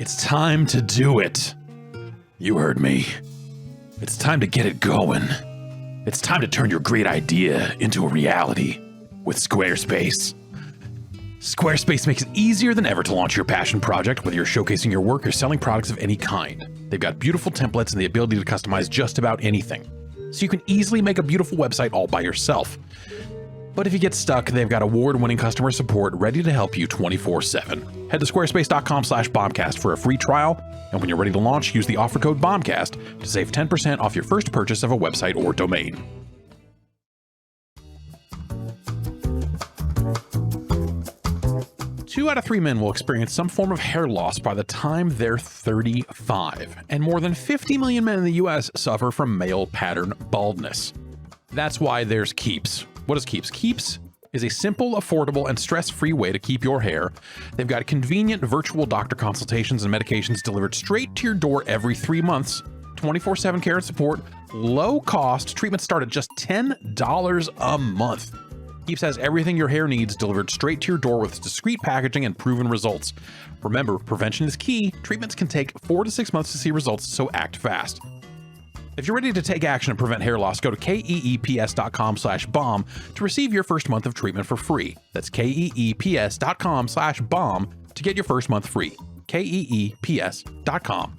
It's time to do it. You heard me. It's time to get it going. It's time to turn your great idea into a reality with Squarespace. Squarespace makes it easier than ever to launch your passion project, whether you're showcasing your work or selling products of any kind. They've got beautiful templates and the ability to customize just about anything, so you can easily make a beautiful website all by yourself. But if you get stuck, they've got award-winning customer support ready to help you 24/7. Head to squarespace.com/bombcast for a free trial, and when you're ready to launch, use the offer code BOMBCAST to save 10% off your first purchase of a website or domain. 2 out of 3 men will experience some form of hair loss by the time they're 35, and more than 50 million men in the US suffer from male pattern baldness. That's why there's Keeps. What is Keeps? Keeps is a simple, affordable, and stress-free way to keep your hair. They've got convenient virtual doctor consultations and medications delivered straight to your door every 3 months, 24/7 care and support, low cost. Treatments start at just $10 a month. Keeps has everything your hair needs delivered straight to your door with discreet packaging and proven results. Remember, prevention is key. Treatments can take 4 to 6 months to see results, so act fast. If you're ready to take action and prevent hair loss, go to keeps.com/bomb to receive your first month of treatment for free. That's keeps.com/bomb to get your first month free. keeps.com/bomb.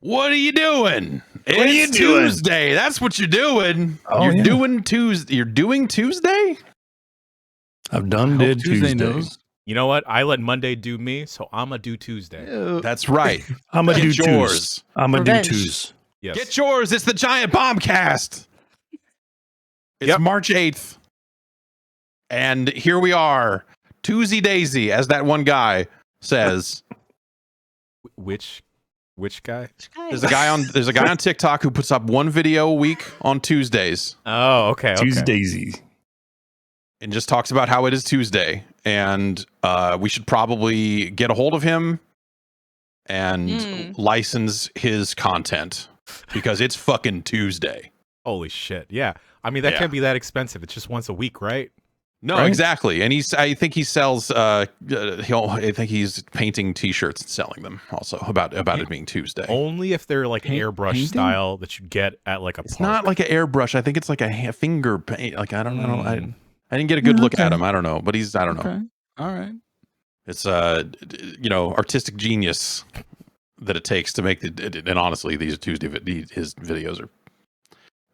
What are you doing? It's Tuesday. That's what you're doing. Oh, you're doing Tuesday. You're doing Tuesday? I've done did Tuesday. You know what? I let Monday do me, so I'm going to do Tuesday. That's right. I'm going to do yours. Tues. I'm going to do Tues. Yes. Get yours. It's the Giant Bombcast. It's March 8th. And here we are. Tuesday Daisy, as that one guy says. Which guy? There's a guy on TikTok who puts up one video a week on Tuesdays. Oh, okay. Tuesdays. And just talks about how it is Tuesday. And we should probably get a hold of him and license his content because it's fucking Tuesday. Holy shit. Yeah. I mean, that can't be that expensive. It's just once a week, right? No, right? Exactly. And I think he sells, I think he's painting t-shirts and selling them also about it being Tuesday. Only if they're like airbrush style that you get at like a It's park. not like an airbrush. I think it's like a finger paint. Like, I don't know. I didn't get a good look at him. I don't know, but I don't know. All right. It's artistic genius that it takes to make and honestly, these Tuesday his videos are.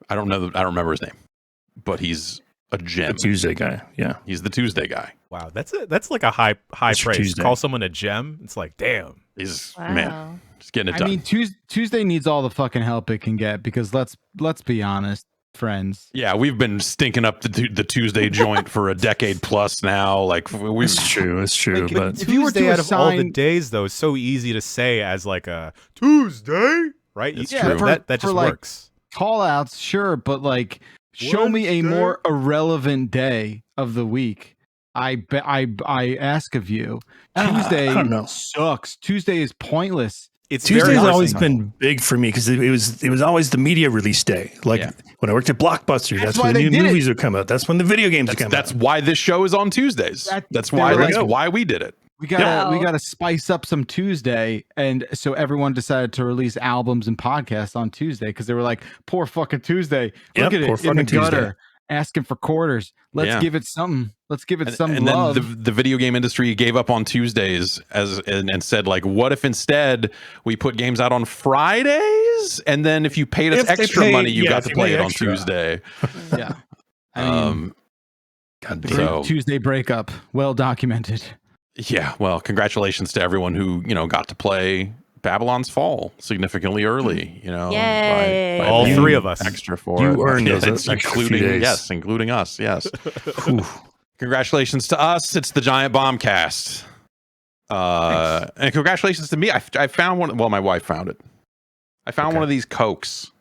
I don't remember his name, but he's a gem. The Tuesday guy. Yeah, he's the Tuesday guy. Wow, that's like a high praise. Tuesday. Call someone a gem. It's like, damn. He's man, just getting it done. I mean, Tuesday needs all the fucking help it can get because let's be honest, friends. Yeah, we've been stinking up the Tuesday joint for a decade plus now. Like it's true. Like, but if you were to out of all the assign- days, though, it's so easy to say as like a Tuesday, right? It's true. true. That just like, works. Call outs, sure, but like show me a more irrelevant day of the week. I ask of you. Tuesday I don't know. sucks. Tuesday is pointless. It's Tuesday's very always personal. been big for me because it was always the media release day. Like when I worked at Blockbuster, that's why when the they new did it. movies would come out. That's when the video games would come That's out. why this show is on Tuesdays. That's were like- why we did it. We gotta spice up some Tuesday, and so everyone decided to release albums and podcasts on Tuesday because they were like, "Poor fucking Tuesday! Look at poor it in the fucking gutter, Tuesday. asking for quarters. Let's give it something. Let's give it some and love." then the video game industry gave up on Tuesdays and said, like, what if instead we put games out on Fridays, and then if you paid us If they extra pay- money, you yeah, got if to you play pay it on extra. Tuesday. Yeah, I mean, God the damn. great So- Tuesday breakup, well documented. Yeah, well, congratulations to everyone who got to play Babylon's Fall significantly early. Yay. by All paying three of us. extra for You it. earned those extra few including days. including us. Yes. Whew. Congratulations to us. It's the Giant Bombcast. And congratulations to me. I found one. Well, my wife found it. I found one of these Cokes.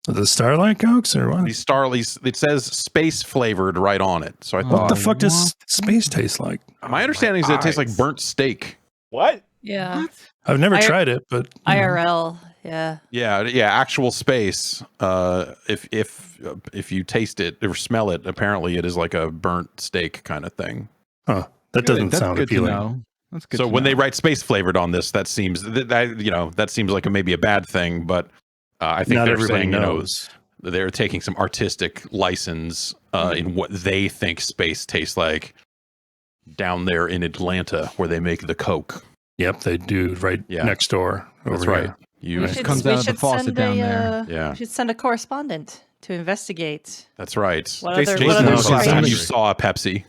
The Starlight Cokes or what? These Starlights. It says space flavored right on it. So I thought, What the fuck does space taste like? my understanding is that it tastes like burnt steak. What? Yeah. I've never tried it, but IRL. Yeah. Yeah, actual space. If you taste it or smell it, apparently it is like a burnt steak kind of thing. Huh. That doesn't sound good appealing. to know. That's good. So to when they know. write space flavored on this, that seems that seems like maybe a bad thing, but I think Not they're everybody saying knows. they're taking some artistic license in what they think space tastes like down there in Atlanta, where they make the Coke. Yep, they do right next door. That's over right. here. You It comes out of the faucet down there. Yeah. We should send a correspondent to investigate. That's right. What Jason, other, Jason, what when other was the last time strange- you saw a Pepsi?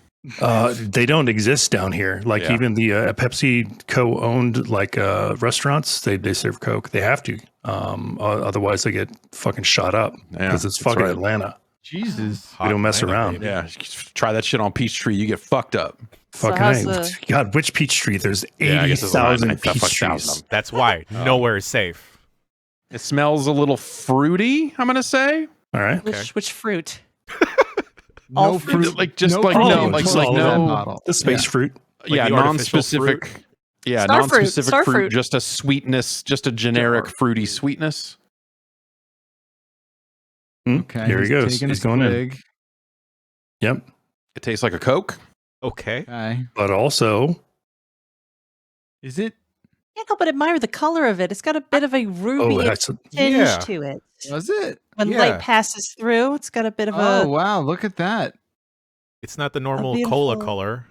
They don't exist down here. Like Yeah. even the Pepsi co-owned like restaurants, they serve Coke. They have to. Otherwise, they get fucking shot up because it's that's fucking right. Atlanta. Jesus. We don't mess around. baby. Yeah, try that shit on Peachtree, you get fucked up. Fucking how's A. the- God, which Peachtree? There's Yeah, I guess there's 80,000 a fuck Peachtrees. thousand of them. That's why nowhere is safe. It smells a little fruity, I'm gonna say. All right. Which fruit? No All fruit. Like just no like fruit no, in like total in that no, bottle. The space fruit. yeah, the artificial non-specific. Yeah, Star fruit, non-specific star fruit, fruit. just a sweetness, just a generic fruity sweetness. Okay. Here he goes. taking He's a going in. swig. Yep. It tastes like a Coke. Okay. Okay. But also, Is it? Can't help but admire the color of it. It's got a bit of a ruby that's tinge Yeah. to it. Was it? When Yeah. light passes through, it's got a bit of Oh a wow! Look at that. It's not the normal beautiful- cola color.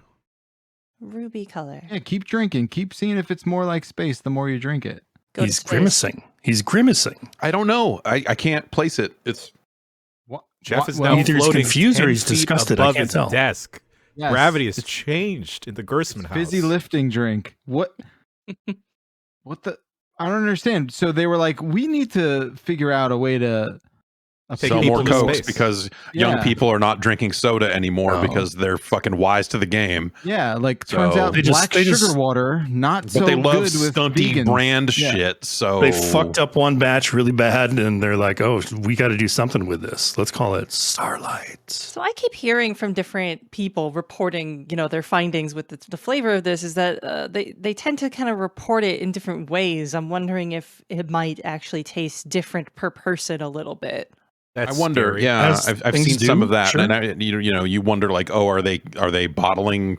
ruby color. Yeah, keep drinking. Keep seeing if it's more like space the more you drink it. Go to he's space. grimacing. He's grimacing. I don't know. I can't place it. It's What? Jeff is well, now Either he's floating confused or 10 he's feet disgusted. I above can't its tell. desk. yes, Gravity has it's changed in the Gersman house. busy lifting drink. What? What the? I don't understand. So they were like, we need to figure out a way to Take sell people more to Cokes space. because young Yeah. people are not drinking soda anymore No. because they're fucking wise to the game. Yeah, like turns So- out They just- black they sugar just- water not But so they love good with stunty vegans. brand Yeah. shit. So They fucked up one batch really bad, and they're like, "Oh, we got to do something with this. Let's call it Starlight." So I keep hearing from different people reporting, their findings with the flavor of this is that they tend to kind of report it in different ways. I'm wondering if it might actually taste different per person a little bit. That's I wonder. scary. Yeah, As I've things seen some do, of that, sure. and you wonder like, oh, are they bottling?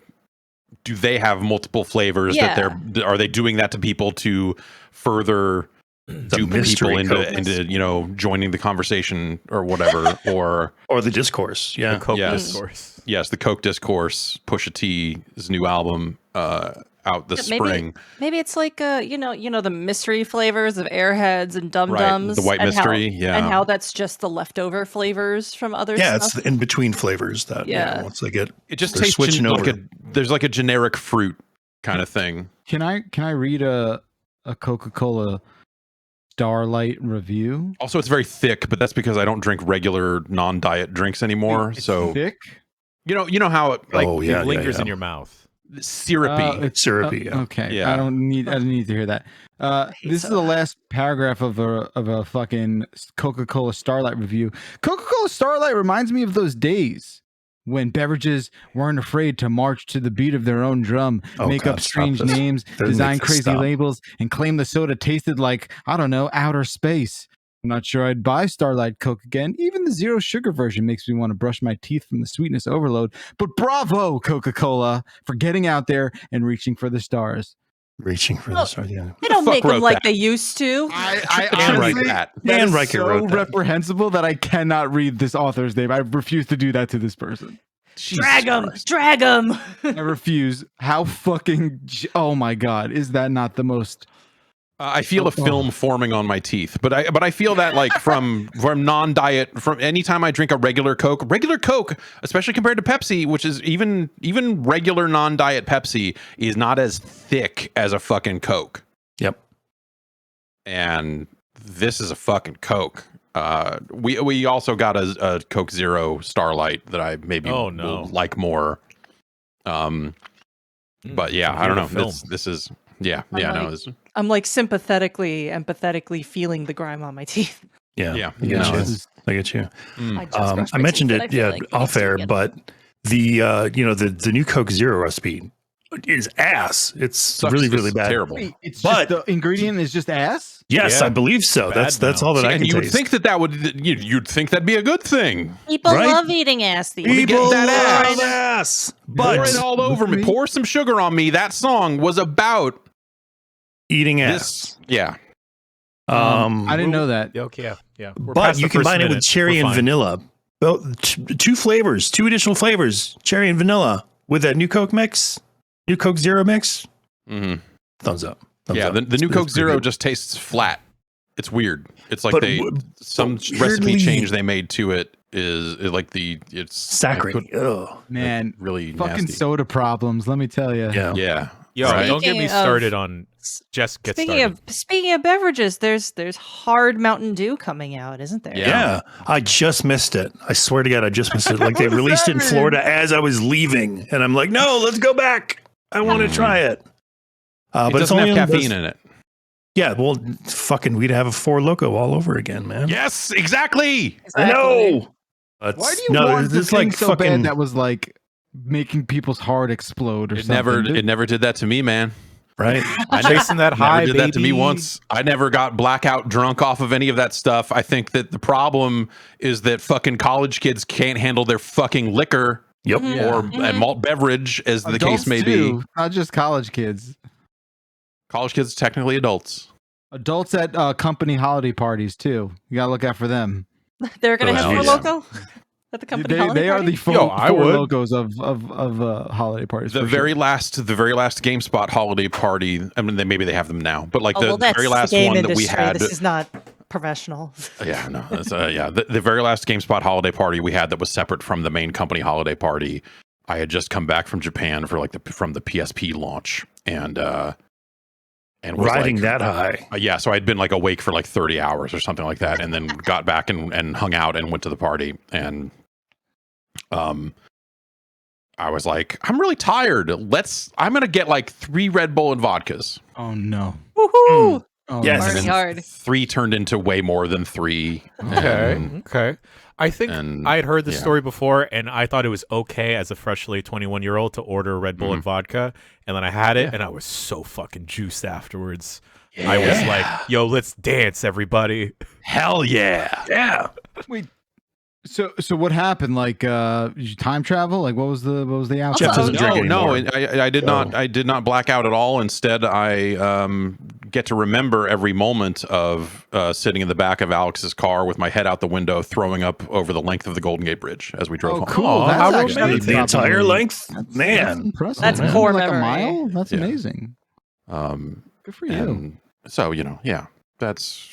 Do they have multiple flavors that are they doing that to people to further a dupe mystery people Coke. into joining the conversation or whatever? Or the discourse. Yeah. The Coke Yes. Discourse. yes, the Coke Discourse, Pusha T's new album out this spring. Maybe it's like the mystery flavors of Airheads and Dum Right, Dums, the white and mystery, yeah. and how that's just the leftover flavors from other Yeah, stuff. it's the in between flavors that Yeah. once they get It just They're tastes switching like over. there's like a generic fruit kind of thing. Can I read a Coca-Cola Starlight review? Also, it's very thick, but that's because I don't drink regular non-diet drinks anymore. It's So thick. you know how it Like Oh, it yeah, lingers yeah. in your mouth. syrupy. It's syrupy. Yeah. Okay. Yeah. I don't need to hear that. hate This is soda. the last paragraph of a fucking Coca-Cola Starlight review. Coca-Cola Starlight reminds me of those days when beverages weren't afraid to march to the beat of their own drum, Oh, make God, up stop strange this. names, Doesn't design make this crazy stop. labels, and claim the soda tasted like, I don't know, outer space. I'm not sure I'd buy Starlight Coke again. Even the zero sugar version makes me want to brush my teeth from the sweetness overload. But bravo, Coca-Cola, for getting out there and reaching for the stars. Reaching for Oh, the stars. Yeah. They don't fuck make them wrote like that? they used to. I Dan honestly, write that. that Dan is Riker so wrote that. reprehensible that I cannot read this author's name. I refuse to do that to this person. Drag them, drag them. I refuse. How fucking... Oh my God. Is that not the most... I feel a film forming on my teeth, but I feel that like from non-diet, from anytime I drink a regular Coke, especially compared to Pepsi, which is even regular non-diet Pepsi is not as thick as a fucking Coke. Yep. And this is a fucking Coke. We also got a Coke Zero Starlight that I maybe Oh, no. will like more. But yeah, I don't know. This is I'm like empathetically feeling the grime on my teeth. Yeah. I get you. I mentioned it, off air, but the new Coke Zero recipe is ass. It's really bad. Terrible. It's just the ingredient is just ass? Yes, I believe so. That's all that I can you would taste. think you'd think that'd be a good thing. People love eating ass these days. People that love ass. But pour it all over me. Pour some sugar on me. That song was about eating ass. Yeah. I didn't know that. Okay, yeah. But you combine it with cherry and vanilla. Two flavors, two additional flavors, cherry and vanilla, with that new Coke mix, new Coke Zero mix. Mm-hmm. Thumbs up. The new Coke Zero just tastes flat. It's weird. It's like some recipe change they made to it is like it's saccharine. Man, really fucking nasty. soda problems. Let me tell you. Yeah. Yo, don't get me started on. Just get started. Speaking of beverages, there's hard Mountain Dew coming out, isn't there? Yeah, I just missed it. I swear to God, I just missed it. Like they released it in Florida as I was leaving, and I'm like, no, let's go back. I want to try it. But it's only have caffeine in it. Yeah, well, fucking, we'd have a Four Loko all over again, man. Yes, exactly. I know. Why do you want this thing so bad that was like making people's heart explode or something? It never did that to me, man. Right? Chasing that high, never did that to me once. I never got blackout drunk off of any of that stuff. I think that the problem is that fucking college kids can't handle their fucking liquor. Yep. Or a malt beverage, as the case may be. Not just college kids. College kids, technically adults. Adults at company holiday parties too. You gotta look out for them. They're gonna have Four Loko at the company holiday They party? are the four logos of holiday parties. The very last GameSpot holiday party. I mean, maybe they have them now, but like the very last one that we had. This is not professional. Yeah, no, it's, the very last GameSpot holiday party we had that was separate from the main company holiday party. I had just come back from Japan for from the PSP launch and was riding that high. Yeah, so I'd been like awake for like 30 hours or something like that, and then got back and hung out and went to the party, and I was like, I'm really tired. I'm gonna get like 3 Red Bull and vodkas. Oh no! Woohoo! Oh, yes, party hard. 3 turned into way more than 3. Okay. I think I had heard this story before, and I thought it was okay as a freshly 21-year-old to order Red Bull and vodka, and then I had it, and I was so fucking juiced afterwards. Yeah. I was like, "Yo, let's dance, everybody!" Hell yeah! Yeah. Wait. So what happened? Like, did you time travel? Like, what was the outcome? Jeff doesn't drink anymore. I did not. I did not black out at all. Instead, I get to remember every moment of sitting in the back of Alex's car with my head out the window, throwing up over the length of the Golden Gate Bridge as we drove home. Cool! That's how actually romantic. The entire length, that's impressive. That's man. core like memory. a mile. That's amazing. Good for you. So that's.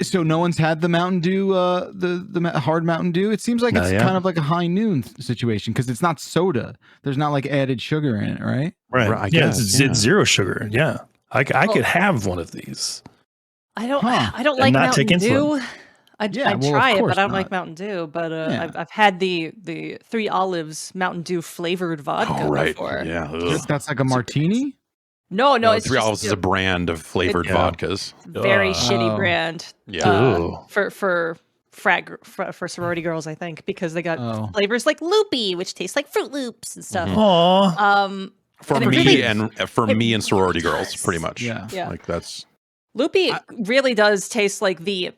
So no one's had the Mountain Dew, the hard Mountain Dew. It seems like it's kind of like a high noon situation because it's not soda. There's not like added sugar in it, right? Right. It's zero sugar. Yeah. I could have one of these. I don't like Mountain Dew. I'd try it, but I don't not. like Mountain Dew. But I've had the 3 Olives Mountain Dew flavored vodka before. Yeah. That's like a martini? No, it's 3 Olives is a brand of flavored vodkas. Very shitty brand. Yeah. For sorority girls, I think, because they got flavors like Loopy, which tastes like Fruit Loops and stuff. For me and sorority girls, pretty much. Yeah. Like that's. Loopy really does taste like the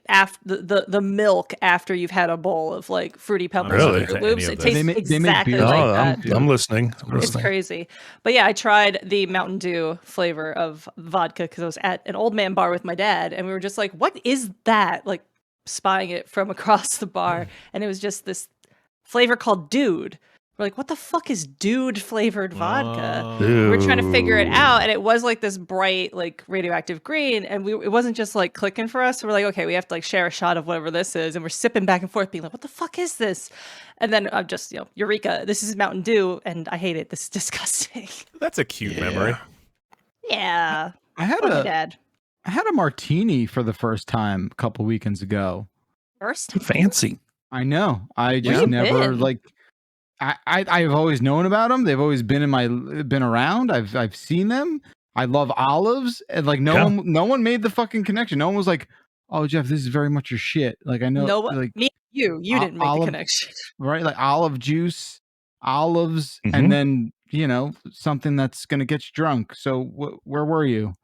milk after you've had a bowl of like Fruity Pebbles and Fruit Loops. It tastes exactly like that. I'm listening. It's crazy. But yeah, I tried the Mountain Dew flavor of vodka because I was at an old man bar with my dad, and we were just like, what is that? Like spying it from across the bar. And it was just this flavor called Dude. We're like, what the fuck is dude flavored vodka? We're trying to figure it out. And it was like this bright, like radioactive green. And it wasn't just like clicking for us. So we're like, okay, we have to like share a shot of whatever this is. And we're sipping back and forth being like, what the fuck is this? And then I'm just, Eureka, this is Mountain Dew. And I hate it. This is disgusting. That's a cute memory. Yeah. I had a martini for the first time a couple weekends ago. First time? Fancy. I know. I just never I've always known about them. They've always been around. I've seen them. I love olives, and like no one made the fucking connection. No one was like, "Oh, Jeff, this is very much your shit." Like I know, like me, you didn't make the connection, right? Like olive juice, olives, and then something that's gonna get you drunk. So where were you?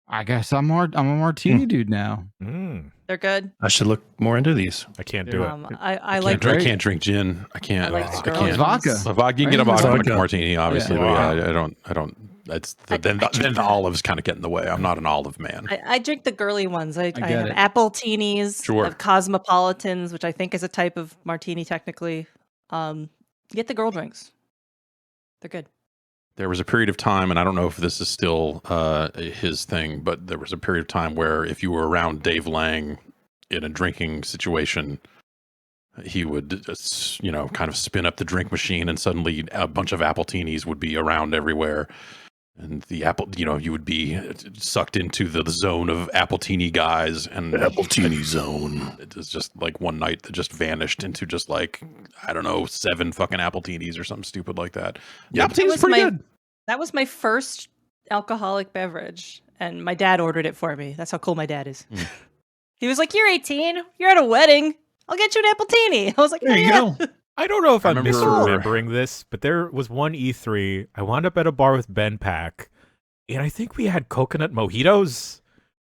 I guess I'm a martini dude now. They're good. I should look more into these. I can't do it. I can't drink gin. I can't. I can't. Vodka. Vodka. You can get a vodka martini, obviously. Yeah. But I don't. Then the olives kind of get in the way. I'm not an olive man. I drink the girly ones. I have apple teenies. Sure. I have cosmopolitans, which I think is a type of martini technically. Get the girl drinks. They're good. There was a period of time, and I don't know if this is still his thing, but there was a period of time where if you were around Dave Lang in a drinking situation, he would, kind of spin up the drink machine, and suddenly a bunch of appletinis would be around everywhere. And the apple, you would be sucked into the zone of appletini guys, and appletini zone. It was just like one night that just vanished into just like, I don't know, 7 fucking appletinis or something stupid like that. Yeah, appletini's pretty good. That was my first alcoholic beverage, and my dad ordered it for me. That's how cool my dad is. He was like, "You're 18. You're at a wedding. I'll get you an appletini." I was like, "There you go." I don't know if I'm misremembering this, but there was one E3. I wound up at a bar with Ben Pack, and I think we had coconut mojitos,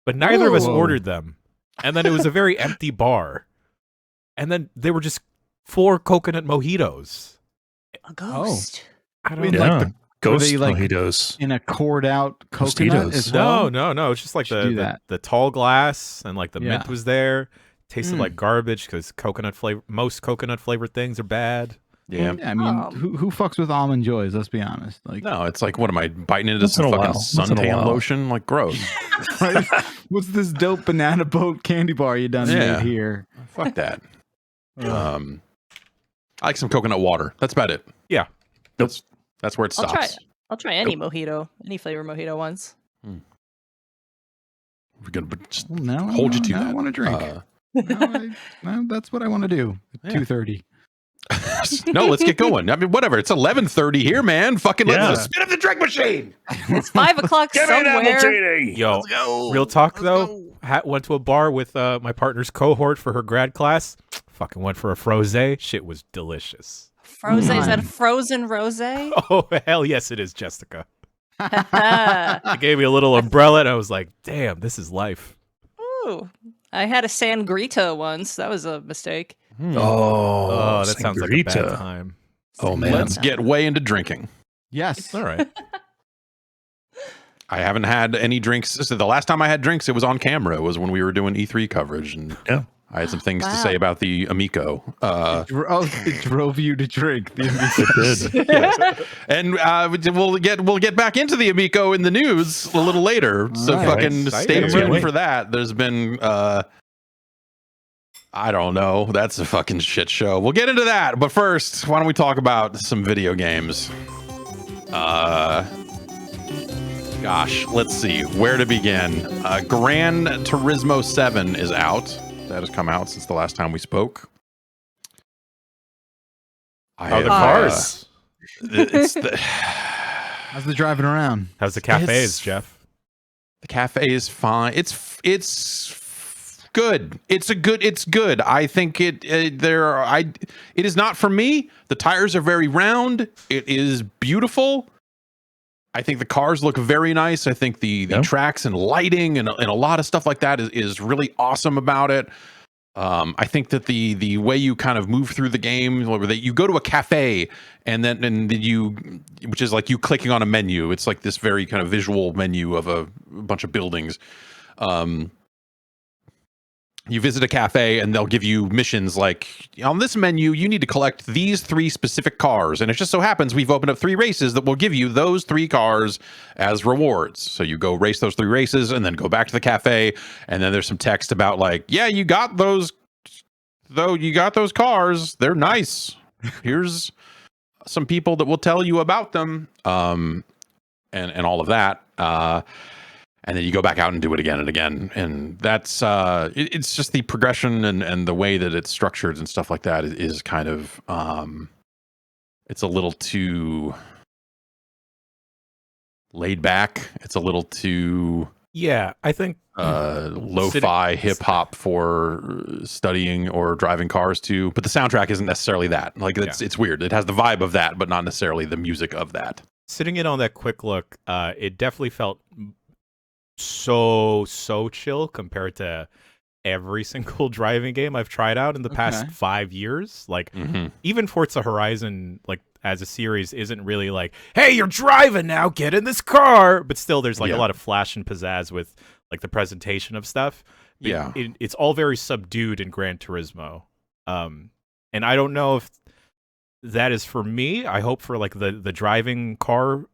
but neither of us ordered them. And then it was a very empty bar. And then they were just 4 coconut mojitos. A ghost. I don't know. Like ghost mojitos. In a poured out coconut as well? No. It's just like the tall glass, and like the mint was there. Tasted like garbage because most coconut flavored things are bad. Yeah, I mean, who fucks with almond joys? Let's be honest. Like, no, it's like, what am I biting into some fucking suntan lotion? Like, gross. Right? What's this dope banana boat candy bar you done made here? Fuck that. I like some coconut water. That's about it. Yeah, that's where it stops. I'll try any mojito, any flavor mojito once. We're gonna just hold you to that. I want to drink. That's what I want to do. 2:30. No, let's get going. I mean, whatever. It's 11:30 here, man. Fucking let's spin up the drink machine. It's 5 o'clock somewhere. Yo, real talk though. Went to a bar with my partner's cohort for her grad class. Fucking went for a frosé. Shit was delicious. Frosé? Is that a frozen rosé? Oh hell yes, it is, Jessica. They gave me a little umbrella, and I was like, "Damn, this is life." Ooh. I had a sangrita once. That was a mistake. Oh, that sounds like a bad time. Oh, man. Let's get way into drinking. Yes. All right. I haven't had any drinks. So the last time I had drinks, it was on camera. It was when we were doing E3 coverage. And I had some things to say about the Amico. It drove you to drink. The Amico. Yes. And we'll get back into the Amico in the news a little later. So fucking stay tuned for that. There's been I don't know. That's a fucking shit show. We'll get into that. But first, why don't we talk about some video games? Gosh, let's see where to begin. Gran Turismo 7 is out. That has come out since the last time we spoke. The cars? How's the driving around? How's the cafes, Jeff? The cafe is fine. It's good. It's good. I think it is not for me. The tires are very round. It is beautiful. I think the cars look very nice. I think the tracks and lighting and a lot of stuff like that is really awesome about it. I think that the way you kind of move through the game, where you go to a cafe and then you, which is like you clicking on a menu. It's like this very kind of visual menu of a bunch of buildings. You visit a cafe and they'll give you missions like, on this menu, you need to collect these 3 specific cars. And it just so happens we've opened up 3 races that will give you those 3 cars as rewards. So you go race those 3 races and then go back to the cafe. And then there's some text about like, yeah, you got those cars. They're nice. Here's some people that will tell you about them. And all of that. And then you go back out and do it again and again. And that's, it's just the progression and the way that it's structured and stuff like that is kind of, it's a little too laid back. It's a little too I think lo-fi hip hop for studying or driving cars to. But the soundtrack isn't necessarily that. Like it's weird. It has the vibe of that, but not necessarily the music of that. Sitting in on that quick look, it definitely felt so chill compared to every single driving game I've tried out in the past 5 years. Like even Forza Horizon, like as a series, isn't really like, hey, you're driving now, get in this car. But still, there's like a lot of flash and pizzazz with like the presentation of stuff. It's all very subdued in Gran Turismo. And I don't know if that is for me. I hope for like the driving car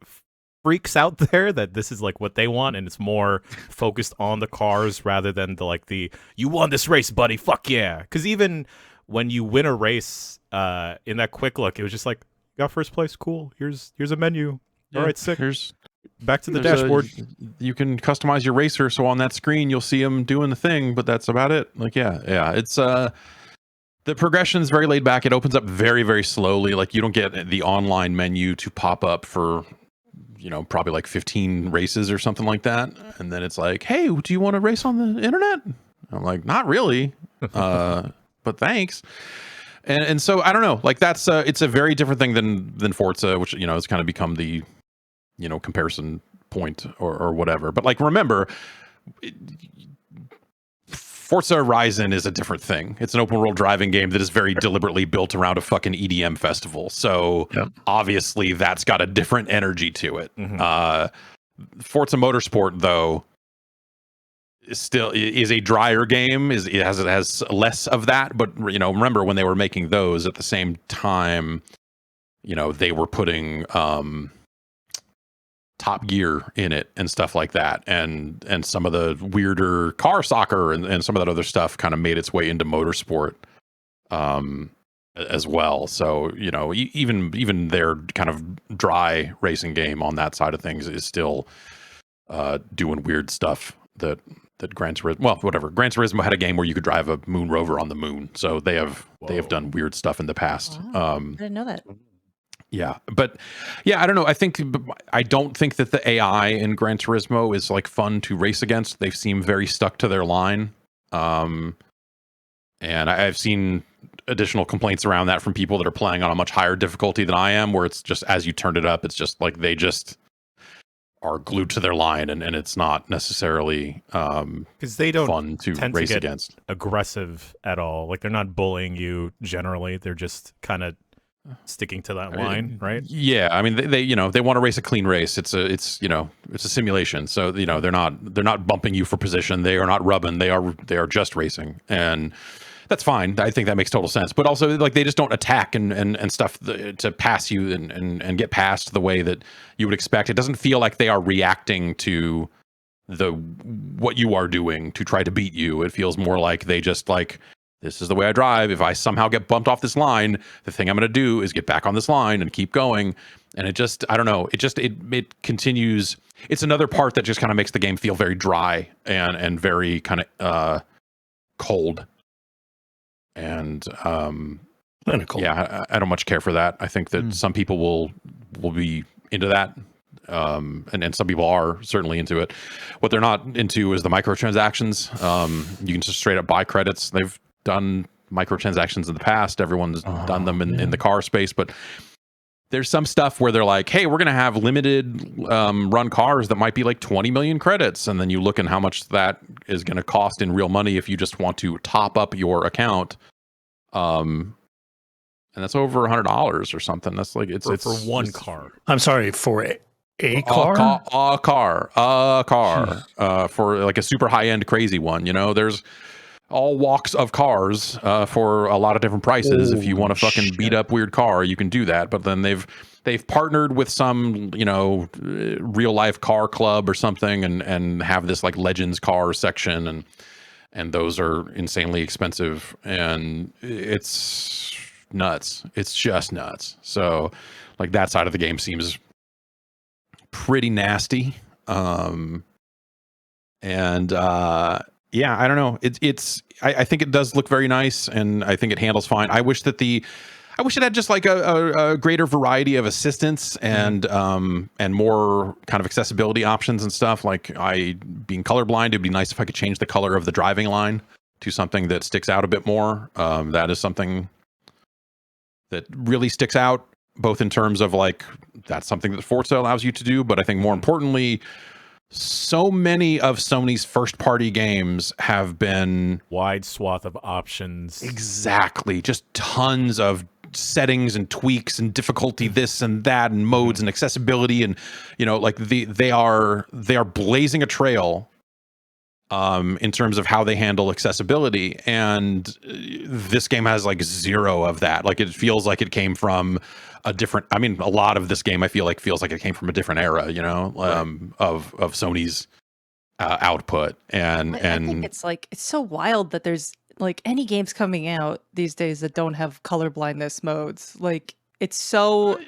freaks out there that this is like what they want, and it's more focused on the cars rather than the you won this race, buddy, fuck yeah. Because even when you win a race in that quick look, it was just like, you got first place, cool, here's a menu, all right, sick, here's back to the dashboard. You can customize your racer, so on that screen you'll see him doing the thing, but that's about it. Like it's the progression is very laid back. It opens up very, very slowly. Like you don't get the online menu to pop up for, probably like 15 races or something like that. And then it's like, hey, do you want to race on the internet? I'm like, not really, but thanks. And so I don't know, like that's it's a very different thing than Forza, which has kind of become the comparison point or whatever. But like, remember, Forza Horizon is a different thing. It's an open world driving game that is very deliberately built around a fucking EDM festival. So obviously that's got a different energy to it. Forza Motorsport, though, is a drier game. It has less of that. But remember when they were making those at the same time, they were putting Top Gear in it and stuff like that, and some of the weirder car soccer and some of that other stuff kind of made its way into motorsport as well. So even their kind of dry racing game on that side of things is still doing weird stuff that Gran Turismo had a game where you could drive a moon rover on the moon, so they have done weird stuff in the past. I didn't know that. Yeah, but I don't know. I don't think that the AI in Gran Turismo is like fun to race against. They seem very stuck to their line. And I've seen additional complaints around that from people that are playing on a much higher difficulty than I am, where it's just as you turned it up, it's just like they just are glued to their line, and it's not necessarily because they don't fun to race against. Aggressive at all. Like they're not bullying you generally. They're just kind of sticking to that line, right? Yeah, I mean they want to race a clean race. It's a simulation, so they're not bumping you for position. They are not rubbing. They are just racing, and that's fine. I think that makes total sense. But also, like, they just don't attack and stuff to pass you and get past the way that you would expect. It doesn't feel like they are reacting to what you are doing to try to beat you. It feels more like they just like, this is the way I drive. If I somehow get bumped off this line, the thing I'm going to do is get back on this line and keep going. And it just, I don't know. It continues. It's another part that just kind of makes the game feel very dry and very kind of cold. And clinical. Yeah, I don't much care for that. I think that some people will be into that. And some people are certainly into it. What they're not into is the microtransactions. You can just straight up buy credits. They've done microtransactions in the past. Everyone's done them in the car space, but there's some stuff where they're like, hey, we're going to have limited run cars that might be like 20 million credits. And then you look at how much that is going to cost in real money if you just want to top up your account. And that's over $100 or something. That's like, it's for one car. I'm sorry, for a car? A car. For like a super high-end crazy one. There's all walks of cars for a lot of different prices. If you want to fucking beat up weird car, you can do that. But then they've partnered with some real life car club or something and have this like Legends car section, and those are insanely expensive, and it's nuts. It's just nuts. So like that side of the game seems pretty nasty. Yeah, I don't know. I think it does look very nice, and I think it handles fine. I wish that I wish it had just like a greater variety of assistance and more kind of accessibility options and stuff. Like being colorblind, it'd be nice if I could change the color of the driving line to something that sticks out a bit more. That is something that really sticks out, both in terms of like, that's something that Forza allows you to do, but I think more importantly, so many of Sony's first party games have been wide swath of options. Exactly. Just tons of settings and tweaks and difficulty, this and that, and modes and accessibility. And, you know, like they are blazing a trail in terms of how they handle accessibility. And this game has like zero of that. Like it feels like it came from a different, I mean, a lot of this game I feel like feels like it came from a different era, you know, of Sony's output. And I think it's like, it's so wild that there's like any games coming out these days that don't have color blindness modes. Like it's so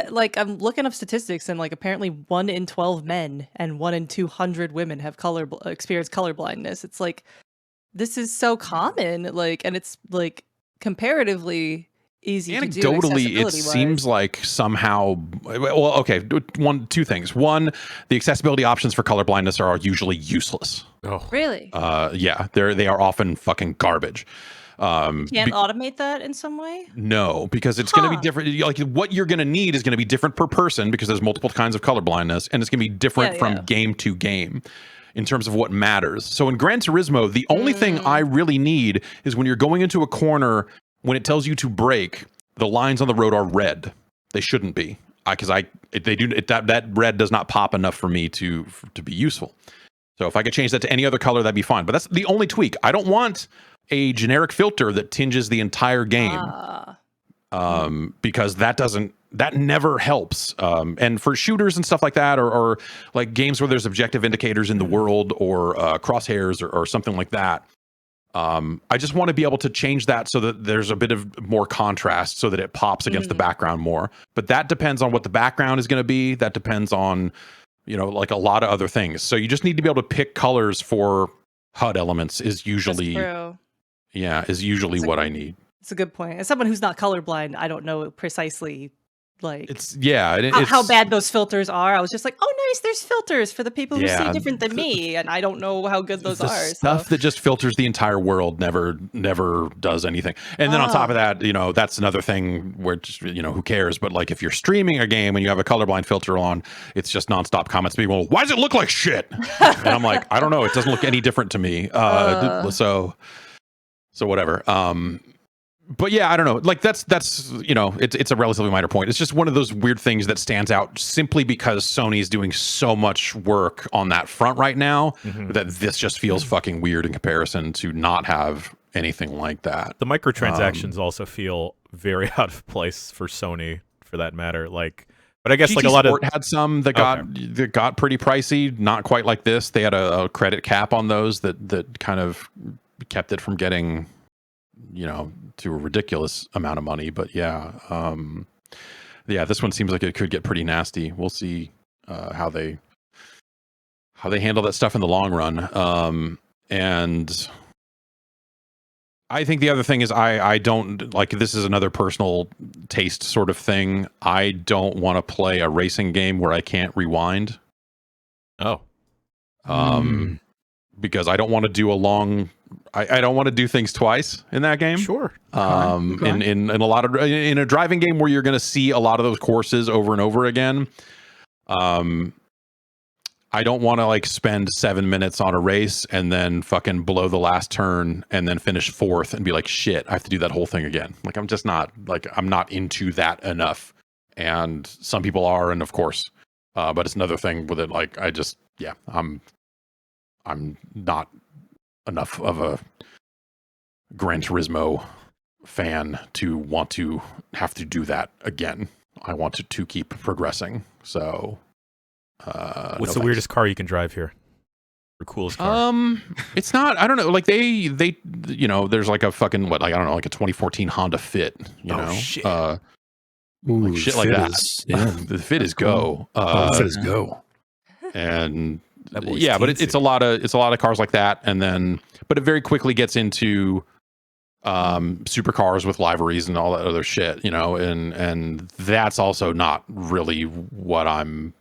like I'm looking up statistics and like apparently 1 in 12 men and 1 in 200 women have experience color blindness. It's like this is so common, like, and it's like comparatively easy anecdotally it seems like somehow, well, okay, two things. One, the accessibility options for color blindness are usually useless. Oh really? Yeah, they are often fucking garbage. Can't automate that in some way? No, because it's going to be different. Like what you're going to need is going to be different per person because there's multiple kinds of color blindness, and it's going to be different from game to game in terms of what matters. So in Gran Turismo, the only thing I really need is when you're going into a corner, when it tells you to brake, the lines on the road are red. They shouldn't be, because that red does not pop enough for me to be useful. So if I could change that to any other color, that'd be fine. But that's the only tweak. I don't want a generic filter that tinges the entire game, because that never helps. And for shooters and stuff like that, or like games where there's objective indicators in the world, or crosshairs or something like that, I just want to be able to change that so that there's a bit of more contrast, so that it pops against the background more. But that depends on what the background is going to be. That depends on, you know, like a lot of other things. So you just need to be able to pick colors for HUD elements is usually what I need. It's a good point. As someone who's not colorblind, I don't know precisely like it's how bad those filters are. I was just like, oh nice, there's filters for the people who see different than me, and I don't know how good those are. Stuff that just filters the entire world never does anything. And then on top of that, you know, that's another thing where just, you know, who cares? But like if you're streaming a game and you have a colorblind filter on, it's just nonstop comments. People, why does it look like shit? And I'm like, I don't know. It doesn't look any different to me. So whatever. But yeah, I don't know. Like that's you know, it's a relatively minor point. It's just one of those weird things that stands out simply because Sony is doing so much work on that front right now that this just feels fucking weird in comparison to not have anything like that. The microtransactions also feel very out of place for Sony, for that matter. Like, but I guess GT like a lot Sport of had some that got pretty pricey. Not quite like this. They had a credit cap on those that kind of kept it from getting, you know, to a ridiculous amount of money. But yeah, this one seems like it could get pretty nasty. We'll see how they handle that stuff in the long run. And I think the other thing is I don't like, this is another personal taste sort of thing. I don't want to play a racing game where I can't rewind. Because I don't want to do I don't want to do things twice in that game. Sure. In a lot of, in a driving game where you're going to see a lot of those courses over and over again. I don't want to like spend 7 minutes on a race and then fucking blow the last turn and then finish fourth and be like, shit, I have to do that whole thing again. Like, I'm just not like, I'm not into that enough. And some people are, and of course, but it's another thing with it. Like, I'm not enough of a Gran Turismo fan to want to have to do that again. I want to keep progressing. So, what's the weirdest car you can drive here? Or coolest car? It's not. I don't know. Like they, you know, there's like a fucking like I don't know, like a 2014 Honda Fit. You know, shit. Like shit like that. The Fit is go. Fit is go. And yeah, but it's a lot of cars like that, and then but it very quickly gets into supercars with liveries and all that other shit, you know, and that's also not really what I'm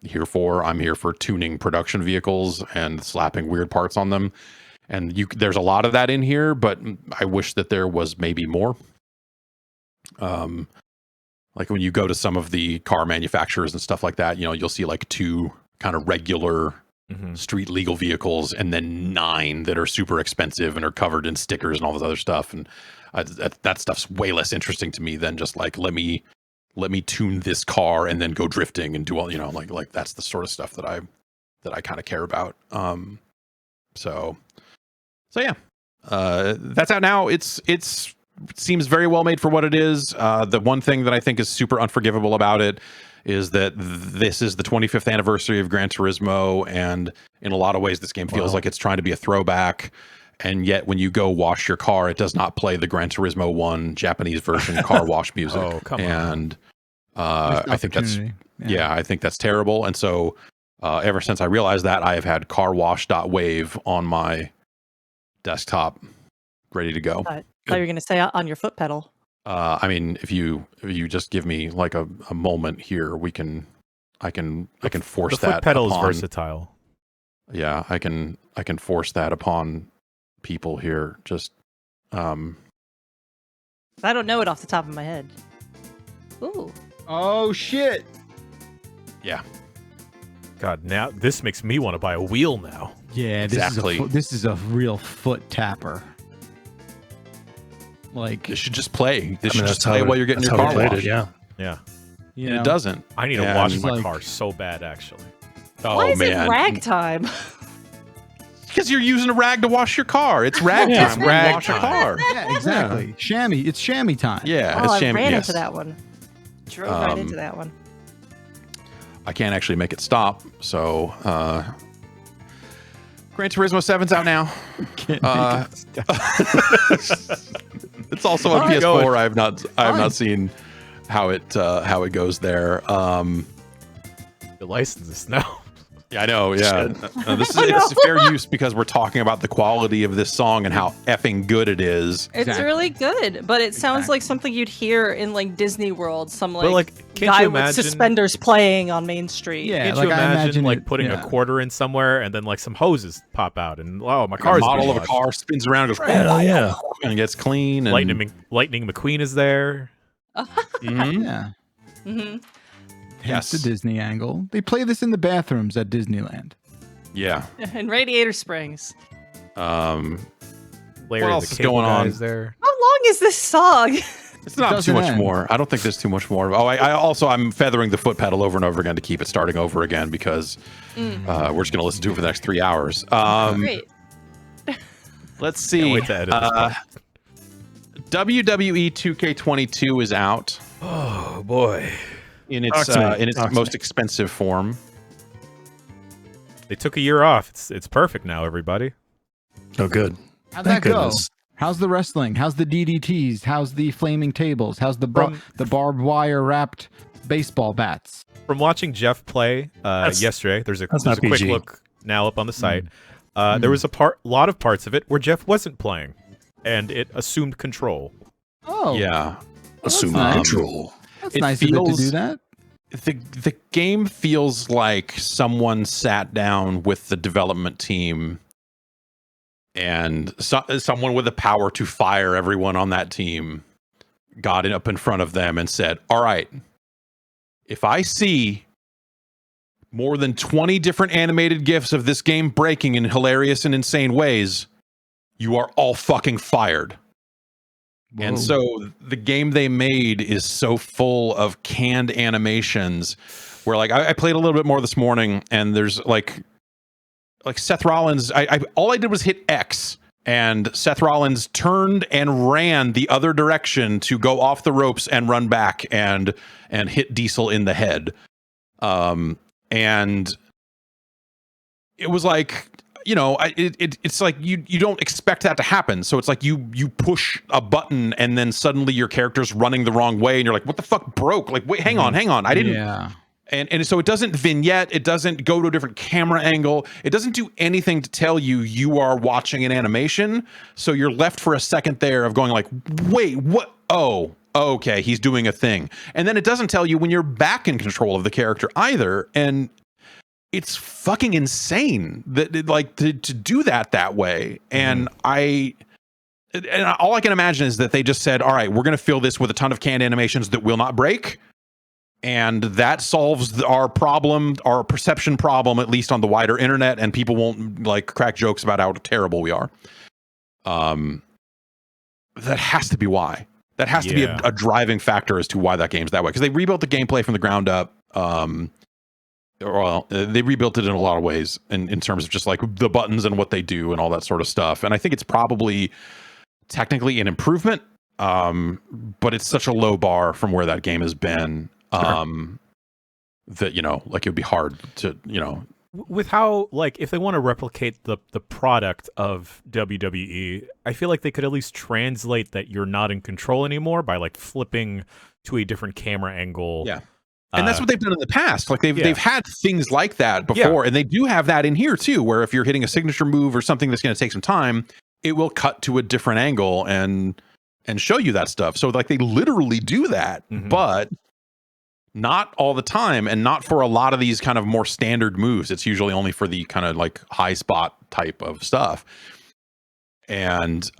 here for. I'm here for tuning production vehicles and slapping weird parts on them. And there's a lot of that in here, but I wish that there was maybe more. Like when you go to some of the car manufacturers and stuff like that, you know, you'll see like 2 kind of regular street legal vehicles and then 9 that are super expensive and are covered in stickers and all this other stuff. And that stuff's way less interesting to me than just like, let me tune this car and then go drifting and do all, you know, like that's the sort of stuff that I kind of care about. So yeah, that's out now. It seems very well made for what it is. The one thing that I think is super unforgivable about it is that this is the 25th anniversary of Gran Turismo, and in a lot of ways this game feels like it's trying to be a throwback, and yet when you go wash your car, it does not play the Gran Turismo 1 Japanese version car wash music. Oh, come on. I think I think that's terrible. And so ever since I realized that, I have had carwash.wave on my desktop ready to go. I thought you were going to say on your foot pedal. I mean, if you just give me like a moment here, I can force that. The foot pedal upon, is versatile. Yeah, I can force that upon people here. Just I don't know it off the top of my head. Ooh. Oh shit. Yeah. God, now this makes me want to buy a wheel now. Yeah, exactly. This is a real foot tapper. Like, it should just play. This should just play while you're getting your car washed. Yeah. It doesn't. I need to wash my car so bad, actually. Why is it rag time? Because you're using a rag to wash your car. It's rag time. It's rag wash time. your car. Yeah, exactly. Yeah. Chamois. It's chamois time. Yeah, it's chamois. I ran into that one. Drove right into that one. I can't actually make it stop. So, Gran Turismo 7's out now. It's also on PS4. I have not seen how it goes there. The license is now. Yeah, I know. Yeah, it's fair use because we're talking about the quality of this song and how effing good it is. It's really good, but it sounds like something you'd hear in like Disney World. Some guy with suspenders playing on Main Street. Yeah, can't you imagine like putting a quarter in somewhere and then like some hoses pop out and my car's model of a car spins around and goes and gets clean. And Lightning McQueen is there. Yeah. Mm-hmm. Hence the Disney angle. They play this in the bathrooms at Disneyland. Yeah. In Radiator Springs. Larry what else is going on? There. How long is this song? It's not too much more. I don't think there's too much more. Oh, I'm feathering the foot pedal over and over again to keep it starting over again because we're just going to listen to it for the next 3 hours. Great. Let's see. Can't wait to edit this WWE 2K22 is out. Oh boy. In its most expensive form. They took a year off. It's perfect now, everybody. Oh, good. How'd that go? How's the wrestling? How's the DDTs? How's the flaming tables? How's the barbed wire wrapped baseball bats? From watching Jeff play yesterday, there's a quick look now up on the site. There was a lot of parts of it where Jeff wasn't playing, and it assumed control. Oh, yeah, assumed control. That's nice of it to do that. The game feels like someone sat down with the development team and someone with the power to fire everyone on that team got up in front of them and said, all right, if I see more than 20 different animated GIFs of this game breaking in hilarious and insane ways, you are all fucking fired. Whoa. And so the game they made is so full of canned animations where like I played a little bit more this morning and there's like Seth Rollins, all I did was hit X and Seth Rollins turned and ran the other direction to go off the ropes and run back and hit Diesel in the head. And it was like, you know, it's like you don't expect that to happen. So it's like you push a button and then suddenly your character's running the wrong way and you're like, what the fuck broke? Like, wait, hang on. I didn't. Yeah. And so it doesn't vignette, it doesn't go to a different camera angle, it doesn't do anything to tell you are watching an animation. So you're left for a second there of going like, wait, what? Oh, okay, he's doing a thing. And then it doesn't tell you when you're back in control of the character either. And it's fucking insane that like to do that way. And all I can imagine is that they just said, all right, we're going to fill this with a ton of canned animations that will not break. And that solves our problem, our perception problem, at least on the wider internet, and people won't like crack jokes about how terrible we are. That has to be why. That has to be a driving factor as to why that game's that way. Because they rebuilt the gameplay from the ground up. They rebuilt it in a lot of ways in terms of just like the buttons and what they do and all that sort of stuff. And I think it's probably technically an improvement, but it's such a low bar from where that game has been. That like it would be hard to with how like if they want to replicate the product of WWE, I feel like they could at least translate that you're not in control anymore by like flipping to a different camera angle. Yeah. And that's what they've done in the past. Like they've had things like that before, and they do have that in here too, where if you're hitting a signature move or something that's going to take some time, it will cut to a different angle and show you that stuff. So like they literally do that, but not all the time, and not for a lot of these kind of more standard moves. It's usually only for the kind of like high spot type of stuff. And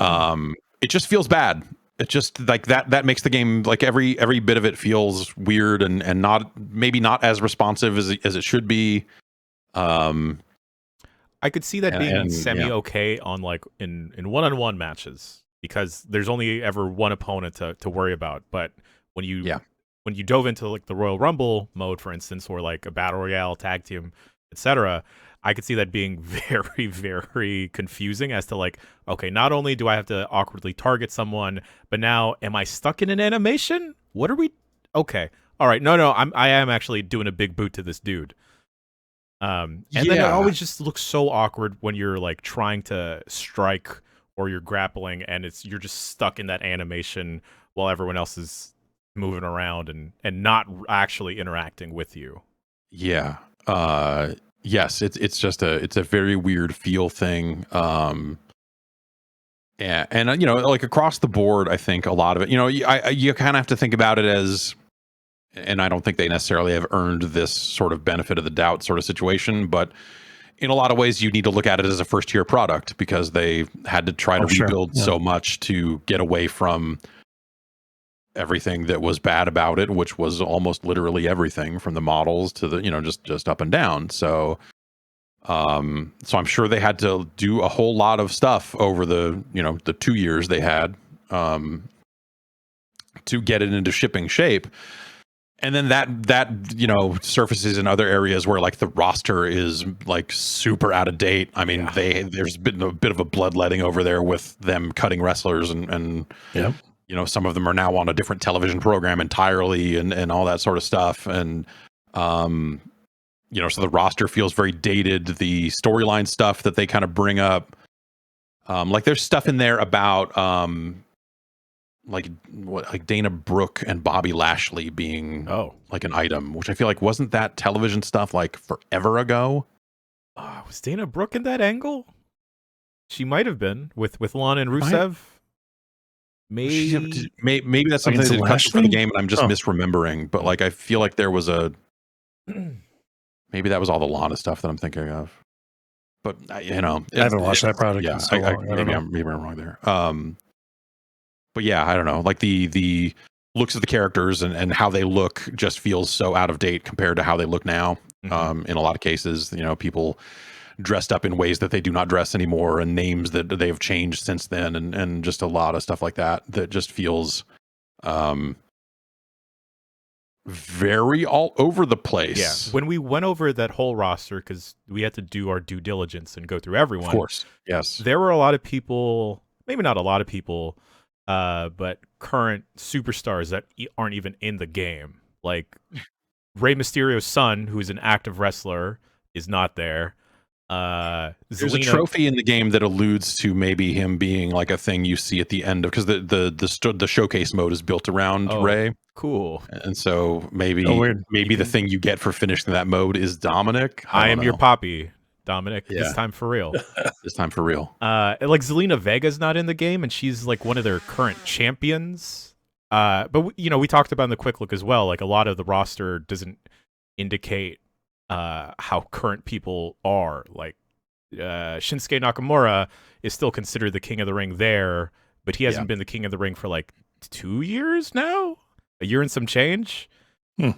it just feels bad. It just like that makes the game like every bit of it feels weird and not as responsive as it should be. I could see that being semi-okay on like in one-on-one matches, because there's only ever one opponent to worry about. But when you dove into like the Royal Rumble mode, for instance, or like a Battle Royale, tag team, etc., I could see that being very, very confusing as to like, okay, not only do I have to awkwardly target someone, but now am I stuck in an animation? What are we? Okay, all right, no, I am actually doing a big boot to this dude. And then it always just looks so awkward when you're like trying to strike or you're grappling, and you're just stuck in that animation while everyone else is moving around and not actually interacting with you. Yeah. Yes, it's a very weird feel thing. Yeah, and like across the board, I think a lot of it, you kind of have to think about it as, and I don't think they necessarily have earned this sort of benefit of the doubt sort of situation, but in a lot of ways, you need to look at it as a first tier product, because they had to try to rebuild so much to get away from everything that was bad about it, which was almost literally everything from the models to the just up and down. So I'm sure they had to do a whole lot of stuff over the 2 years they had to get it into shipping shape. And then that surfaces in other areas where like the roster is like super out of date. I mean, there's been a bit of a bloodletting over there with them cutting wrestlers and some of them are now on a different television program entirely and all that sort of stuff. And, so the roster feels very dated. The storyline stuff that they kind of bring up, like there's stuff in there about, like Dana Brooke and Bobby Lashley being like an item, which I feel like wasn't that television stuff like forever ago. Was Dana Brooke in that angle? She might have been with Lana and Rusev. Maybe that's something that cuts for the game and I'm just misremembering, but like I feel like there was maybe that was all the Lana stuff that I'm thinking of. But I haven't watched that product. Yeah, maybe I'm wrong there. But yeah, I don't know. Like the looks of the characters and how they look just feels so out of date compared to how they look now. In a lot of cases, people dressed up in ways that they do not dress anymore, and names that they have changed since then, and just a lot of stuff like that just feels very all over the place. Yeah. When we went over that whole roster, because we had to do our due diligence and go through everyone. Of course. Yes. There were a lot of people, maybe not a lot of people, but current superstars that aren't even in the game. Like Rey Mysterio's son, who's an active wrestler, is not there. There's a trophy in the game that alludes to maybe him being like a thing you see at the end of, because the showcase mode is built around Ray. Cool. And so maybe the thing you get for finishing that mode is Dominic. I am your poppy, Dominic. Yeah. This time for real. This time for real. Like Zelina Vega's not in the game, and she's like one of their current champions. But we talked about in the quick look as well. Like a lot of the roster doesn't indicate how current people are. Like Shinsuke Nakamura is still considered the king of the ring there, but he hasn't been the king of the ring for like 2 years now, a year and some change. It's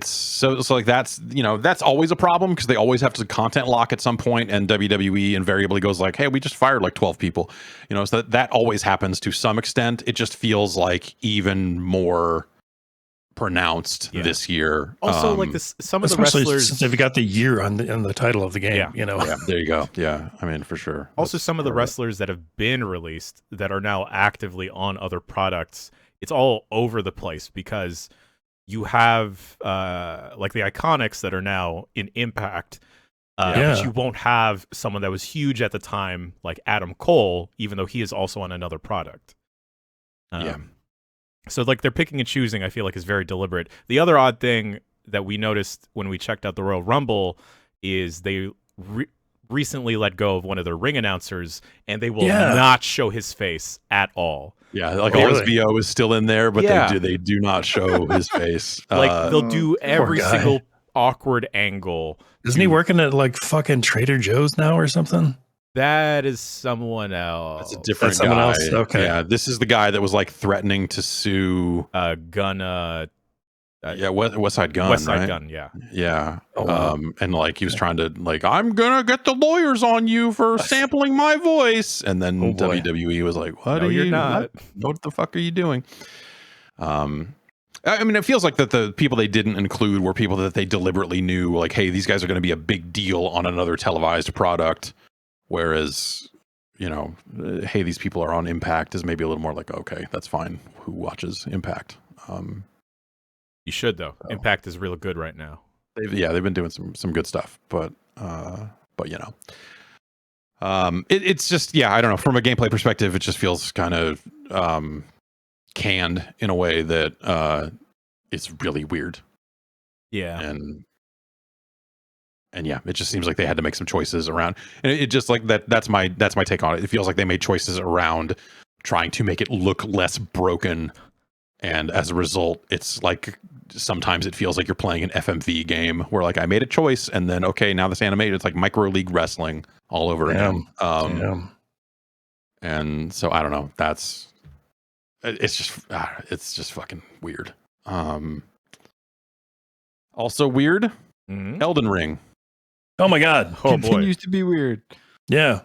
so like that's always a problem, because they always have to content lock at some point, and WWE invariably goes like, hey, we just fired like 12 people, so that always happens to some extent. It just feels like even more pronounced this year. Also, like some of the wrestlers, since they've got the year on the title of the game. There you go. Yeah, I mean, for sure. Also, some of the wrestlers that have been released that are now actively on other products, it's all over the place, because you have like the Iconics that are now in Impact, but you won't have someone that was huge at the time like Adam Cole, even though he is also on another product. So like they're picking and choosing, I feel like, is very deliberate. The other odd thing that we noticed when we checked out the Royal Rumble is they recently let go of one of their ring announcers, and they will not show his face at all. Yeah, like all his VO is still in there, but they do not show his face. Like they'll do every single awkward angle. Isn't he working at like fucking Trader Joe's now or something? That is someone else. That's a different guy. Else? Okay. Yeah, this is the guy that was like threatening to sue Gunn. West Side Gun. West Side right? Gun, yeah. Yeah. Oh, wow. And like he was trying to like, I'm gonna get the lawyers on you for sampling my voice. And then WWE was like, what? No, you're not. What the fuck are you doing? I mean, it feels like that the people they didn't include were people that they deliberately knew, like, hey, these guys are going to be a big deal on another televised product. Whereas, hey, these people are on Impact is maybe a little more like, okay, that's fine. Who watches Impact? You should, though. So. Impact is real good right now. They've been doing some good stuff, but it's just, I don't know. From a gameplay perspective, it just feels kind of canned in a way that it's really weird. Yeah. And it just seems like they had to make some choices around, and it just like that's my take on it. It feels like they made choices around trying to make it look less broken, and as a result, it's like sometimes it feels like you're playing an FMV game where like I made a choice, and then okay, now this animated, it's like micro league wrestling all over again. And so I don't know. It's just fucking weird. Also weird. Elden Ring. Oh my god! Continues to be weird. Yeah.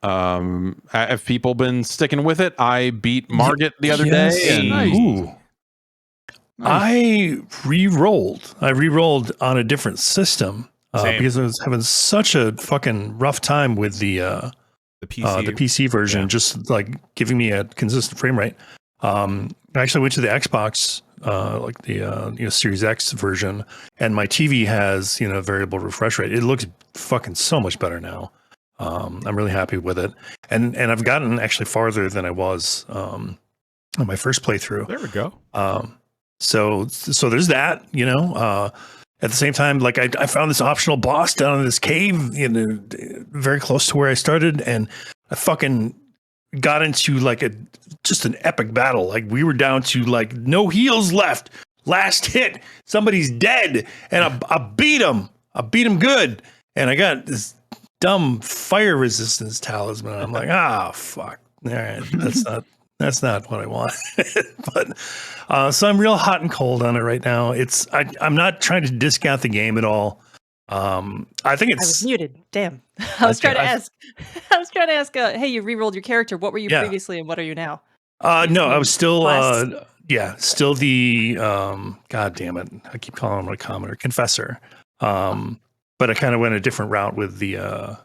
Have people been sticking with it? I beat Margit the other day. And... I re-rolled. On a different system because I was having such a fucking rough time with the PC version, just like giving me a consistent frame rate. I actually went to the Xbox. Like the Series X version, and my TV has variable refresh rate. It looks fucking so much better now. I'm really happy with it, and I've gotten actually farther than I was on my first playthrough. There we go. So there's that. At the same time, like I found this optional boss down in this cave, very close to where I started, and I fucking got into like just an epic battle. Like we were down to like no heals left. Last hit, somebody's dead, and I beat him. I beat him good, and I got this dumb fire resistance talisman. I'm like, fuck. All right, that's not what I want. But so I'm real hot and cold on it right now. I'm not trying to discount the game at all. I think it's. I was muted. Damn. I was trying to ask. Hey, you re-rolled your character. What were you previously, and what are you now? No, I was still. Still the. God damn it! I keep calling him a commoner, confessor. But I kind of went a different route with the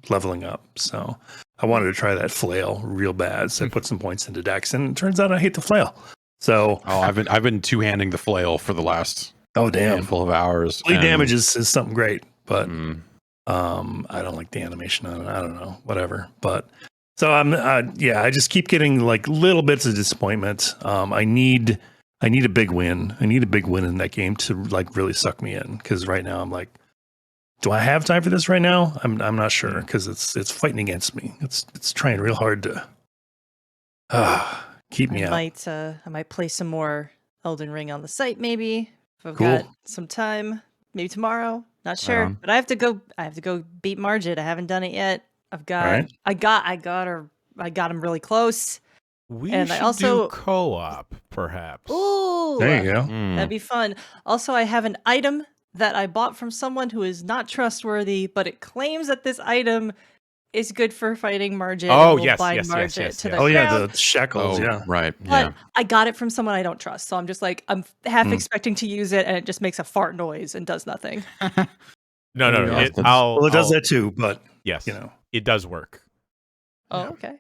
leveling up. So I wanted to try that flail real bad. So I put some points into Dex, and it turns out I hate the flail. So I've been two-handing the flail for the last Oh damn! handful of hours. Bleed damage is something great, but I don't like the animation on it. I don't know, whatever. But so I just keep getting like little bits of disappointment. I need a big win. I need a big win in that game to like really suck me in, because right now I'm like, do I have time for this right now? I'm not sure, because it's fighting against me. It's trying real hard to keep me out. I might play some more Elden Ring on the site, maybe if I've Cool. got some time. Maybe tomorrow. Not sure, but I have to go beat Margit. I haven't done it yet. I got him really close. And I also do co-op, perhaps. Ooh, there you go. That'd be fun. Also, I have an item that I bought from someone who is not trustworthy, but it claims that this item is good for fighting Margit. Oh, yes. Oh, yeah, the shackles. Yeah, right. But yeah. I got it from someone I don't trust, so I'm just like, I'm half expecting to use it, and it just makes a fart noise and does nothing. No. It does that too, but yes, you know, it does work. Oh, okay.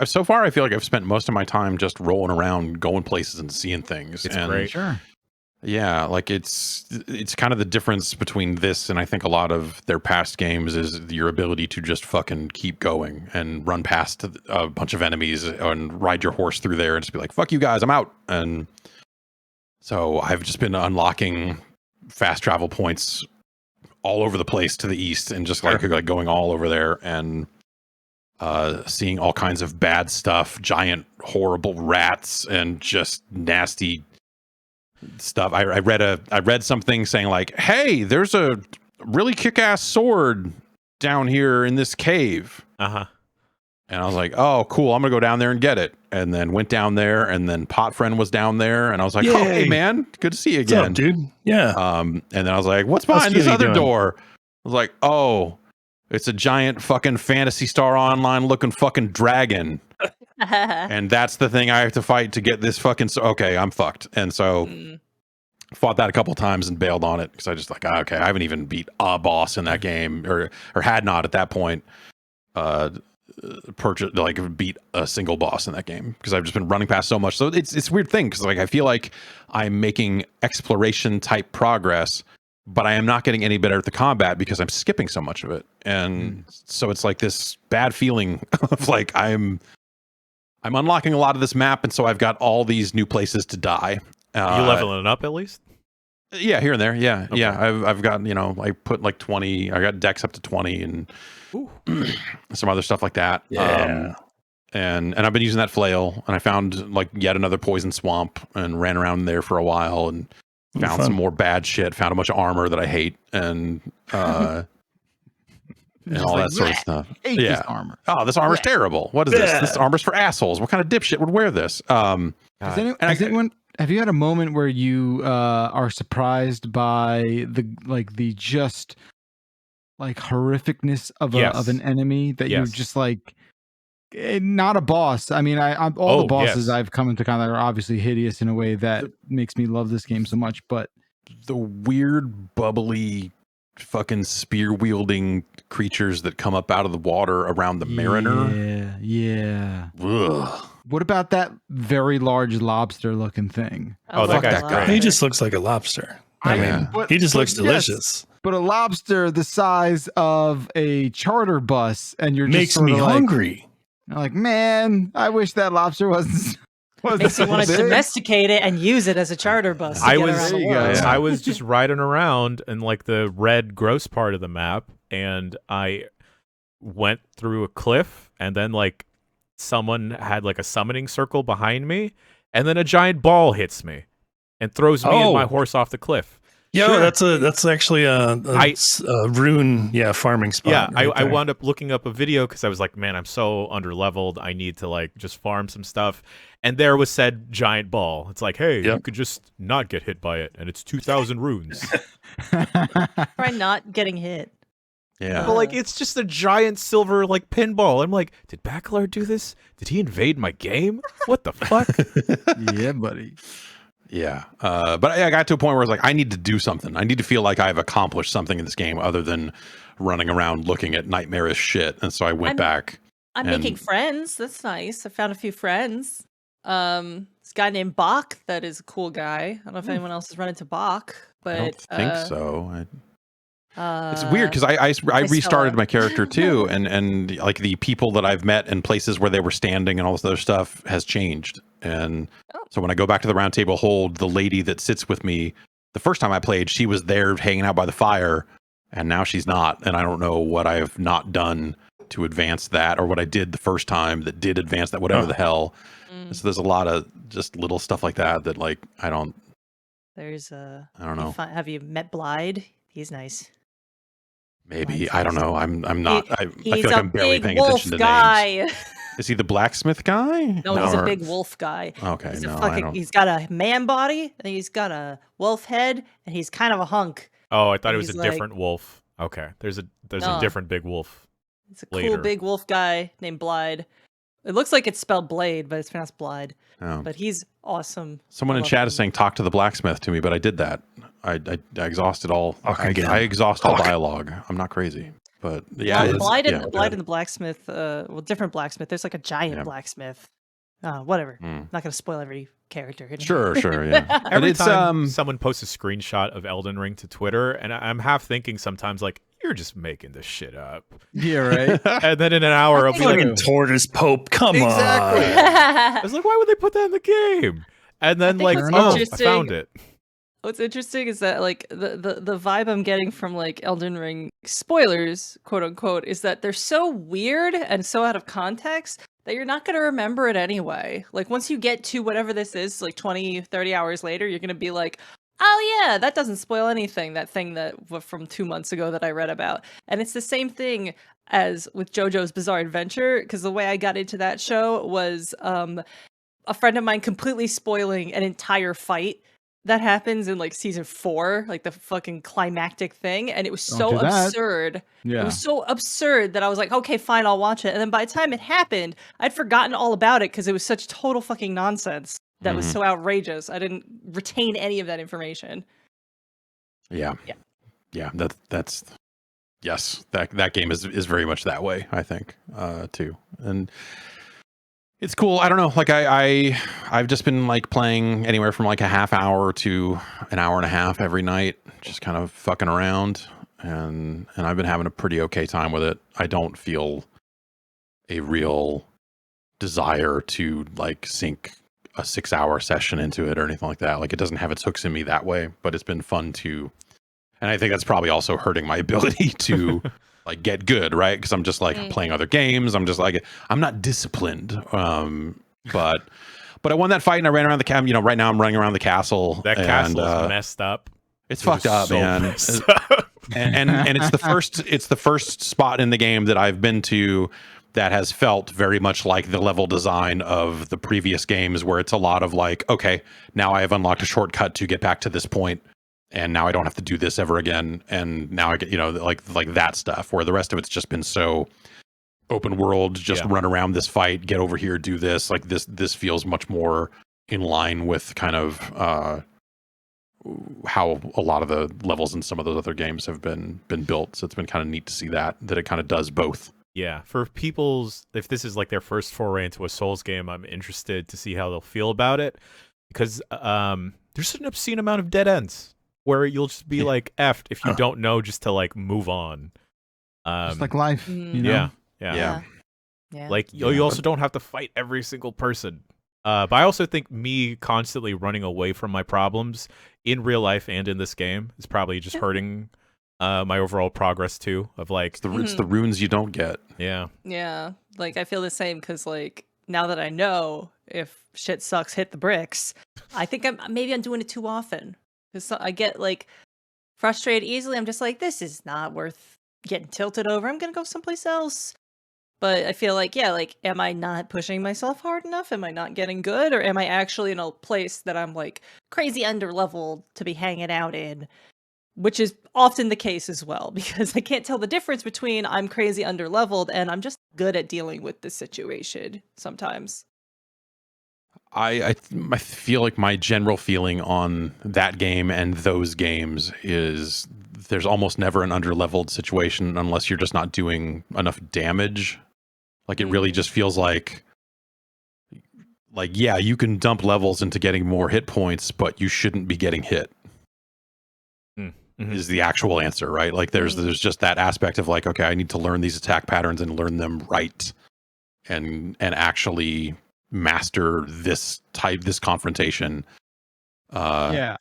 So far, I feel like I've spent most of my time just rolling around, going places and seeing things. It's great. Sure. Yeah, like it's kind of the difference between this and I think a lot of their past games is your ability to just fucking keep going and run past a bunch of enemies and ride your horse through there and just be like, fuck you guys, I'm out. And so I've just been unlocking fast travel points all over the place to the east and just like going all over there and seeing all kinds of bad stuff, giant horrible rats and just nasty stuff. I read something saying like, hey, there's a really kick-ass sword down here in this cave. And I was like, oh cool, I'm gonna go down there and get it. And then went down there, and then Pot Friend was down there, and I was like, oh hey man, good to see you again. What's up, dude? Yeah. And then I was like, what's behind this other door? I was like, oh, it's a giant fucking Phantasy Star Online looking fucking dragon. And that's the thing I have to fight to get this fucking... okay, I'm fucked. And so fought that a couple times and bailed on it because I just like, okay, I haven't even beat a boss in that game, or had not at that point beat a single boss in that game because I've just been running past so much. So it's a weird thing because like I feel like I'm making exploration type progress, but I am not getting any better at the combat because I'm skipping so much of it. And so it's like this bad feeling of like I'm unlocking a lot of this map, and so I've got all these new places to die. You leveling it up at least? Yeah, here and there. Yeah, okay. Yeah. I've got, I put like 20. I got dex up to 20 and some other stuff like that. Yeah. And I've been using that flail, and I found like yet another poison swamp and ran around there for a while and found some more bad shit. Found a bunch of armor that I hate and and all that sort of stuff. This armor. Oh, this armor's terrible. What is this? This armor's for assholes. What kind of dipshit would wear this? Has anyone, have you had a moment where you are surprised by the just like horrificness of an enemy that you're just like, not a boss? I mean, all the bosses I've come into contact are obviously hideous in a way that makes me love this game so much, but the weird bubbly fucking spear wielding creatures that come up out of the water around the mariner. Yeah. Ugh. What about that very large lobster looking thing? Oh, that guy's great. He just looks like a lobster. I mean, he just looks delicious. But a lobster the size of a charter bus, and you're just makes me hungry. Like, man, I wish that lobster wasn't. Makes you want to domesticate it and use it as a charter bus. I was just riding around in like the red gross part of the map, and I went through a cliff, and then like someone had like a summoning circle behind me, and then a giant ball hits me and throws me and my horse off the cliff. Yeah, that's actually a rune, farming spot. Yeah, I wound up looking up a video because I was like, man, I'm so underleveled. I need to like just farm some stuff. And there was said giant ball. It's like, hey, you could just not get hit by it, and it's 2,000 runes. Try not getting hit. Yeah. But like, it's just a giant silver like pinball. I'm like, did Bakalar do this? Did he invade my game? What the fuck? Yeah, buddy. Yeah. But I got to a point where I was like, I need to do something. I need to feel like I've accomplished something in this game other than running around looking at nightmarish shit. And so I went back. I'm making friends. That's nice. I found a few friends. This guy named Bach that is a cool guy. I don't know if anyone else has run into Bach, but I don't think so. It's weird because I restarted my character too, and like the people that I've met and places where they were standing and all this other stuff has changed. And so when I go back to the round table hold, the lady that sits with me, the first time I played, she was there hanging out by the fire, and now she's not. And I don't know what I have not done to advance that, or what I did the first time that did advance that, whatever the hell. So there's a lot of just little stuff like that that like I don't. There's I don't know. Have you met Blide? He's nice. Maybe I don't know. I'm not. I feel like I'm barely paying wolf attention to guy. names. Is he the blacksmith guy? No, he's a big wolf guy. Okay, He's got a man body, and he's got a wolf head, and he's kind of a hunk. Oh, I thought it was a different wolf. Okay, there's a different big wolf. It's a cool big wolf guy named Blide. It looks like it's spelled Blade, but it's pronounced Blide. Oh. But he's awesome. Someone in chat is saying talk to the blacksmith to me, but I did that. I exhausted all. I exhaust all dialogue. I'm not crazy, but yeah. Blide and the blacksmith. Different blacksmith. There's like a giant blacksmith. Whatever. Not gonna spoil every character. Sure, yeah. Every time someone posts a screenshot of Elden Ring to Twitter, and I'm half thinking sometimes like, you're just making this shit up. Yeah, right. And then in an hour, I'll be like, Tortoise Pope, come on. I was like, why would they put that in the game? And then like, I found it. What's interesting is that like the vibe I'm getting from like Elden Ring spoilers, quote unquote, is that they're so weird and so out of context that you're not going to remember it anyway. Like once you get to whatever this is, like 20, 30 hours later, you're going to be like, oh yeah, that doesn't spoil anything. That thing that from 2 months ago that I read about. And it's the same thing as with JoJo's Bizarre Adventure, because the way I got into that show was a friend of mine completely spoiling an entire fight that happens in like season 4, like the fucking climactic thing, and it was so absurd. Yeah. It was so absurd that I was like, okay, fine, I'll watch it. And then by the time it happened, I'd forgotten all about it because it was such total fucking nonsense. That was so outrageous. I didn't retain any of that information. Yeah. That's yes. That game is very much that way, I think, too. And it's cool. I don't know. Like I've just been like playing anywhere from like a half hour to an hour and a half every night, just kind of fucking around, and I've been having a pretty okay time with it. I don't feel a real desire to like sink a 6-hour session into it or anything like that. Like it doesn't have its hooks in me that way, but it's been fun to, and I think that's probably also hurting my ability to like get good, right? Because I'm just like playing other games. I'm just like, I'm not disciplined. But I won that fight and I ran around the camp. You know, right now I'm running around the castle. That castle is messed up. It's fucked up, man. And it's the first spot in the game that I've been to that has felt very much like the level design of the previous games, where it's a lot of like, okay, now I have unlocked a shortcut to get back to this point, and now I don't have to do this ever again. And now I get, you know, like that stuff, where the rest of it's just been so open world, just run around this fight, get over here, do this. Like this feels much more in line with kind of how a lot of the levels in some of those other games have been built. So it's been kind of neat to see that it kind of does both. Yeah, for if this is like their first foray into a Souls game, I'm interested to see how they'll feel about it, because there's an obscene amount of dead ends where you'll just be like effed if you don't know just to like move on. Just like life, you know? Yeah. Like you also don't have to fight every single person. But I also think me constantly running away from my problems in real life and in this game is probably just hurting my overall progress too, of like it's the runes you don't get. Yeah, like I feel the same, because like now that I know if shit sucks, hit the bricks, I think I'm doing it too often, because I get like frustrated easily. I'm just like, this is not worth getting tilted over, I'm gonna go someplace else. But I feel like, am I not pushing myself hard enough? Am I not getting good? Or am I actually in a place that I'm like crazy underleveled to be hanging out in? Which is often the case as well, because I can't tell the difference between I'm crazy underleveled and I'm just good at dealing with the situation sometimes. I feel like my general feeling on that game and those games is there's almost never an underleveled situation unless you're just not doing enough damage. Like it really just feels like like, yeah, you can dump levels into getting more hit points, but you shouldn't be getting hit. Is the actual answer, right? Like there's just that aspect of like, okay, I need to learn these attack patterns and learn them right, and actually master this confrontation. I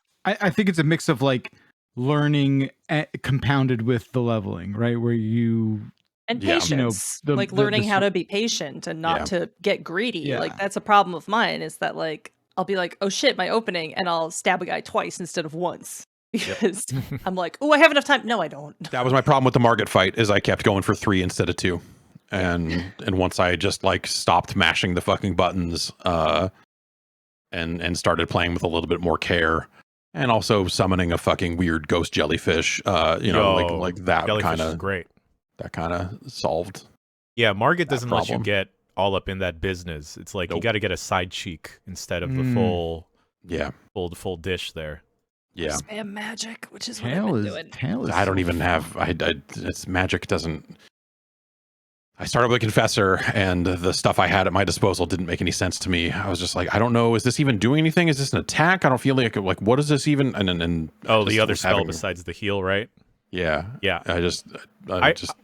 think it's a mix of like learning compounded with the leveling, right? Where you and patience, like learning how to be patient and not to get greedy. Yeah. Like that's a problem of mine, is that like I'll be like, oh shit, my opening, and I'll stab a guy twice instead of once. Because I'm like, oh, I have enough time. No, I don't. That was my problem with the Margit fight, is I kept going for 3 instead of 2. And once I just like stopped mashing the fucking buttons, and started playing with a little bit more care, and also summoning a fucking weird ghost jellyfish, like that kind of great. That kind of solved. Yeah, Margit doesn't let you get all up in that business. It's like you got to get a side cheek instead of the full dish there. Yeah, spam magic, which is what I've been doing. I don't even have. It's magic doesn't. I started with Confessor, and the stuff I had at my disposal didn't make any sense to me. I was just like, I don't know. Is this even doing anything? Is this an attack? I don't feel like what is this even? And the other spell besides the heal, right? Yeah. I just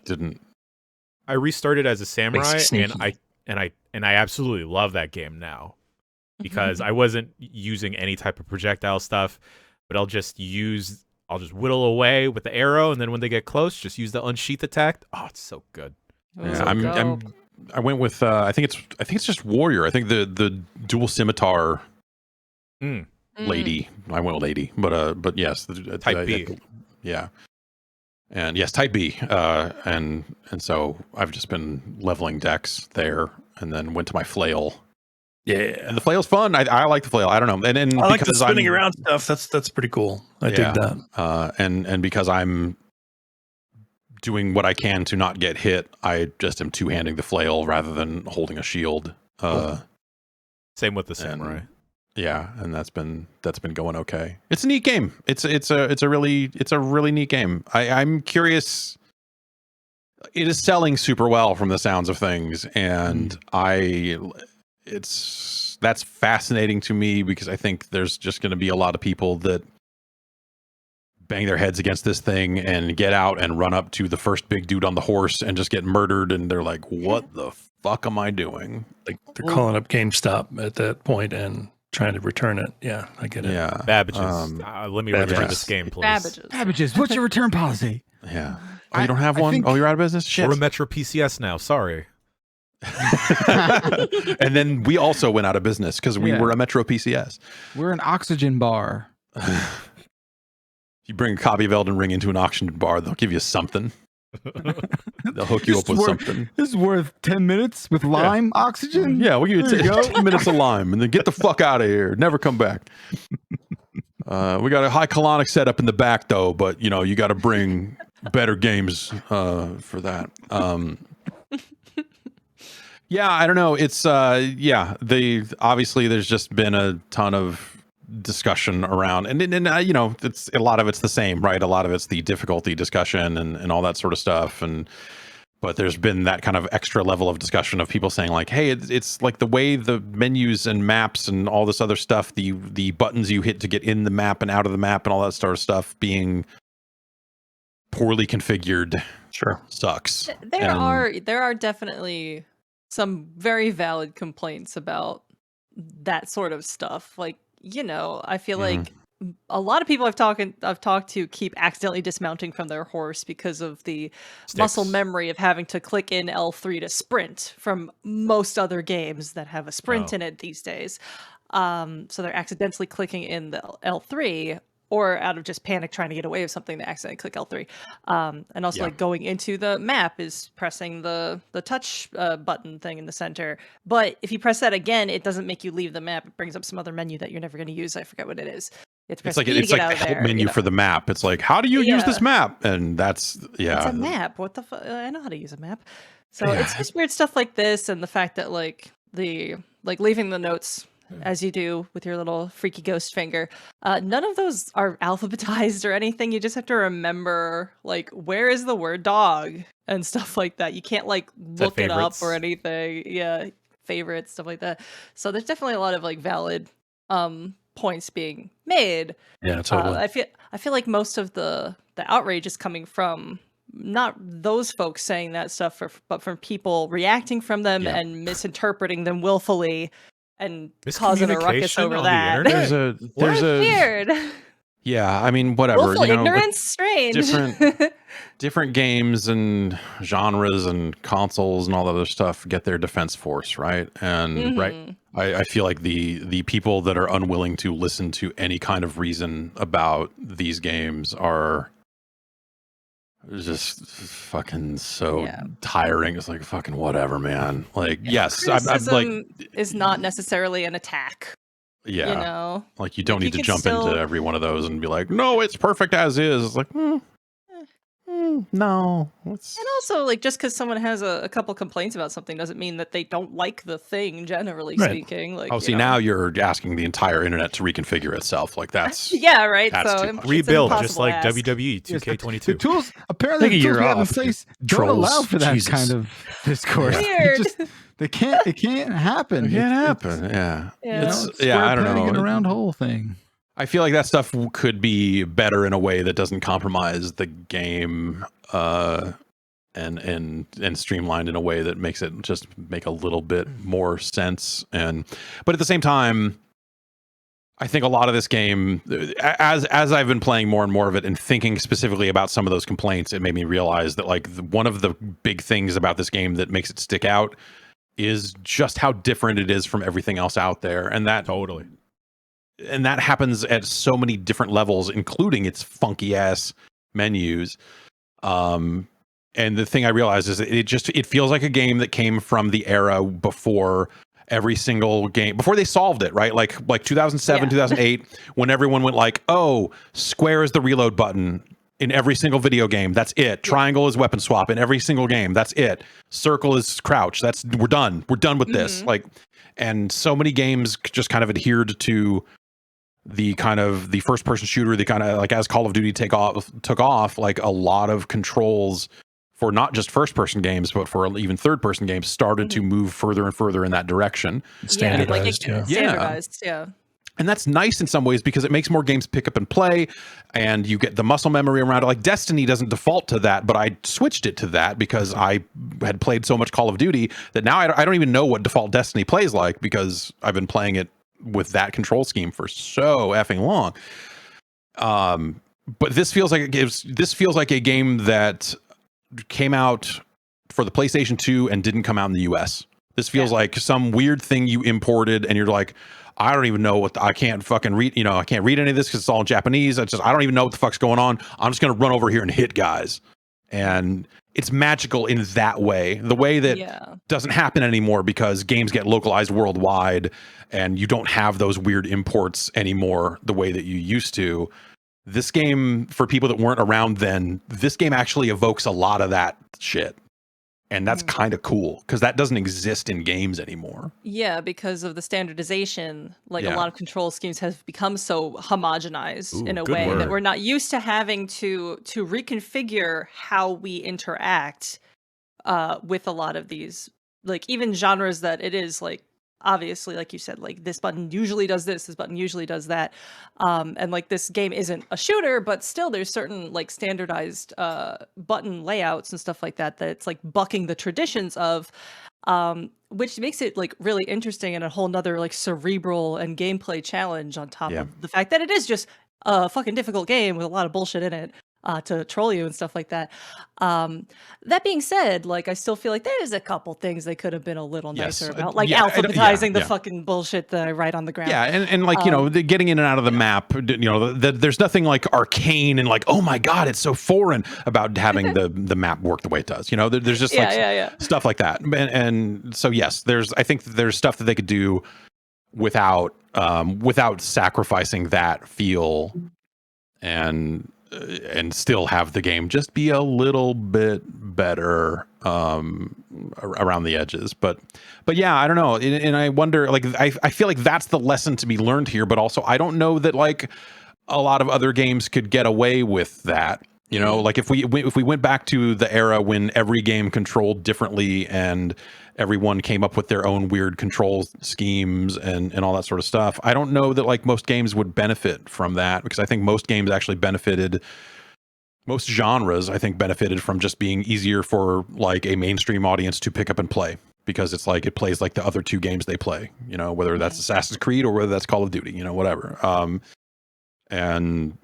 didn't. I restarted as a samurai, and I absolutely love that game now, because I wasn't using any type of projectile stuff. But I'll just whittle away with the arrow, and then when they get close, just use the unsheath attack. Oh, it's so good. Yeah, I went with I think it's just warrior. I think the dual scimitar lady. I went with lady, but yes, type B. Yeah, and yes, type B. And so I've just been leveling decks there, and then went to my flail. Yeah, and the flail's fun. I like the flail. I don't know, and I like the spinning around stuff. That's pretty cool. I dig that. And because I'm doing what I can to not get hit, I just am two-handing the flail rather than holding a shield. Same with the samurai. And that's been going okay. It's a neat game. It's a really neat game. I'm curious. It is selling super well from the sounds of things, and that's fascinating to me, because I think there's just going to be a lot of people that bang their heads against this thing and get out and run up to the first big dude on the horse and just get murdered, and they're like, what the fuck am I doing? Like they're calling up GameStop at that point and trying to return it. Yeah, I get it. Yeah. Babbage's. Let me return this game, please. Babbage's. What's your return policy? Yeah. Oh, you don't have one? You're out of business? Shit. We're a Metro PCS now. Sorry. And then we also went out of business because we were a Metro PCS. We're an oxygen bar. You bring a copy of Elden Ring into an auction bar, they'll give you something. They'll hook you up with something. This is worth 10 minutes with lime oxygen? Yeah, we'll give you 10 minutes of lime, and then get the fuck out of here. Never come back. We got a high colonic setup in the back, though, but you got to bring better games for that. Yeah, I don't know. It's obviously there's just been a ton of discussion around, and it's a lot of it's the same, right? A lot of it's the difficulty discussion and all that sort of stuff, but there's been that kind of extra level of discussion of people saying like, hey, it's like the way the menus and maps and all this other stuff, the buttons you hit to get in the map and out of the map and all that sort of stuff being poorly configured. Sure, sucks. There are definitely some very valid complaints about that sort of stuff. Like, I feel like a lot of people I've talked to keep accidentally dismounting from their horse because of the muscle memory of having to click in L3 to sprint from most other games that have a sprint in it these days. So they're accidentally clicking in the L3, or out of just panic trying to get away with something, they accidentally click L3. And also like going into the map is pressing the touch button thing in the center. But if you press that again, it doesn't make you leave the map. It brings up some other menu that you're never going to use. I forget what it is. It's like the help menu for the map. It's like, how do you use this map? And that's it's a map. What the fuck? I know how to use a map. So it's just weird stuff like this, and the fact that like leaving the notes as you do with your little freaky ghost finger. None of those are alphabetized or anything. You just have to remember like where is the word dog and stuff like that. You can't like look it up or anything. Yeah. favorites, stuff like that. So there's definitely a lot of like valid points being made. Yeah, totally. I feel like most of the outrage is coming from not those folks saying that stuff, but from people reacting from them and misinterpreting them willfully and causing a ruckus over that. There's a weird. Yeah, I mean, whatever. Willful ignorance, strange. Different games and genres and consoles and all that other stuff get their defense force, right? And I feel like the people that are unwilling to listen to any kind of reason about these games are just fucking so tiring. It's like fucking whatever, man. Like, yes, I'm like, is not necessarily an attack. Yeah, you know, like you don't need to jump into every one of those and be like, no, it's perfect as is. It's like, no. And also, like, just because someone has a couple complaints about something doesn't mean that they don't like the thing, generally speaking. Like, now you're asking the entire internet to reconfigure itself. Like, that's right. That's so rebuild, just like WWE 2K22. The tools apparently the tools we have in place don't allow for that kind of discourse. Weird. It can't happen. It can't happen. Yeah. I don't know. A round hole thing. I feel like that stuff could be better in a way that doesn't compromise the game, and streamlined in a way that makes it just make a little bit more sense. But at the same time, I think a lot of this game, as I've been playing more and more of it and thinking specifically about some of those complaints, it made me realize that like one of the big things about this game that makes it stick out is just how different it is from everything else out there. And that totally. And that happens at so many different levels, including its funky ass menus. And the thing I realized is it feels like a game that came from the era before every single game, before they solved it, right? Like 2007, 2008, when everyone went like, oh, square is the reload button in every single video game. That's it. Triangle is weapon swap in every single game. That's it. Circle is crouch. We're done. We're done with this. Like, and so many games just kind of adhered to the kind of the first person shooter, the kind of like as Call of Duty took off, like a lot of controls for not just first person games, but for even third person games started to move further and further in that direction. Standardized. Yeah. And that's nice in some ways because it makes more games pick up and play, and you get the muscle memory around it. Like Destiny doesn't default to that, but I switched it to that because I had played so much Call of Duty that now I don't even know what default Destiny plays like because I've been playing it with that control scheme for so effing long. But this feels like a game that came out for the PlayStation 2 and didn't come out in the US. This feels like some weird thing you imported and you're like, I don't even know I can't fucking read, I can't read any of this because it's all in Japanese. I don't even know what the fuck's going on. I'm just going to run over here and hit guys. And it's magical in that way. The way that doesn't happen anymore because games get localized worldwide and you don't have those weird imports anymore the way that you used to. This game, for people that weren't around then, this game actually evokes a lot of that shit. And that's kind of cool because that doesn't exist in games anymore. Yeah, because of the standardization, like a lot of control schemes have become so homogenized in a way that we're not used to having to reconfigure how we interact with a lot of these, like even genres that it is like, obviously, like you said, like this button usually does this button usually does that. And like this game isn't a shooter, but still there's certain like standardized button layouts and stuff like that it's like bucking the traditions of, which makes it like really interesting and a whole nother like cerebral and gameplay challenge on top of the fact that it is just a fucking difficult game with a lot of bullshit in it. To troll you and stuff like that. That being said, like I still feel like there's a couple things they could have been a little nicer about, like alphabetizing the fucking bullshit that I write on the ground. Yeah, and like the getting in and out of the map. There's nothing like arcane and like, oh my god, it's so foreign about having the map work the way it does. There's just stuff like that. And so yes, I think there's stuff that they could do without sacrificing that feel and still have the game just be a little bit better around the edges. But yeah, I don't know. And I wonder, like, I feel like that's the lesson to be learned here. But also, I don't know that like a lot of other games could get away with that. You know, like if we went back to the era when every game controlled differently and everyone came up with their own weird control schemes and all that sort of stuff, I don't know that like most games would benefit from that, because I think most games actually benefited. Most genres, I think, benefited from just being easier for like a mainstream audience to pick up and play, because it's like it plays like the other two games they play, you know, whether that's Assassin's Creed or whether that's Call of Duty, you know, whatever. And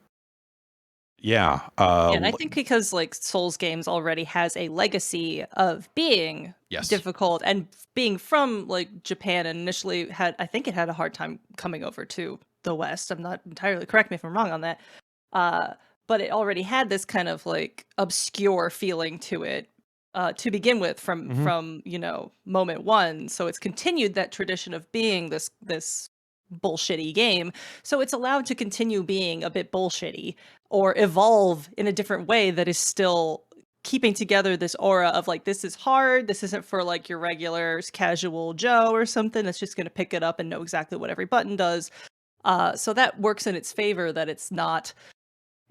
yeah, and I think because like Souls games already has a legacy of being difficult and being from like Japan, and initially I think it had a hard time coming over to the West. I'm not entirely, correct me if I'm wrong on that. But it already had this kind of like obscure feeling to it to begin with from you know, moment one. So it's continued that tradition of being this bullshitty game. So it's allowed to continue being a bit bullshitty or evolve in a different way that is still keeping together this aura of like, this is hard. This isn't for like your regular casual Joe or something that's just going to pick it up and know exactly what every button does. So that works in its favor, that it's not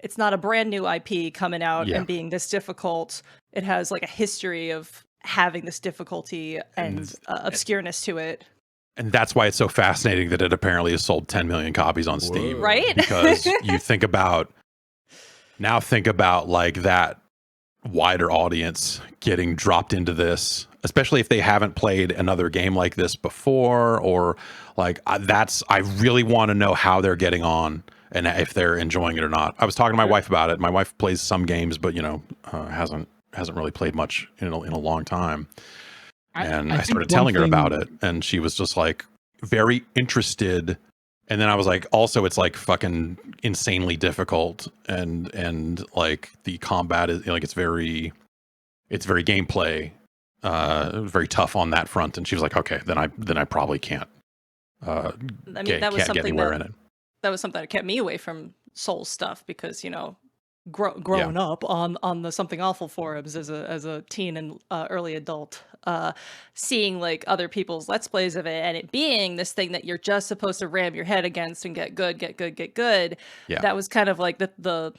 a brand new IP coming out and being this difficult. It has like a history of having this difficulty and obscureness to it. And that's why it's so fascinating that it apparently has sold 10 million copies on Steam. Right? Because you think about like that wider audience getting dropped into this, especially if they haven't played another game like this before, or like I really want to know how they're getting on and if they're enjoying it or not. I was talking to my wife about it. My wife plays some games, but you know, hasn't really played much in a long time. And I started telling her about it, and she was just like very interested. And then I was like, also, it's like fucking insanely difficult, and like the combat is like it's very gameplay, very tough on that front. And she was like, okay, then I probably can't. I mean, that was get anywhere in it. That was something that kept me away from Soul stuff, because you know, growing up on the Something Awful forums as a teen and early adult, seeing like other people's Let's Plays of it, and it being this thing that you're just supposed to ram your head against and get good. Yeah. That was kind of like the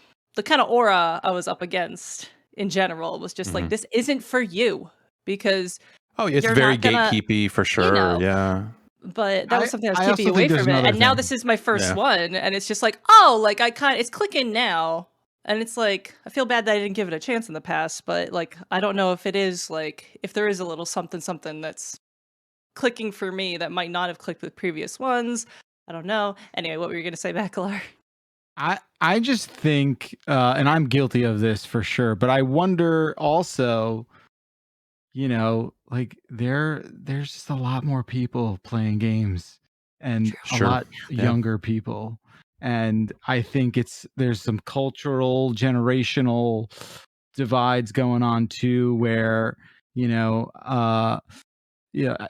kind of aura I was up against in general. Was just like, this isn't for you, because it's very gatekeepy for sure. You know, yeah. But that was something I was keeping away from it. And now this is my first one, and it's just like, like it's clicking now. And it's like, I feel bad that I didn't give it a chance in the past, but like, I don't know if it is like, if there is a little something that's clicking for me that might not have clicked with previous ones. I don't know. Anyway, what were you going to say, Bakalar? I just think, and I'm guilty of this for sure, but I wonder also, you know, like there's just a lot more people playing games, and a lot younger people. And I think there's some cultural, generational divides going on too, where, you know,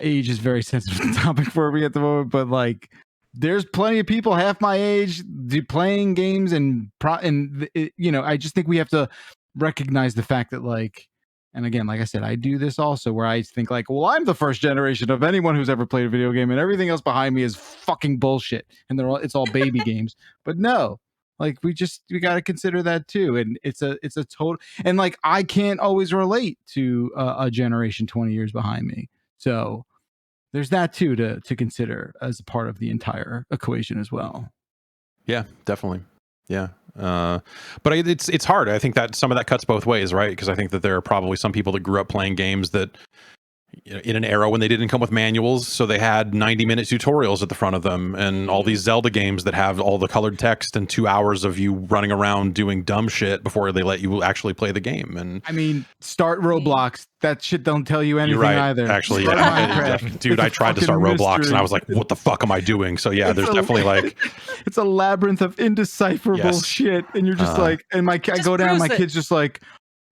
age is very sensitive topic for me at the moment, but like there's plenty of people half my age playing games, and you know, I just think we have to recognize the fact that like, and again, like I said, I do this also where I think like, well, I'm the first generation of anyone who's ever played a video game, and everything else behind me is fucking bullshit, and it's all baby games. But no, like we got to consider that too. And it's a total, and like I can't always relate to a generation 20 years behind me. So there's that too to consider as a part of the entire equation as well. Yeah, definitely. Yeah. But it's hard. I think that some of that cuts both ways, right? Because I think that there are probably some people that grew up playing games that, you know, in an era when they didn't come with manuals, so they had 90-minute tutorials at the front of them, and all these Zelda games that have all the colored text and 2 hours of you running around doing dumb shit before they let you actually play the game. And I mean, start Roblox. That shit don't tell you anything either. Actually, dude, I tried to start Roblox and I was like, what the fuck am I doing? So yeah, there's definitely like, it's a labyrinth of indecipherable shit, and you're just like, and I go down, my kid's just like,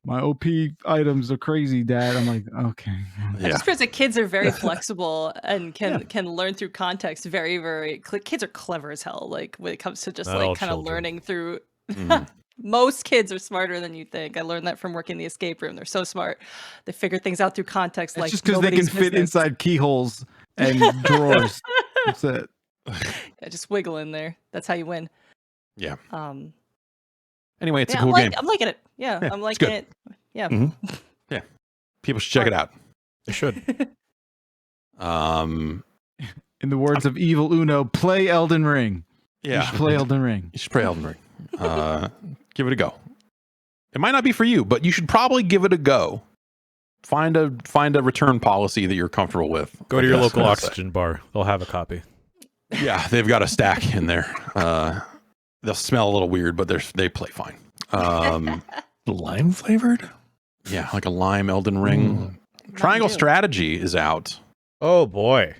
my OP items are crazy, Dad. I'm like, okay. Yeah. Just because the kids are very flexible and can learn through context very, very. Kids are clever as hell. Like when it comes to just like kind of learning through. Most kids are smarter than you think. I learned that from working the escape room. They're so smart. They figure things out through context. It's like just because they can fit inside keyholes and drawers. That's it. Yeah, just wiggle in there. That's how you win. Yeah. Anyway, it's a cool game. I'm liking it. Yeah, I'm liking it. Yeah. Mm-hmm. Yeah. People should check it out. They should. In the words of Evil Uno, play Elden Ring. Yeah. You should play Elden Ring. You should play Elden Ring. Give it a go. It might not be for you, but you should probably give it a go. Find a return policy that you're comfortable with. Go to your local Oxygen bar. They'll have a copy. Yeah, they've got a stack in there. They'll smell a little weird, but they play fine. Lime flavored? Yeah, like a lime Elden Ring. Triangle Strategy is out. Oh boy.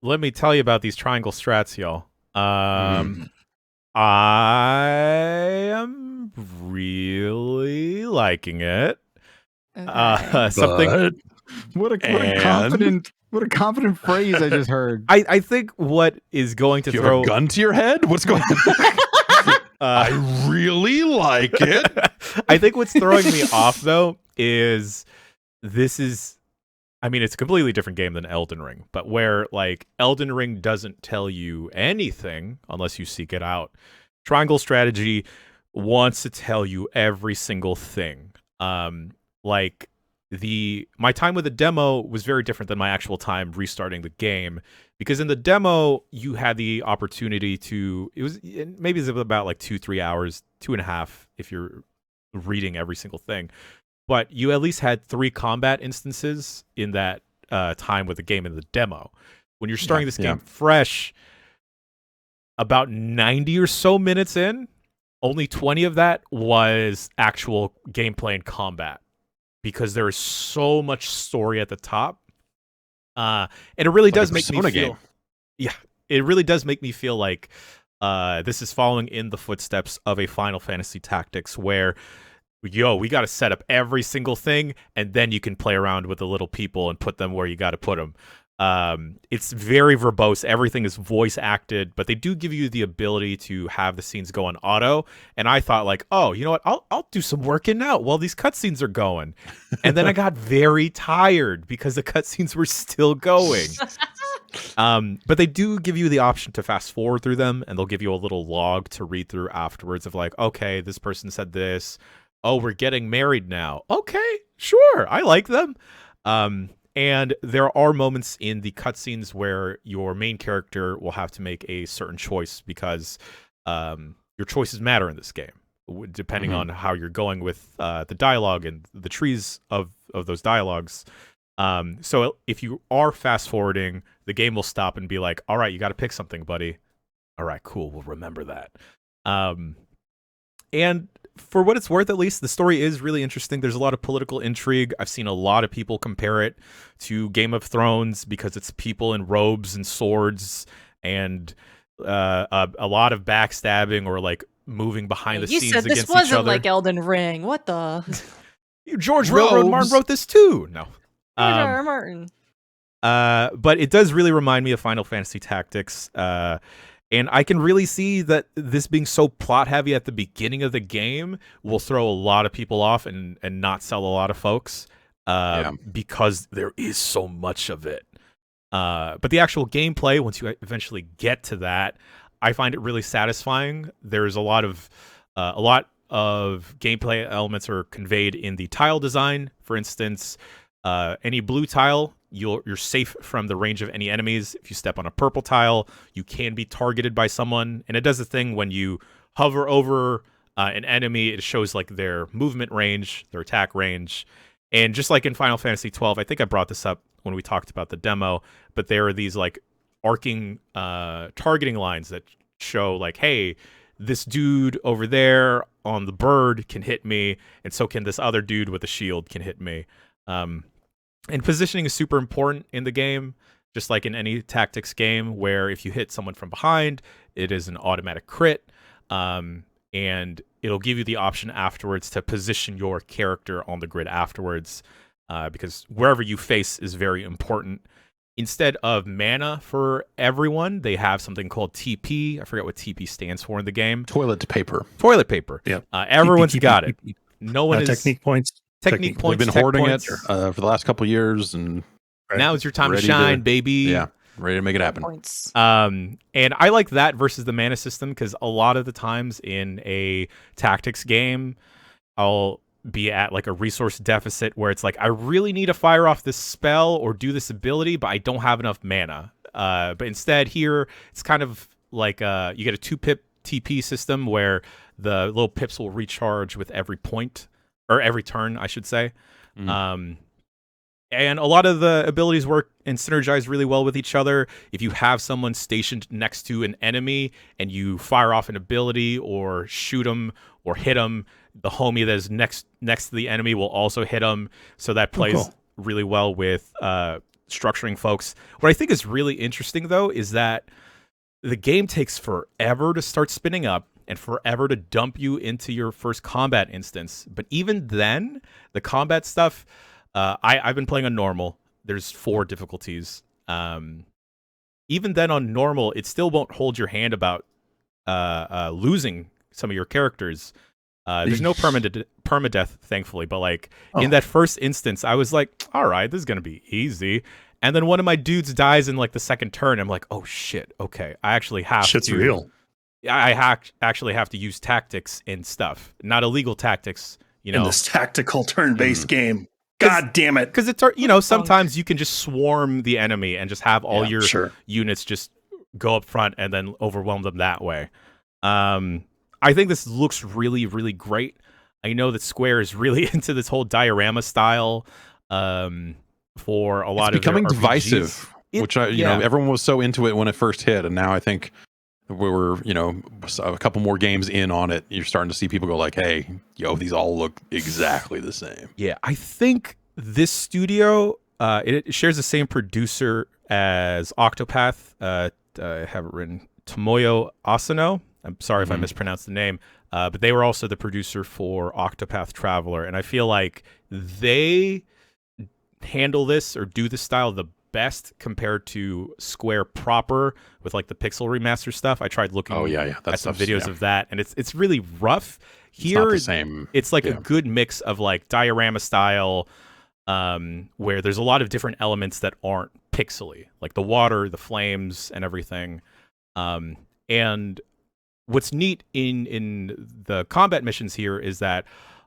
Let me tell you about these triangle strats, y'all. I am really liking it. Okay. Something. What a confident phrase I just heard. I think what is going to Do you throw have a gun to your head? What's going on? I really like it. I think what's throwing me off though is it's a completely different game than Elden Ring, but where like Elden Ring doesn't tell you anything unless you seek it out. Triangle Strategy wants to tell you every single thing. Like my time with the demo was very different than my actual time restarting the game, because in the demo you had the opportunity to, maybe it's about like 2-3 hours, 2.5 if you're reading every single thing, but you at least had 3 combat instances in that time with the game in the demo. When you're starting this game fresh, about 90 or so minutes in, only 20 of that was actual gameplay and combat, because there is so much story at the top. And it really does make me feel... Yeah, it really does make me feel like this is following in the footsteps of a Final Fantasy Tactics, where, we got to set up every single thing, and then you can play around with the little people and put them where you got to put them. It's very verbose. Everything is voice acted, but they do give you the ability to have the scenes go on auto. And I thought like, oh, you know what? I'll do some working out while these cutscenes are going. And then I got very tired because the cutscenes were still going. But they do give you the option to fast forward through them, and they'll give you a little log to read through afterwards of like, okay, this person said this. Oh, we're getting married now. Okay, sure. I like them. And there are moments in the cutscenes where your main character will have to make a certain choice, because your choices matter in this game, depending on how you're going with the dialogue and the trees of those dialogues. So if you are fast forwarding, the game will stop and be like, all right, you got to pick something, buddy. All right, cool. We'll remember that. And for what it's worth, at least, the story is really interesting. There's a lot of political intrigue. I've seen a lot of people compare it to Game of Thrones because it's people in robes and swords and a lot of backstabbing or like moving behind the scenes against each other. You said this wasn't like Elden Ring. What the? George Railroad Martin wrote this too. No. George R. R. Martin. But it does really remind me of Final Fantasy Tactics. And I can really see that this being so plot heavy at the beginning of the game will throw a lot of people off and not sell a lot of folks because there is so much of it. But the actual gameplay, once you eventually get to that, I find it really satisfying. There's a lot of gameplay elements are conveyed in the tile design. For instance, any blue tile, you're safe from the range of any enemies. If you step on a purple tile, you can be targeted by someone. And it does a thing when you hover over an enemy, it shows like their movement range, their attack range. And just like in Final Fantasy 12, I think I brought this up when we talked about the demo, but there are these like arcing targeting lines that show like, hey, this dude over there on the bird can hit me, and so can this other dude with a shield can hit me. And positioning is super important in the game, just like in any tactics game, where if you hit someone from behind, it is an automatic crit, and it'll give you the option afterwards to position your character on the grid afterwards, because wherever you face is very important. Instead of mana for everyone, they have something called TP. I forget what TP stands for in the game. Toilet paper. Toilet paper. Yeah. Everyone's got it. No one is... Technique points. Technique points. We've been hoarding it for the last couple of years, and now is your time to shine, baby. Yeah. Ready to make it happen. Points. And I like that versus the mana system, because a lot of the times in a tactics game, I'll be at like a resource deficit where it's like, I really need to fire off this spell or do this ability, but I don't have enough mana. But instead here, it's kind of like you get a 2-pip TP system where the little pips will recharge with every point, or every turn, I should say. And a lot of the abilities work and synergize really well with each other. If you have someone stationed next to an enemy and you fire off an ability or shoot them or hit them, the homie that is next to the enemy will also hit them. So that plays really well with structuring folks. What I think is really interesting, though, is that the game takes forever to start spinning up and forever to dump you into your first combat instance. But even then, the combat stuff... I've been playing on normal. There's 4 difficulties. Even then on normal, it still won't hold your hand about losing some of your characters. There's no permadeath, thankfully. But like in that first instance, I was like, all right, this is going to be easy. And then one of my dudes dies in like the second turn. I'm like, oh shit, okay. I actually have Shit's real. Actually have to use tactics and stuff. Not illegal tactics, you know. In this tactical turn-based game. God damn it. Because sometimes you can just swarm the enemy and just have all your units just go up front and then overwhelm them that way. I think this looks really, really great. I know that Square is really into this whole diorama style for a lot of becoming RPGs. Divisive, which everyone was so into it when it first hit, and now I think we were, a couple more games in on it, you're starting to see people go like, hey, these all look exactly the same. Yeah, I think this studio, it shares the same producer as Octopath. I have it written, Tomoyo Asano. I'm sorry if I mispronounced the name, but they were also the producer for Octopath Traveler, and I feel like they handle this or do this style the best compared to Square proper with like the pixel remaster stuff. I tried looking at some videos of that, and it's really rough. Here, it's not the same. It's like a good mix of like diorama style, where there's a lot of different elements that aren't pixely, like the water, the flames, and everything. And what's neat in the combat missions here is that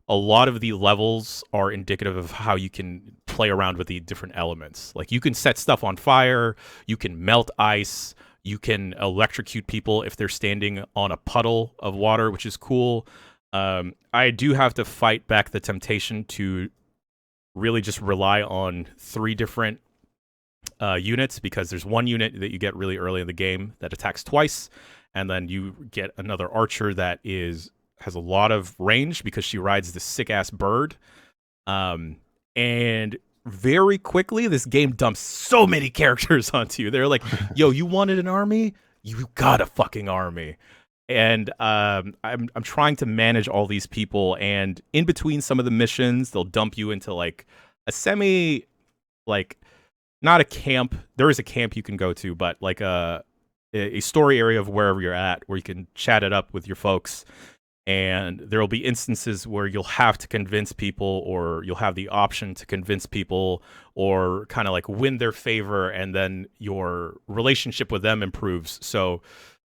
a lot of the levels are indicative of how you can play around with the different elements. Like you can set stuff on fire, you can melt ice, you can electrocute people if they're standing on a puddle of water, which is cool. I do have to fight back the temptation to really just rely on 3 different units, because there's one unit that you get really early in the game that attacks twice, and then you get another archer that has a lot of range because she rides this sick-ass bird. And very quickly, this game dumps so many characters onto you. They're like, yo, you wanted an army? You got a fucking army. And I'm trying to manage all these people, and in between some of the missions, they'll dump you into like a not a camp. There is a camp you can go to, but like a story area of wherever you're at, where you can chat it up with your folks. And there will be instances where you'll have to convince people, or you'll have the option to convince people, or kind of like win their favor, and then your relationship with them improves. So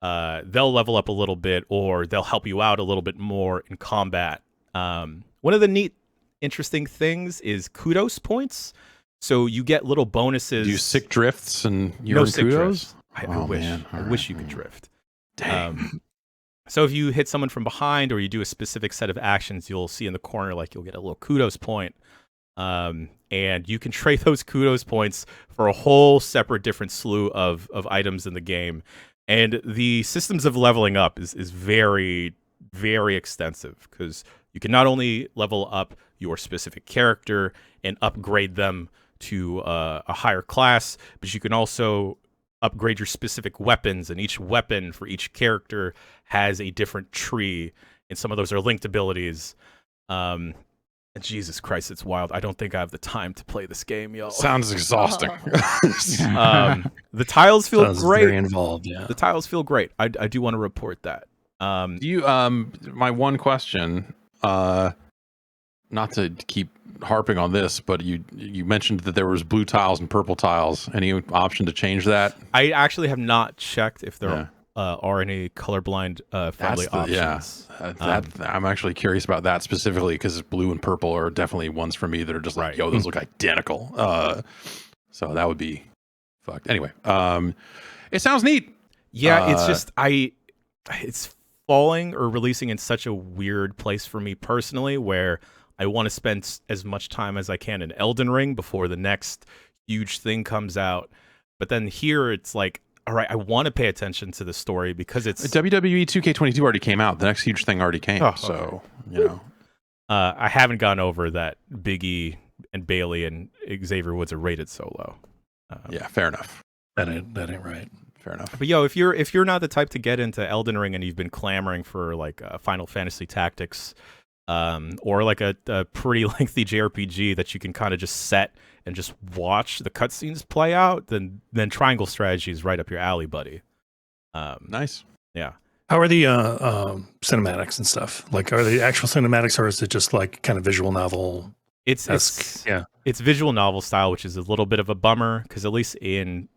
they'll level up a little bit, or they'll help you out a little bit more in combat. One of the neat, interesting things is kudos points. So you get little bonuses. Do you sick drifts and you no earn sick kudos? Drifts. I wish you could drift. Dang. So if you hit someone from behind, or you do a specific set of actions, you'll see in the corner, like you'll get a little kudos point. And you can trade those kudos points for a whole separate different slew of items in the game. And the systems of leveling up is very, very extensive, because you can not only level up your specific character and upgrade them to a higher class, but you can also upgrade your specific weapons, and each weapon for each character has a different tree, and some of those are linked abilities. And Jesus Christ, it's wild. I don't think I have the time to play this game, y'all. Sounds exhausting. The tiles feel great. Very involved, yeah. The tiles feel great. I do want to report that. My one question, not to keep harping on this, but you mentioned that there was blue tiles and purple tiles. Any option to change that? I actually have not checked if there are any colorblind friendly options. I'm actually curious about that specifically because blue and purple are definitely ones for me that are just like, yo, those look identical. So that would be fucked. Anyway, it sounds neat. Yeah, it's just it's falling or releasing in such a weird place for me personally, where I want to spend as much time as I can in Elden Ring before the next huge thing comes out. But then here it's like, all right, I want to pay attention to the story because it's WWE 2K22 already came out. The next huge thing already came. So, you know. I haven't gone over that Big E and Bailey and Xavier Woods are rated so low. Yeah, fair enough. That ain't right. Fair enough. But yo, if you're not the type to get into Elden Ring and you've been clamoring for like Final Fantasy Tactics, or like a pretty lengthy JRPG that you can kind of just set and just watch the cutscenes play out, then Triangle Strategy is right up your alley, buddy. Nice. Yeah. How are the cinematics and stuff? Like, are they actual cinematics, or is it just like kind of visual novel? It's visual novel style, which is a little bit of a bummer because at least in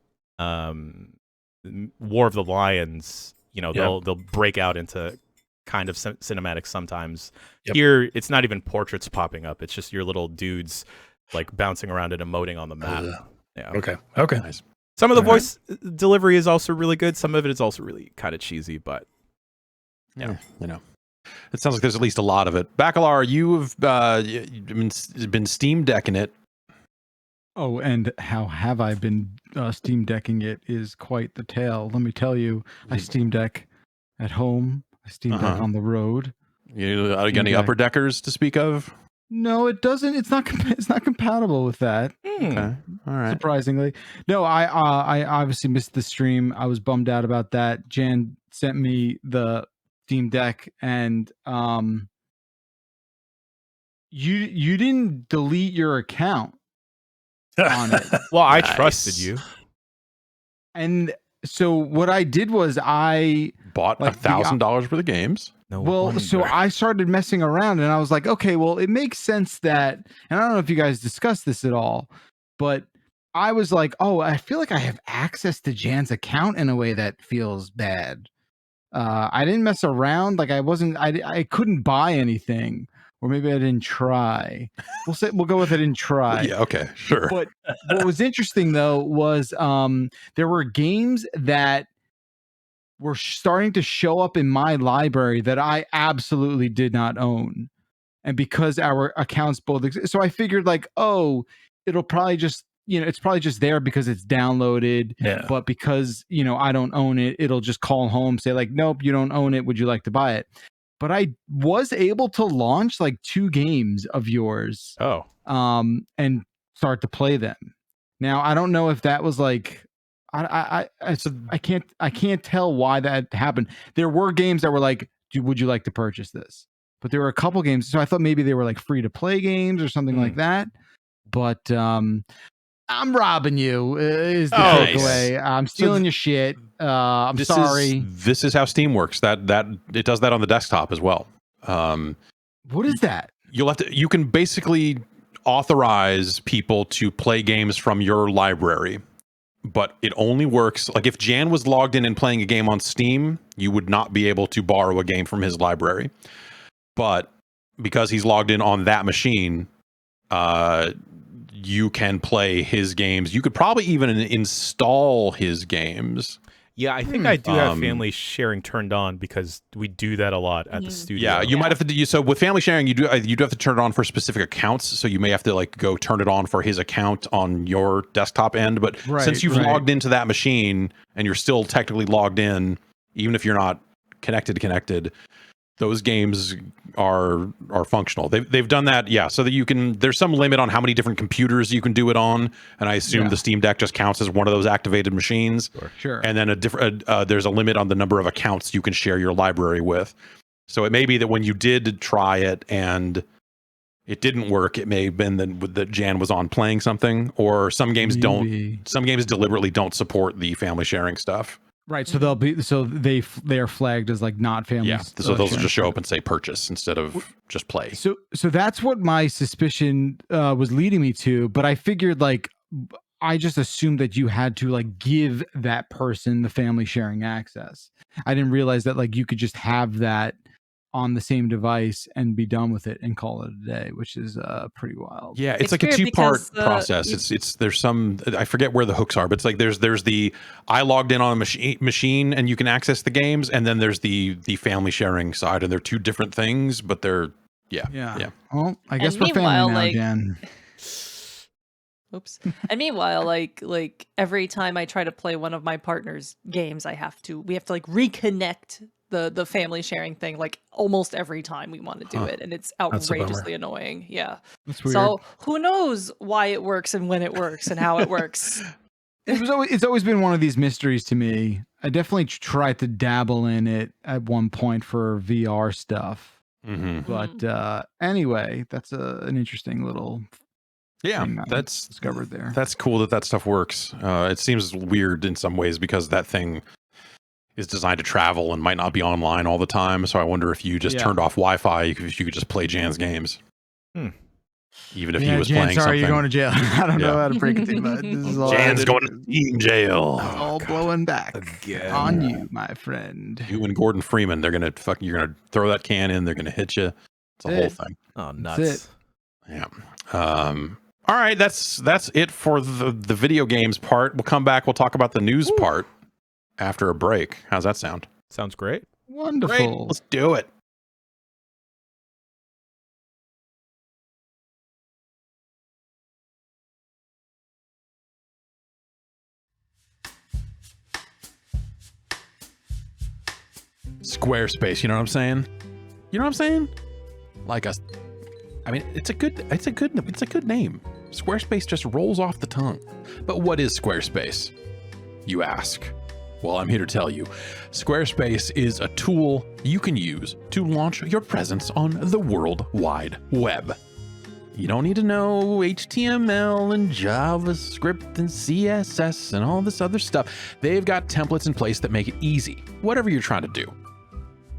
War of the Lions, you know, they'll break out into kind of cinematics sometimes. Here, it's not even portraits popping up; it's just your little dudes like bouncing around and emoting on the map. Yeah. Okay. Nice. Some of the voice delivery is also really good. Some of it is also really kind of cheesy, but you know, it sounds like there's at least a lot of it. Bakalar, you've been Steam Decking it. Oh, and how have I been Steam Decking it is quite the tale. Let me tell you, I Steam Deck at home. I Steam Deck on the road. You got any upper deckers to speak of? No, it doesn't. It's not compatible with that. Okay, all right. Surprisingly, no. I obviously missed the stream. I was bummed out about that. Jan sent me the Steam Deck, and you didn't delete your account on it. Well, I trusted you. And so what I did was I bought $1,000 worth of games. So I started messing around and I was like, okay, well, it makes sense that, and I don't know if you guys discussed this at all, but I was like, oh, I feel like I have access to Jan's account in a way that feels bad. I didn't mess around. Like I couldn't buy anything, or maybe I didn't try. We'll go with I didn't try. Yeah. Okay. Sure. But what was interesting though was there were games that were starting to show up in my library that I absolutely did not own. And because our accounts both exist, so I figured like, oh, it'll probably just, it's probably just there because it's downloaded. Yeah. But because, I don't own it, it'll just call home, say like, nope, you don't own it. Would you like to buy it? But I was able to launch like 2 games of yours. Oh. And start to play them. Now, I don't know if that was like, I can't tell why that happened. There were games that were like, would you like to purchase this? But there were a couple games, so I thought maybe they were like free to play games or something like that. But I'm robbing you is the takeaway. I'm stealing your shit. I'm sorry. This is how Steam works. That it does that on the desktop as well. What is that? You can basically authorize people to play games from your library. But it only works, like if Jan was logged in and playing a game on Steam, you would not be able to borrow a game from his library. But because he's logged in on that machine, you can play his games. You could probably even install his games. Yeah, I think I do have family sharing turned on because we do that a lot at the studio. Yeah, you might have to. So with family sharing, you do have to turn it on for specific accounts. So you may have to like go turn it on for his account on your desktop end. But since you've logged into that machine and you're still technically logged in, even if you're not connected, those games are functional. They've done that, so that you can. There's some limit on how many different computers you can do it on, and I assume the Steam Deck just counts as one of those activated machines. Sure. And then there's a limit on the number of accounts you can share your library with. So it may be that when you did try it and it didn't work, it may have been that Jan was on playing something, or some games don't. Some games deliberately don't support the family sharing stuff. Right, so they are flagged as like not family. Yeah, so those will just show up and say purchase instead of just play. So that's what my suspicion was leading me to, but I figured like I just assumed that you had to like give that person the family sharing access. I didn't realize that like you could just have that on the same device and be done with it and call it a day, which is pretty wild. Yeah, it's like a 2-part process. It's there's some, I forget where the hooks are, but it's like there's the I logged in on a machine and you can access the games, and then there's the family sharing side, and they're two different things, but they're yeah. Well, I guess we're family now, like, Dan. Oops. And meanwhile, like every time I try to play one of my partner's games, we have to like reconnect the family sharing thing like almost every time we want to do it, and it's outrageously annoying. Yeah. That's weird. So who knows why it works and when it works and how it works. It's always been one of these mysteries to me. I definitely tried to dabble in it at one point for VR stuff. But anyway, that's an interesting little that's discovered there. That's cool that stuff works. It seems weird in some ways because that thing is designed to travel and might not be online all the time. So I wonder if you just turned off Wi-Fi, if you could just play Jan's games. Even if he was Jan, playing sorry, something. you're going to jail. I don't know how to break it to you, but this is all Jan's going to jail. All blowing back on you, my friend. You and Gordon Freeman, you're gonna throw that can in, they're gonna hit you. It's a whole thing. Oh, nuts. Yeah. All right, that's it for the video games part. We'll come back, we'll talk about the news part after a break. How's that sound? Sounds great. Wonderful. Great. Let's do it. Squarespace, you know what I'm saying? You know what I'm saying? It's a good name. Squarespace just rolls off the tongue. But what is Squarespace, you ask? Well, I'm here to tell you. Squarespace is a tool you can use to launch your presence on the World Wide Web. You don't need to know HTML and JavaScript and CSS and all this other stuff. They've got templates in place that make it easy, whatever you're trying to do.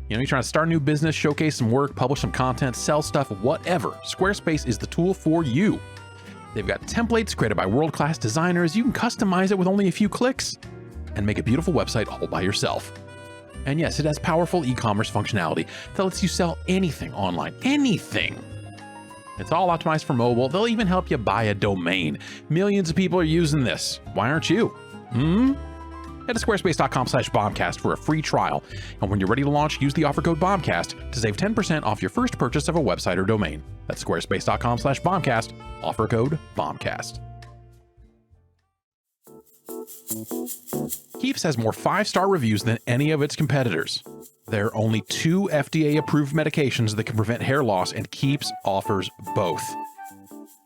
You know, you're trying to start a new business, showcase some work, publish some content, sell stuff, whatever. Squarespace is the tool for you. They've got templates created by world-class designers. You can customize it with only a few clicks and make a beautiful website all by yourself. And yes, it has powerful e-commerce functionality that lets you sell anything online, anything. It's all optimized for mobile. They'll even help you buy a domain. Millions of people are using this. Why aren't you? Head to squarespace.com/bombcast for a free trial. And when you're ready to launch, use the offer code BOMBCAST to save 10% off your first purchase of a website or domain. That's squarespace.com/bombcast, offer code BOMBCAST. Keeps has more 5-star reviews than any of its competitors. There are only 2 FDA-approved medications that can prevent hair loss, and Keeps offers both.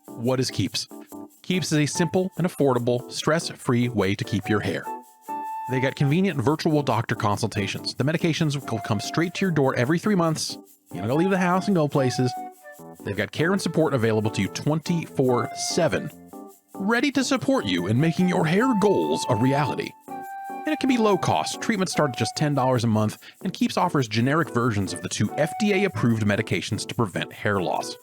What is Keeps? Keeps is a simple and affordable, stress-free way to keep your hair. They got convenient virtual doctor consultations. The medications will come straight to your door every 3 months. You don't gotta leave the house and go places. They've got care and support available to you 24/7, ready to support you in making your hair goals a reality. And it can be low cost. Treatments start at just $10 a month, and Keeps offers generic versions of the 2 FDA-approved medications to prevent hair loss.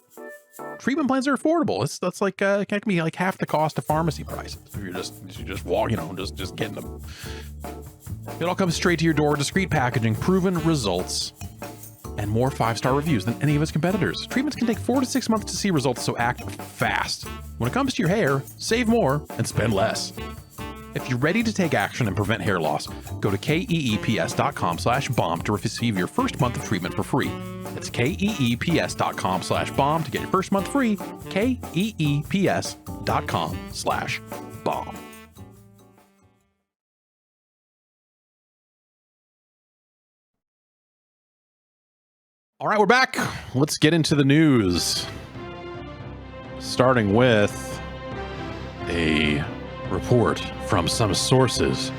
Treatment plans are affordable. That's like it can be like half the cost of pharmacy prices. If you just walk, just getting them. It all comes straight to your door, discreet packaging, proven results, and more 5-star reviews than any of its competitors. Treatments can take 4 to 6 months to see results, so act fast. When it comes to your hair, save more and spend less. If you're ready to take action and prevent hair loss, go to keeps.com/bomb to receive your first month of treatment for free. That's keeps.com/bomb to get your first month free. keeps.com/bomb. All right, we're back. Let's get into the news. Starting with a report from some sources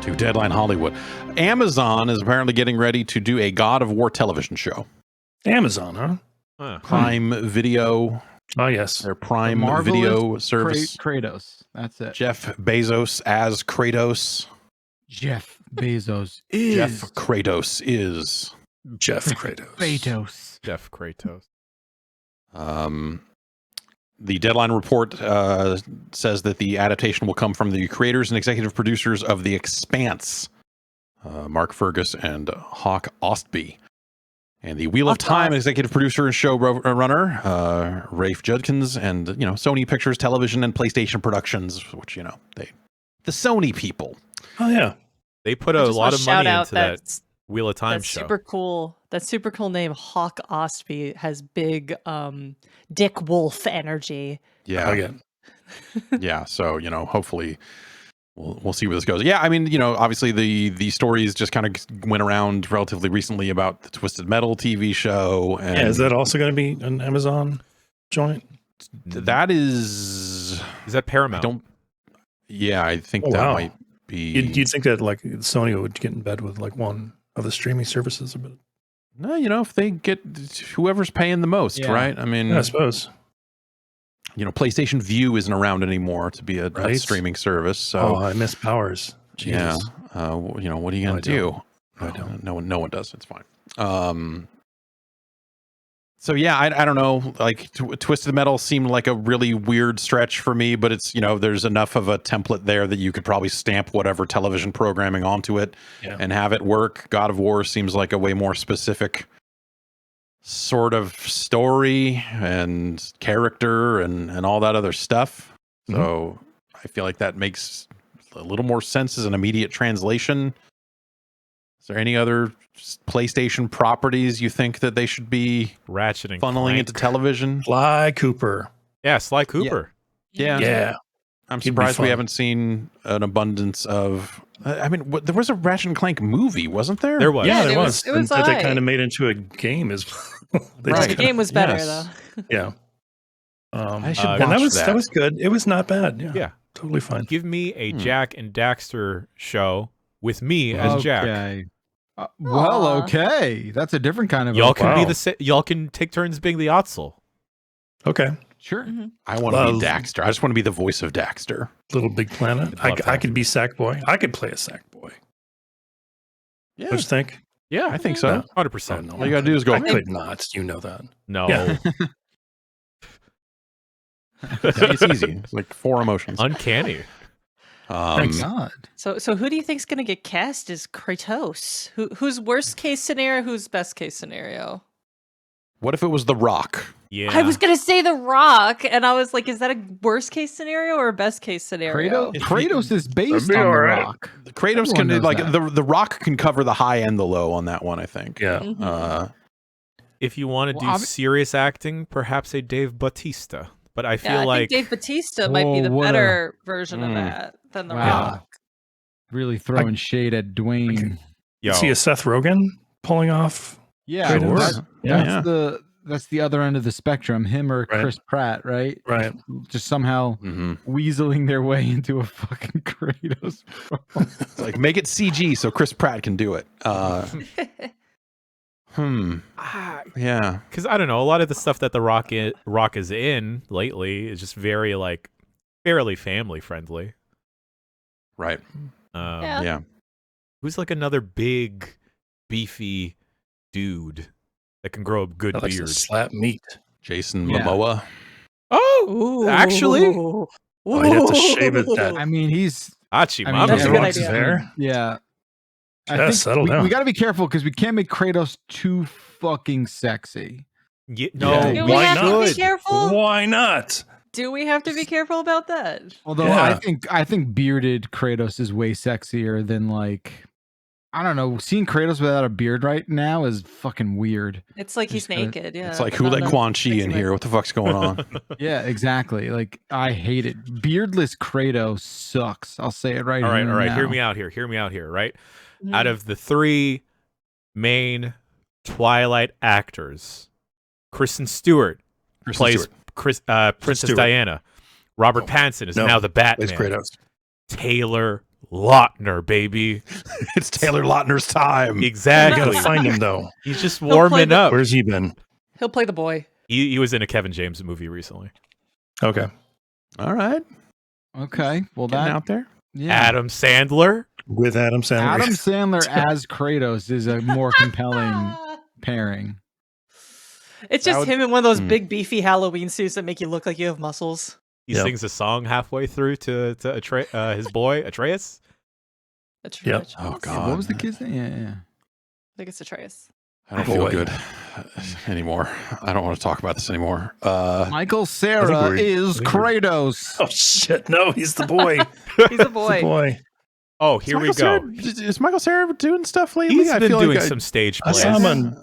to Deadline Hollywood. Amazon is apparently getting ready to do a God of War television show. Amazon, huh? Prime Video. Oh, yes. Their Prime Video service. Kratos. That's it. Jeff Bezos as Kratos. Jeff Bezos is. Jeff Kratos is. Jeff Kratos. Kratos. Jeff Kratos. The Deadline report says that the adaptation will come from the creators and executive producers of The Expanse, Mark Fergus and Hawk Ostby. And the Wheel of Time executive producer and showrunner, Rafe Judkins, and Sony Pictures Television and PlayStation Productions, which the Sony people. Oh yeah, they put a lot of money into that Wheel of Time show. Super cool. That super cool name, Hawk Ostby, has big Dick Wolf energy. Yeah. Yeah. So hopefully. We'll see where this goes. Yeah, I mean, obviously the stories just kind of went around relatively recently about the Twisted Metal TV show. And is that also going to be an Amazon joint? That is that Paramount? I think that might be. You'd think that like Sony would get in bed with like one of the streaming services a bit. No, if they get whoever's paying the most, right? I mean, I suppose. PlayStation View isn't around anymore to be a streaming service. So I miss Powers. Jesus. Yeah. What are you going to do? I don't. No one does. It's fine. So yeah, I don't know. Like Twisted Metal seemed like a really weird stretch for me, but it's there's enough of a template there that you could probably stamp whatever television programming onto it and have it work. God of War seems like a way more specific sort of story and character and all that other stuff. So I feel like that makes a little more sense as an immediate translation. Is there any other PlayStation properties you think that they should be Ratchet and funneling Clank. into television? Sly Cooper. Yeah, Sly Cooper. Yeah. I'm surprised we haven't seen an abundance of. I mean, there was a Ratchet and Clank movie, wasn't there? There was. Yeah, there was. It was that they alright. kind of made into a game as well. The game was better though. Yeah. I should watch and that that. was good. It was not bad. Yeah. Totally fine. Give me a Jack and Daxter show with me as Jack. Okay. That's a different kind of. Y'all can y'all can take turns being the Otzel. Okay. Sure. I want to be Daxter. I just want to be the voice of Daxter. Little Big Planet. I could be Sackboy. I could play a Sackboy. Yeah. Don't you think? Yeah, I think so. 100%. All you gotta do is go. I could not. You know that. No. Yeah. It's easy. It's like 4 emotions. Uncanny. Thank God. So who do you think's gonna get cast as Kratos? Who's worst case scenario? Who's best case scenario? What if it was The Rock? Yeah. I was gonna say The Rock, and I was like, is that a worst case scenario or a best case scenario? Kratos is based on The Rock. Kratos Everyone knows like that. the Rock can cover the high and the low on that one, I think. Yeah. If you want to do serious acting, perhaps a Dave Bautista. But I feel like Dave Bautista might be the better version of that than The Rock. Really throwing shade at Dwayne. Yo. See a Seth Rogen pulling off. Yeah, Kratos? that's the other end of the spectrum. Him or Chris Pratt, right? Right. Just somehow weaseling their way into a fucking Kratos. It's like make it CG so Chris Pratt can do it. Yeah. Because I don't know, a lot of the stuff that the Rock is in lately is just very fairly family friendly. Right. Yeah. Who's like another big, beefy dude that can grow a good That likes to beard? slap meat. Jason Momoa. Oh, actually, Oh, you have to shave it. I mean, he's Achi, I mean, that's a good Rock's idea. there. yeah. Yeah, settle down. We got to be careful because we can't make Kratos too fucking sexy. No, Do we we have to should. be careful? Why not? Do we have to be careful about that? Although I think bearded Kratos is way sexier than I don't know. Seeing Kratos without a beard right now is fucking weird. It's like he's naked. Yeah. It's like who let Quan Chi in here? What the fuck's going on? Yeah, exactly. Like I hate it. Beardless Kratos sucks. I'll say it right. All right. now. Hear me out here. Right. Out of the 3 main Twilight actors, Kristen Stewart plays Princess Diana. Robert Pattinson is now the Batman. Kratos. Taylor Lautner, baby. It's Taylor Lautner's time. Exactly. You gotta find him though. He's just warming up. Where's he been? He'll play the boy. He was in a Kevin James movie recently. Okay. All right. Okay. Well, Getting that out there. yeah. Adam Sandler. with Adam Sandler. Adam Sandler as Kratos is a more compelling pairing. It's just him in one of those big beefy Halloween suits that make you look like you have muscles. He sings a song halfway through to his boy Atreus. Atreus. Oh God, what was the kid's name? Yeah. I think it's Atreus. I don't feel good anymore. I don't want to talk about this anymore. Michael Cera is Kratos. Oh shit! No, he's the boy. He's the boy. Oh, here we go. Is Michael Cera doing stuff lately? He's been doing some stage plays. I saw him on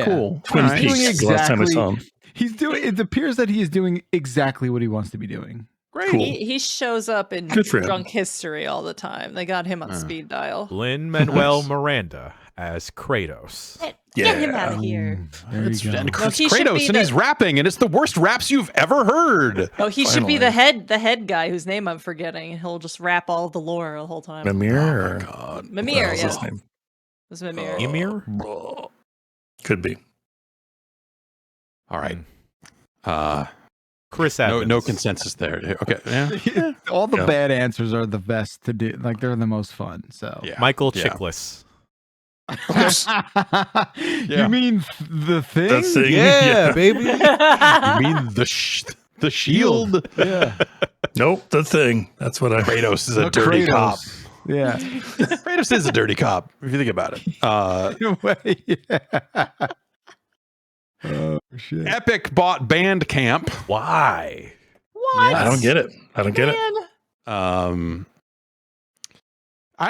cool. Twin Peaks last time I saw him. He's doing. It appears that he is doing exactly what he wants to be doing. Great. Cool. He shows up in Drunk History all the time. They got him on speed dial. Lin-Manuel Miranda as Kratos. Get him out of here. It's Kratos and he's rapping, and it's the worst raps you've ever heard. Oh, he should be the head guy whose name I'm forgetting. He'll just rap all the lore the whole time. Mimir. Oh my God. Mimir, What's his name? It was Mimir. Ymir? Could be. All right. Chris Evans. No consensus there. Okay. Yeah. All the bad answers are the best to do. Like, they're the most fun. So Michael Chiklis. You mean the thing? The thing. Yeah, baby. You mean the shield? Yeah. Nope, the thing. That's what I. Kratos is a dirty cop. Yeah. Kratos is a dirty cop, if you think about it. In a way, yeah. Oh, shit. Epic bought Bandcamp. Why? What? I don't get it. I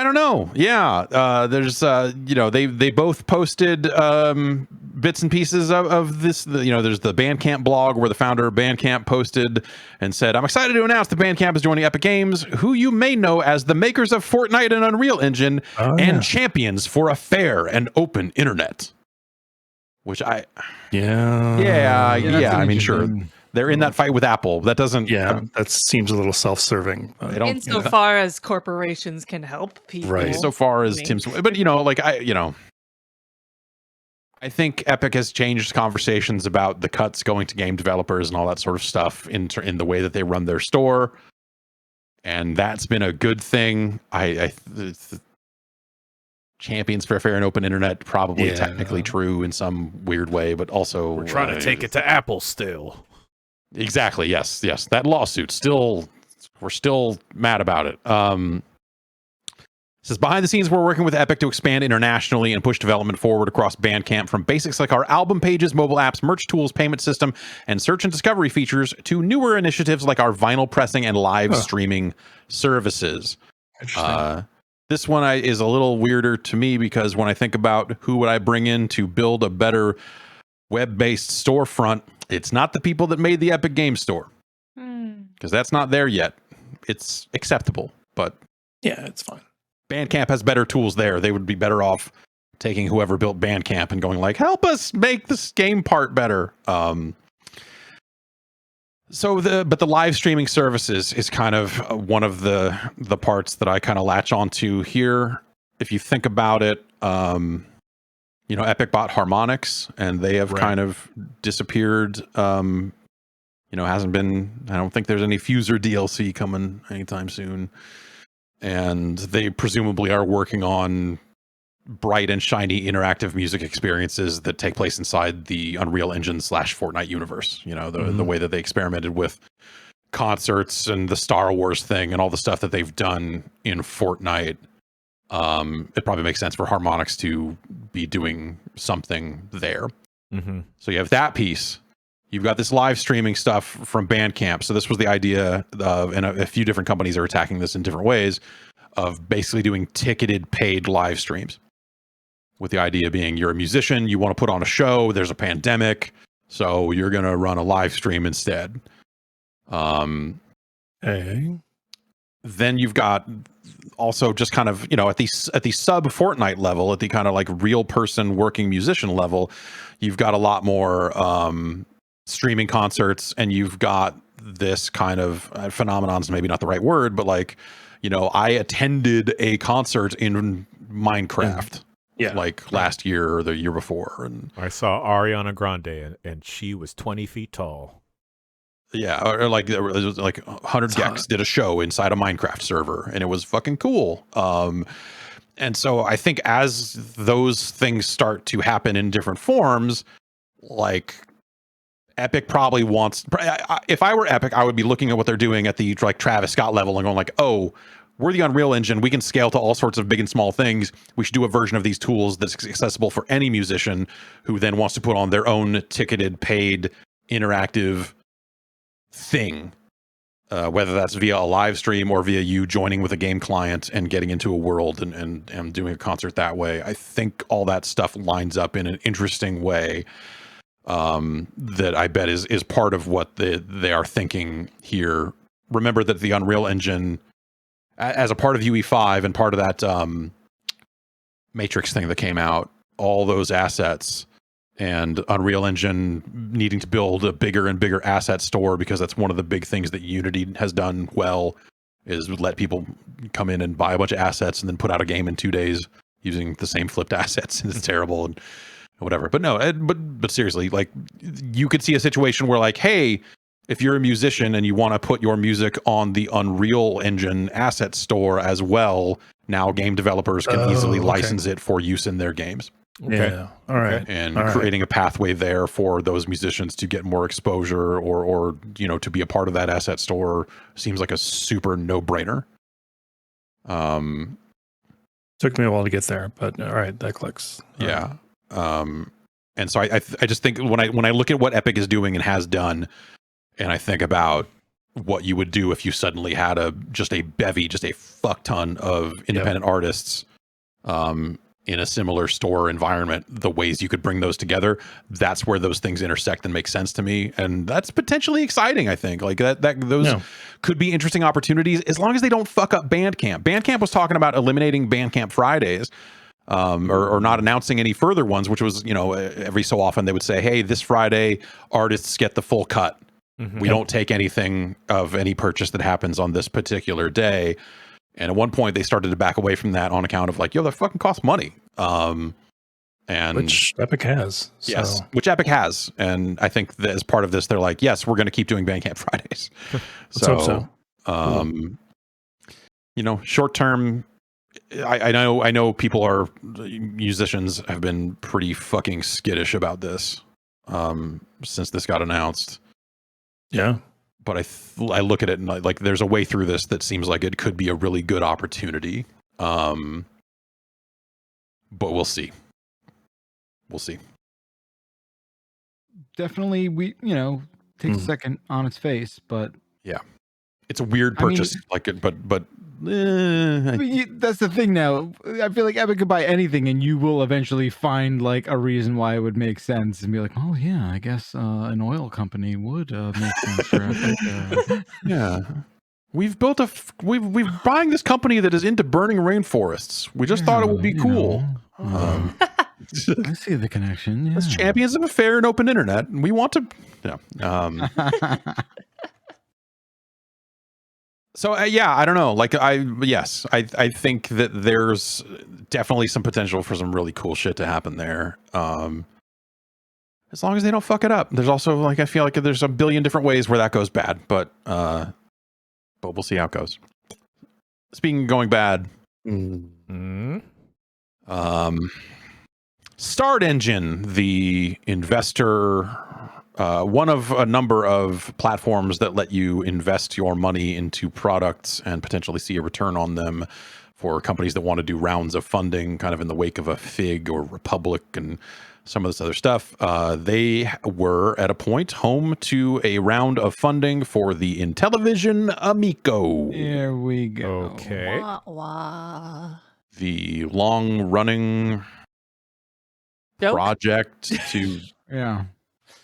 don't know. Yeah. There's they both posted bits and pieces of this. There's the Bandcamp blog where the founder of Bandcamp posted and said, "I'm excited to announce that Bandcamp is joining Epic Games, who you may know as the makers of Fortnite and Unreal Engine and champions for a fair and open internet." Which I I mean, sure, they're in that fight with Apple. That doesn't. Yeah, that seems a little self-serving. Insofar as corporations can help people, right? So far as Tim's, but I think Epic has changed conversations about the cuts going to game developers and all that sort of stuff in the way that they run their store, and that's been a good thing. Champions for a fair and open internet, probably technically true in some weird way, but also we're trying to take it to Apple still. Exactly. Yes. That lawsuit we're still mad about it. It says behind the scenes, we're working with Epic to expand internationally and push development forward across Bandcamp, from basics like our album pages, mobile apps, merch tools, payment system, and search and discovery features to newer initiatives like our vinyl pressing and live streaming services. This one is a little weirder to me because when I think about who would I bring in to build a better web-based storefront, it's not the people that made the Epic Game Store, because that's not there yet. It's acceptable, but yeah, it's fine. Bandcamp has better tools there. They would be better off taking whoever built Bandcamp and going like, help us make this game part better. But the live streaming services is kind of one of the parts that I kind of latch onto here. If you think about it, Epic bought Harmonix, and they have kind of disappeared. Hasn't been. I don't think there's any Fuser DLC coming anytime soon, and they presumably are working on bright and shiny interactive music experiences that take place inside the Unreal Engine / Fortnite universe. The way that they experimented with concerts and the Star Wars thing and all the stuff that they've done in Fortnite. It probably makes sense for Harmonix to be doing something there. Mm-hmm. So you have that piece. You've got this live streaming stuff from Bandcamp. So this was the idea of, and a few different companies are attacking this in different ways, of basically doing ticketed paid live streams. With the idea being you're a musician, you want to put on a show, there's a pandemic, so you're going to run a live stream instead. Then you've got also just kind of, at the sub Fortnite level, at the kind of like real person working musician level, you've got a lot more streaming concerts, and you've got this kind of phenomenon's maybe not the right word, but like, I attended a concert in Minecraft. Like last year or the year before. And I saw Ariana Grande, and she was 20 feet tall. Yeah, or like there was like 100 Gex did a show inside a Minecraft server, and it was fucking cool. And so I think as those things start to happen in different forms, like Epic probably wants. If I were Epic, I would be looking at what they're doing at the like Travis Scott level and going like, oh, we're the Unreal Engine. We can scale to all sorts of big and small things. We should do a version of these tools that's accessible for any musician who then wants to put on their own ticketed, paid, interactive thing, whether that's via a live stream or via you joining with a game client and getting into a world and doing a concert that way. I think all that stuff lines up in an interesting way that I bet is part of what they are thinking here. Remember that the Unreal Engine, as a part of UE5 and part of that Matrix thing that came out, all those assets and Unreal Engine needing to build a bigger and bigger asset store, because that's one of the big things that Unity has done well, is let people come in and buy a bunch of assets and then put out a game in 2 days using the same flipped assets. And it's terrible and whatever. But no, but seriously, like you could see a situation where like, hey, if you're a musician and you want to put your music on the Unreal Engine asset store as well, now game developers can easily license it for use in their games. Okay. Yeah. All right. And creating a pathway there for those musicians to get more exposure or to be a part of that asset store seems like a super no-brainer. Took me a while to get there, but all right, that clicks. Yeah. And so I just think when I look at what Epic is doing and has done, and I think about what you would do if you suddenly had just a fuck ton of independent artists in a similar store environment, the ways you could bring those together, that's where those things intersect and make sense to me. And that's potentially exciting, I think. Like those could be interesting opportunities as long as they don't fuck up Bandcamp. Bandcamp was talking about eliminating Bandcamp Fridays. Or not announcing any further ones, which was, every so often they would say, hey, this Friday artists get the full cut. Mm-hmm. We don't take anything of any purchase that happens on this particular day. And at one point they started to back away from that on account of like, that fucking costs money. And which Epic has. So. Yes, which Epic has. And I think that as part of this, they're like, yes, we're going to keep doing Bandcamp Fridays. Let's hope so. Short term, I know people musicians have been pretty fucking skittish about this since this got announced. Yeah. But I look at it and like there's a way through this that seems like it could be a really good opportunity. But we'll see. Definitely, takes a second on its face, but yeah, it's a weird purchase. That's the thing now. I feel like Epic could buy anything and you will eventually find like a reason why it would make sense and be like, oh yeah, I guess an oil company would make sense for Epic. Yeah. We've built we've buying this company that is into burning rainforests. We just thought it would be cool. I see the connection. Yeah. As champions of a fair and open internet, and we want to So I don't know. Like I think that there's definitely some potential for some really cool shit to happen there. As long as they don't fuck it up. There's also like I feel like there's a billion different ways where that goes bad, but we'll see how it goes. Speaking of going bad, Start Engine, the investor. One of a number of platforms that let you invest your money into products and potentially see a return on them for companies that want to do rounds of funding, kind of in the wake of a Fig or Republic and some of this other stuff. They were at a point home to a round of funding for the Intellivision Amico. There we go. Okay. Wah, wah. The long-running project to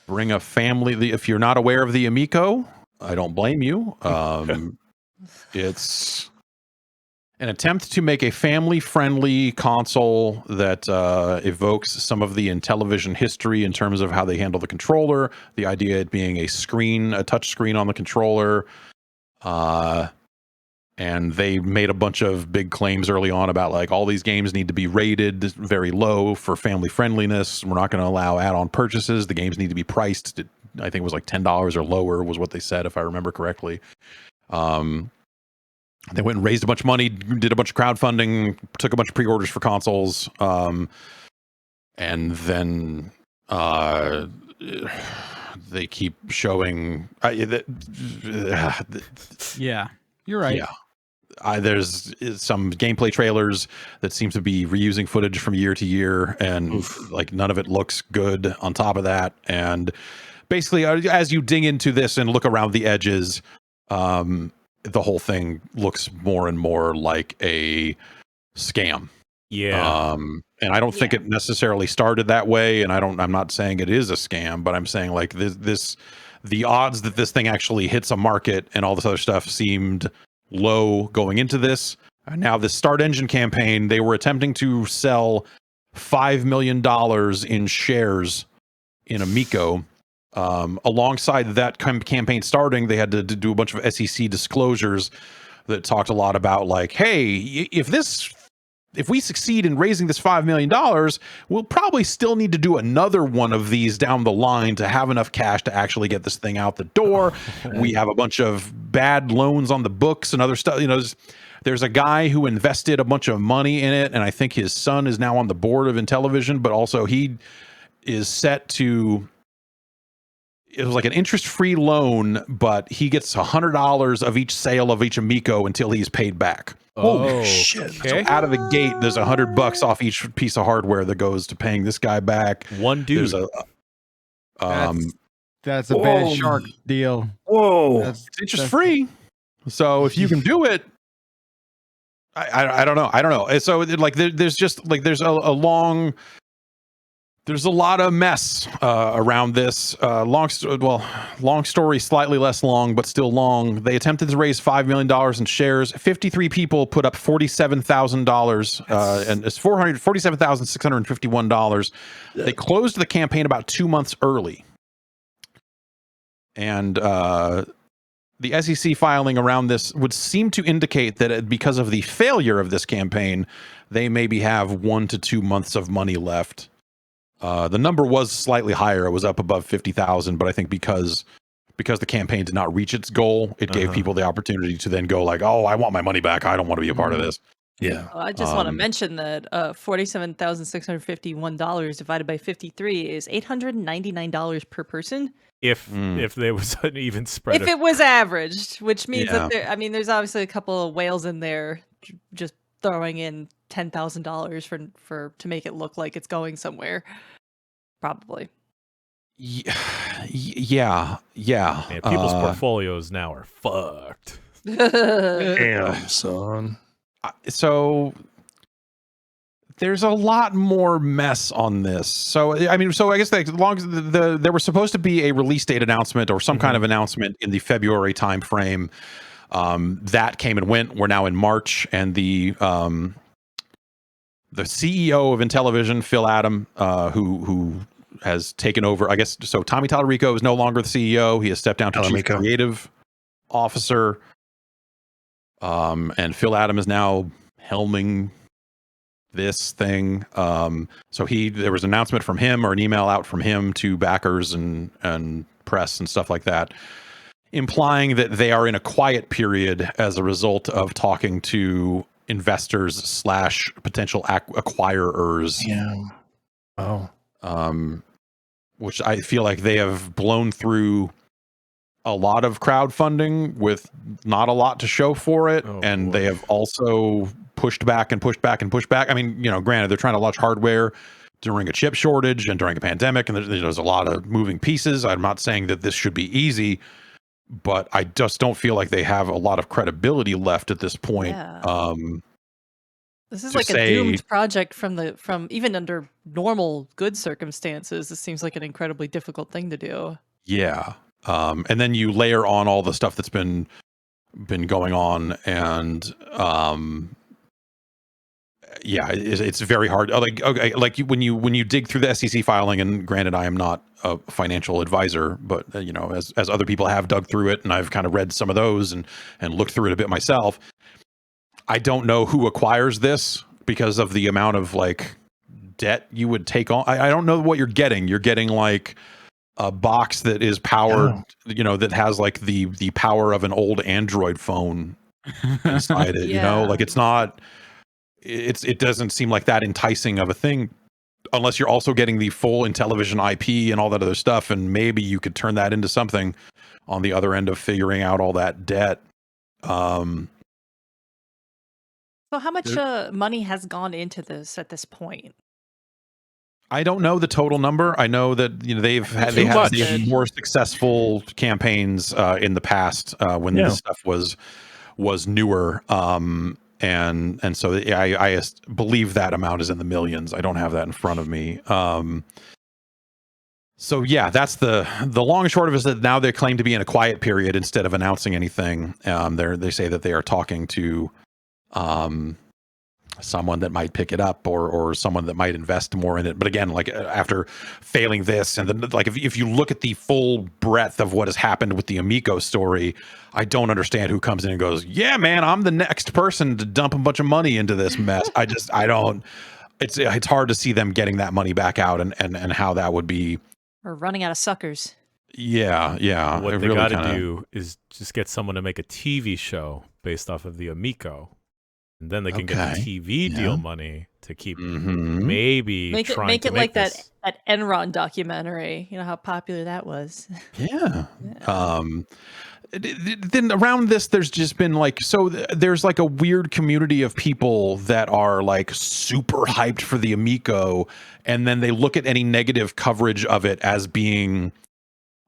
bring a family. If you're not aware of the Amico, I don't blame you. It's an attempt to make a family-friendly console that evokes some of the Intellivision history in terms of how they handle the controller. The idea it being a touch screen on the controller. And they made a bunch of big claims early on about like all these games need to be rated very low for family friendliness. We're not going to allow add-on purchases. The games need to be priced I think it was like $10 or lower was what they said, if I remember correctly. They went and raised a bunch of money, did a bunch of crowdfunding, took a bunch of pre-orders for consoles, and then they keep showing. Yeah, you're right. Yeah, there's some gameplay trailers that seems to be reusing footage from year to year, and like none of it looks good. On top of that, and basically, as you dig into this and look around the edges, the whole thing looks more and more like a scam. Yeah. And I don't think it necessarily started that way, and I'm not saying it is a scam, but I'm saying like the odds that this thing actually hits a market and all this other stuff seemed low going into this. Now this Start Engine campaign, they were attempting to sell $5 million in shares in Amico. Alongside that campaign starting, they had to do a bunch of SEC disclosures that talked a lot about like, hey, if we succeed in raising this $5 million, we'll probably still need to do another one of these down the line to have enough cash to actually get this thing out the door. We have a bunch of bad loans on the books and other stuff. You know, there's a guy who invested a bunch of money in it, and I think his son is now on the board of Intellivision, but also he is set to... It was like an interest-free loan, but he gets $100 of each sale of each Amico until he's paid back. Oh, shit. Okay. So out of the gate, there's $100 off each piece of hardware that goes to paying this guy back. One dude. There's that's a bad shark deal. Whoa. It's interest-free. So if you can do it, I don't know. I don't know. And so like there's just like there's a lot of mess around this. Long story, slightly less long, but still long. They attempted to raise $5 million in shares. 53 people put up $47,000, and it's $47,651. They closed the campaign about 2 months early. And the SEC filing around this would seem to indicate that because of the failure of this campaign, they maybe have 1 to 2 months of money left. The number was slightly higher. It was up above 50,000, but I think because the campaign did not reach its goal, it gave people the opportunity to then go like, oh, I want my money back. I don't want to be a part of this. Yeah. I just want to mention that $47,651 divided by 53 is $899 per person. If there was an even spread. If it was averaged, which means that there's obviously a couple of whales in there just throwing in $10,000 for to make it look like it's going somewhere. Probably. Yeah. Man, people's portfolios now are fucked. Damn, son. So there's a lot more mess on this. So I guess as long as there was supposed to be a release date announcement or some kind of announcement in the February timeframe. That came and went. We're now in March, and the CEO of Intellivision, Phil Adam, who has taken over, I guess. So Tommy Tallarico is no longer the CEO. He has stepped down to Chief Creative Officer. And Phil Adam is now helming this thing. So there was an announcement from him or an email out from him to backers and press and stuff like that, implying that they are in a quiet period as a result of talking to investors / potential acquirers. Yeah. Oh. Which I feel like they have blown through a lot of crowdfunding with not a lot to show for it. And they have also pushed back and pushed back and pushed back. I mean, granted, they're trying to launch hardware during a chip shortage and during a pandemic, and there's a lot of moving pieces. I'm not saying that this should be easy, but I just don't feel like they have a lot of credibility left at this point. Yeah. This is like a doomed project from even under normal good circumstances. This seems like an incredibly difficult thing to do. Yeah. And then you layer on all the stuff that's been going on, and it's very hard. Like when you dig through the SEC filing, and granted, I am not a financial advisor, but as other people have dug through it, and I've kind of read some of those and looked through it a bit myself. I don't know who acquires this because of the amount of like debt you would take on. I don't know what you're getting. You're getting like a box that is powered, that has like the power of an old Android phone inside it. Like it's not. It doesn't seem like that enticing of a thing, unless you're also getting the full Intellivision IP and all that other stuff, and maybe you could turn that into something on the other end of figuring out all that debt. So how much money has gone into this at this point? I don't know the total number. I know that they've had more successful campaigns in the past when this stuff was newer. And so I believe that amount is in the millions. I don't have that in front of me. So yeah, that's the long and short of it, is that now they claim to be in a quiet period instead of announcing anything. They say that they are talking to someone that might pick it up or someone that might invest more in it. But again, like after failing this, and then like if you look at the full breadth of what has happened with the Amico story, I don't understand who comes in and goes, yeah, man, I'm the next person to dump a bunch of money into this mess. I don't. It's hard to see them getting that money back out and how that would be. Or running out of suckers. Yeah. What they got to do is just get someone to make a TV show based off of the Amico. And then they can get the TV deal money to keep maybe make it like that Enron documentary. You know how popular that was. Yeah. Then around this, there's just been there's like a weird community of people that are like super hyped for the Amico, and then they look at any negative coverage of it as being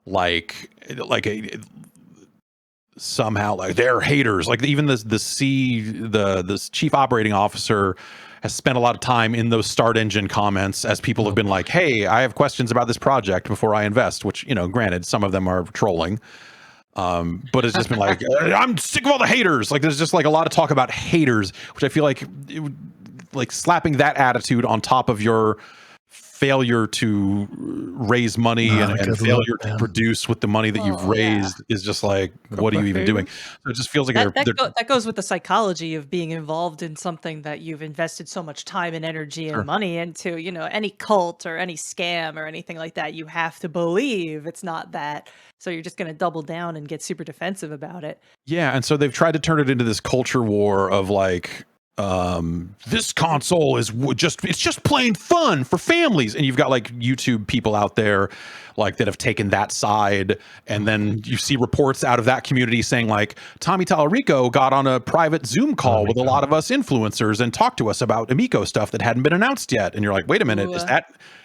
like somehow like they're haters. Like even the chief operating officer has spent a lot of time in those Start Engine comments as people have been like, hey, I have questions about this project before I invest, which, granted, some of them are trolling. But it's just been like, I'm sick of all the haters. Like there's just like a lot of talk about haters, which I feel like slapping that attitude on top of your failure to raise money and failure to produce with the money that you've raised is just like, what are you even doing? So it just feels like that goes with the psychology of being involved in something that you've invested so much time and energy and money into. Any cult or any scam or anything like that, you have to believe it's not that. So you're just going to double down and get super defensive about it. Yeah, and so they've tried to turn it into this culture war of like, this console is just plain fun for families, and you've got like YouTube people out there like that have taken that side, and then you see reports out of that community saying like Tommy Tallarico got on a private Zoom call with a lot of us influencers and talked to us about Amico stuff that hadn't been announced yet, and you're like, wait a minute,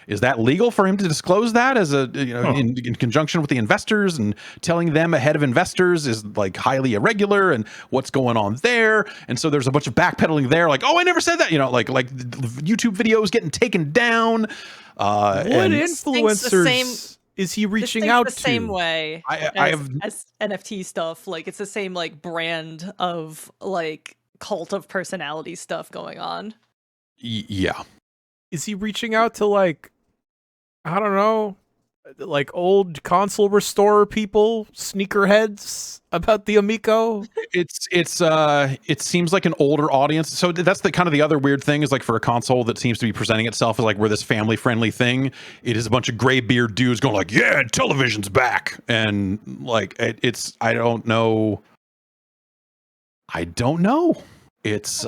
is that legal for him to disclose that as in conjunction with the investors, and telling them ahead of investors is like highly irregular, and what's going on there? And so there's a bunch of backpedaling there, like, oh, I never said that, like YouTube videos getting taken down. What influencers is he reaching out to? The same way as NFT stuff. Like it's the same like brand of like cult of personality stuff going on. Yeah. Is he reaching out to like, I don't know, like old console restorer people, sneakerheads about the Amico? It seems like an older audience. So that's the kind of the other weird thing is like for a console that seems to be presenting itself as like we're this family friendly thing. It is a bunch of gray beard dudes going like, yeah, television's back, and like I don't know. It's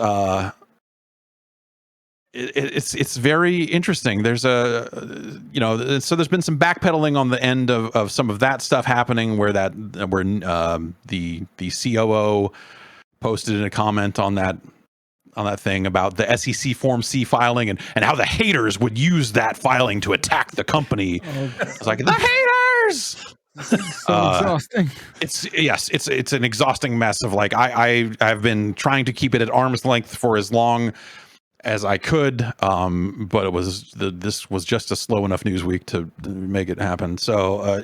it's very interesting. There's so there's been some backpedaling on the end of some of that stuff happening where the COO posted in a comment on that thing about the SEC Form C filing and how the haters would use that filing to attack the company. It's like the haters. So exhausting. It's an exhausting mess of like I've been trying to keep it at arm's length for as long as I could, but this was just a slow enough news week to make it happen. So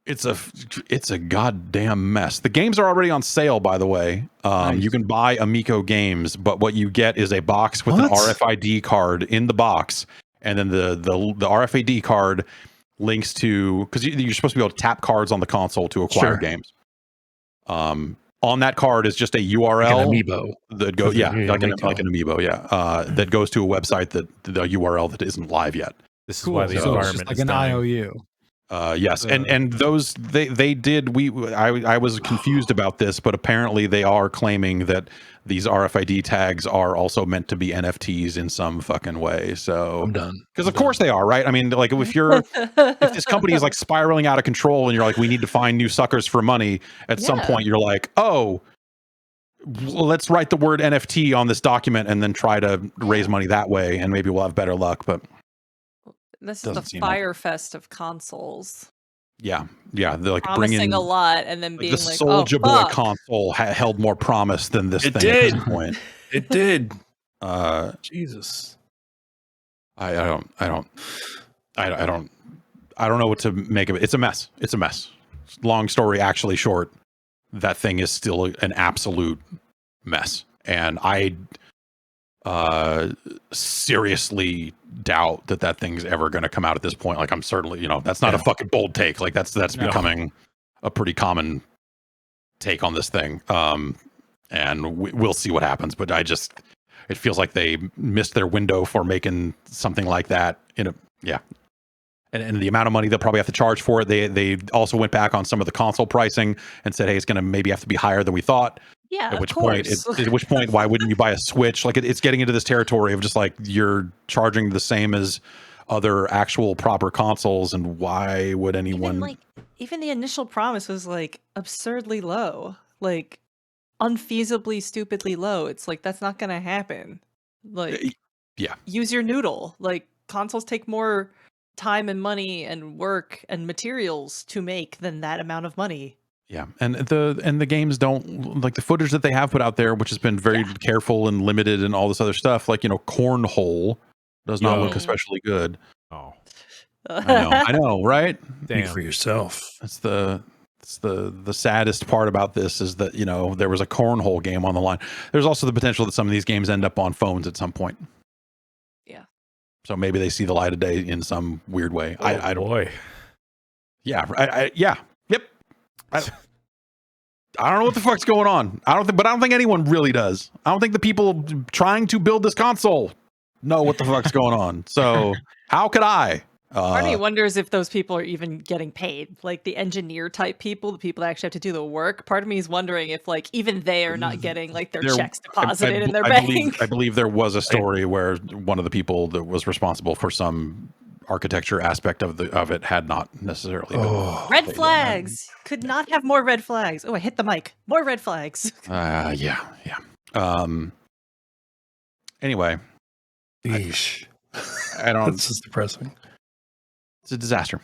it's a goddamn mess. The games are already on sale, by the way. Nice. You can buy Amico games, but what you get is a box with an RFID card in the box, and then the RFID card links to, because you're supposed to be able to tap cards on the console to acquire games. On that card is just a URL, like an amiibo that goes, like an amiibo, that goes to a website that the URL that isn't live yet. This is why the environment like is an dying. IOU. Yes, and those they did. I was confused about this, but apparently they are claiming that these RFID tags are also meant to be NFTs in some fucking way. So I'm done. Because of course they are, right? I mean, like if this company is like spiraling out of control and you're like, we need to find new suckers for money, at some point you're like, oh, let's write the word NFT on this document and then try to raise money that way, and maybe we'll have better luck. But this is the Fire Fest of consoles. Yeah, they're like promising a lot and then being the like, Soulja oh, Boy console held more promise than this thing did. at this point. It did. Jesus. I don't know what to make of it. It's a mess. It's a mess. Long story actually short, that thing is still an absolute mess. And I seriously doubt that thing's ever going to come out at this point. Like, I'm certainly, that's not a fucking bold take. Like that's becoming a pretty common take on this thing. And we'll see what happens, but it feels like they missed their window for making something like that and the amount of money they'll probably have to charge for it. They also went back on some of the console pricing and said, hey, it's going to maybe have to be higher than we thought. Yeah, at which point, why wouldn't you buy a Switch? Like it's getting into this territory of just like you're charging the same as other actual proper consoles, and why would anyone? Even the initial promise was like absurdly low, like unfeasibly, stupidly low. It's like that's not going to happen. Like, use your noodle. Like consoles take more time and money and work and materials to make than that amount of money. Yeah, and the games don't, like the footage that they have put out there, which has been very careful and limited and all this other stuff. Like, Cornhole does not look especially good. Oh, I know, right? Speak for yourself. That's the saddest part about this is that there was a cornhole game on the line. There's also the potential that some of these games end up on phones at some point. Yeah. So maybe they see the light of day in some weird way. I don't. Boy. Yeah. Yep. I don't know what the fuck's going on. I don't think anyone really does. I don't think the people trying to build this console know what the fuck's going on. So how could I? Part of me wonders if those people are even getting paid, like the engineer type people, the people that actually have to do the work. Part of me is wondering if like even they are not getting like their checks deposited in their bank. I believe there was a story where one of the people that was responsible for some architecture aspect of it had not necessarily been red flags. Could not have more red flags. Oh, I hit the mic. More red flags. Yeah. Anyway, Yeesh. I don't. This is depressing. It's a disaster.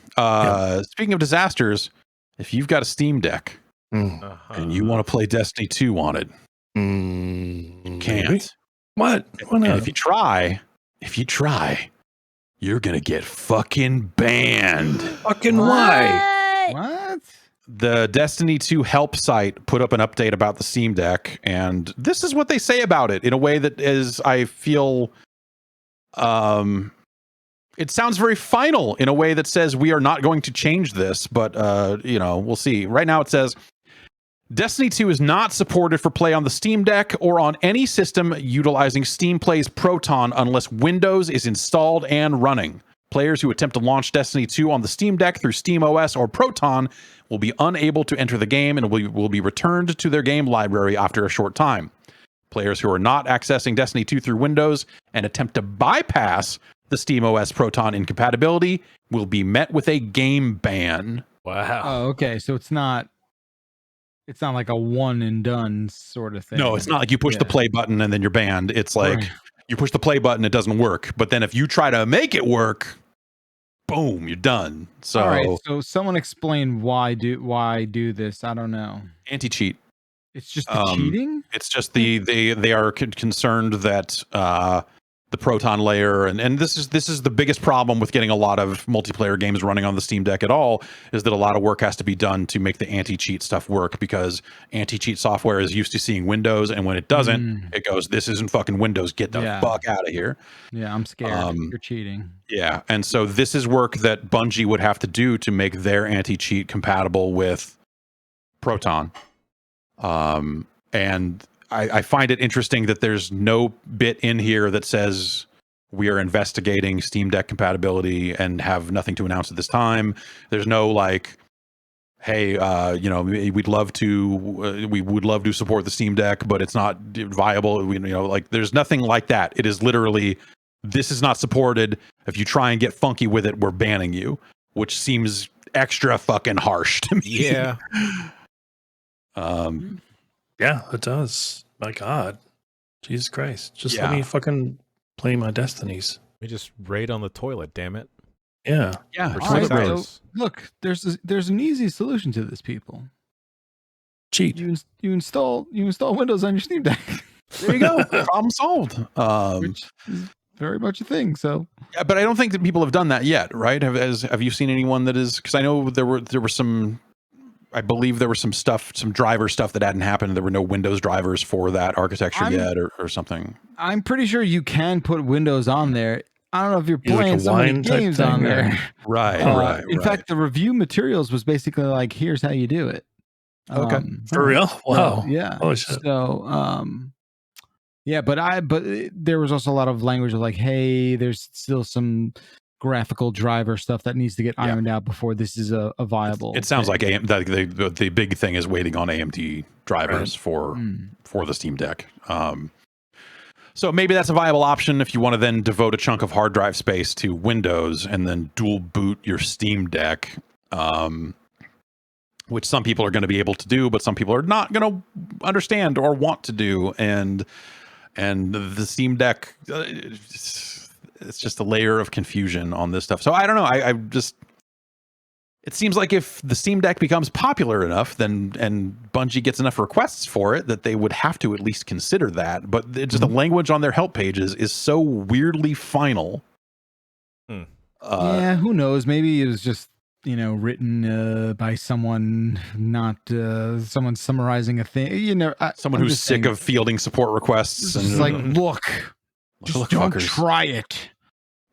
Speaking of disasters, if you've got a Steam Deck and you want to play Destiny 2 on it, you can't. What? And if you try, you're gonna get fucking banned. Fucking why? What? The Destiny 2 help site put up an update about the Steam Deck, and this is what they say about it in a way that is, I feel, it sounds very final in a way that says we are not going to change this, but we'll see. Right now it says Destiny 2 is not supported for play on the Steam Deck or on any system utilizing Steam Play's Proton unless Windows is installed and running. Players who attempt to launch Destiny 2 on the Steam Deck through SteamOS or Proton will be unable to enter the game and will be returned to their game library after a short time. Players who are not accessing Destiny 2 through Windows and attempt to bypass the SteamOS Proton incompatibility will be met with a game ban. Wow. Oh, okay. So it's not like a one and done sort of thing. No, it's not like you push the play button and then you're banned. It's like you push the play button, it doesn't work. But then if you try to make it work, boom, you're done. So, all right, so someone explain why do this? I don't know. Anti-cheat. It's just the cheating? It's just they are concerned that the Proton layer, and this is the biggest problem with getting a lot of multiplayer games running on the Steam Deck at all, is that a lot of work has to be done to make the anti-cheat stuff work, because anti-cheat software is used to seeing Windows, and when it doesn't, it goes, this isn't fucking Windows, get the fuck out of here. Yeah, I'm scared. You're cheating. Yeah, and so this is work that Bungie would have to do to make their anti-cheat compatible with Proton. And I find it interesting that there's no bit in here that says we are investigating Steam Deck compatibility and have nothing to announce at this time. There's no like, hey, you know, we would love to support the Steam Deck, but it's not viable. You know, like there's nothing like that. It is literally, this is not supported. If you try and get funky with it, we're banning you, which seems extra fucking harsh to me. Yeah. Yeah, it does. My God. Jesus Christ. Just Yeah. let me fucking play my Destinies. We just raid on the toilet, damn it. Yeah. Yeah. For All right, 6 hours. so, look, there's an easy solution to this, people. Cheat. You install Windows on your Steam Deck, There you go. Problem solved. which is very much a thing. So Yeah, but I don't think that people have done that yet, right? Have you seen anyone that is? Because I know there were some. I believe there was some stuff, some driver stuff that hadn't happened. There were no Windows drivers for that architecture yet, or something. I'm pretty sure you can put Windows on there. I don't know if you're Like playing a so many wine type games thing, on or- there. Right, In fact, the review materials was basically like, here's how you do it. Okay. For real? Wow. So, yeah. Holy shit. So, yeah, but there was also a lot of language of like, hey, there's still some graphical driver stuff that needs to get ironed out before this is a viable. It sounds thing. like the big thing is waiting on AMD drivers for the Steam Deck. So maybe that's a viable option if you want to then devote a chunk of hard drive space to Windows and then dual boot your Steam Deck, which some people are going to be able to do, but some people are not going to understand or want to do. And the Steam Deck, it's just a layer of confusion on this stuff. So I don't know. I just, it seems like if the Steam Deck becomes popular enough, then and Bungie gets enough requests for it, that they would have to at least consider that. But just the language on their help pages is so weirdly final. Yeah, who knows? Maybe it was just, written by someone, not someone summarizing a thing. Someone who's sick of fielding support requests. It's And like, look, just don't fuckers, try it.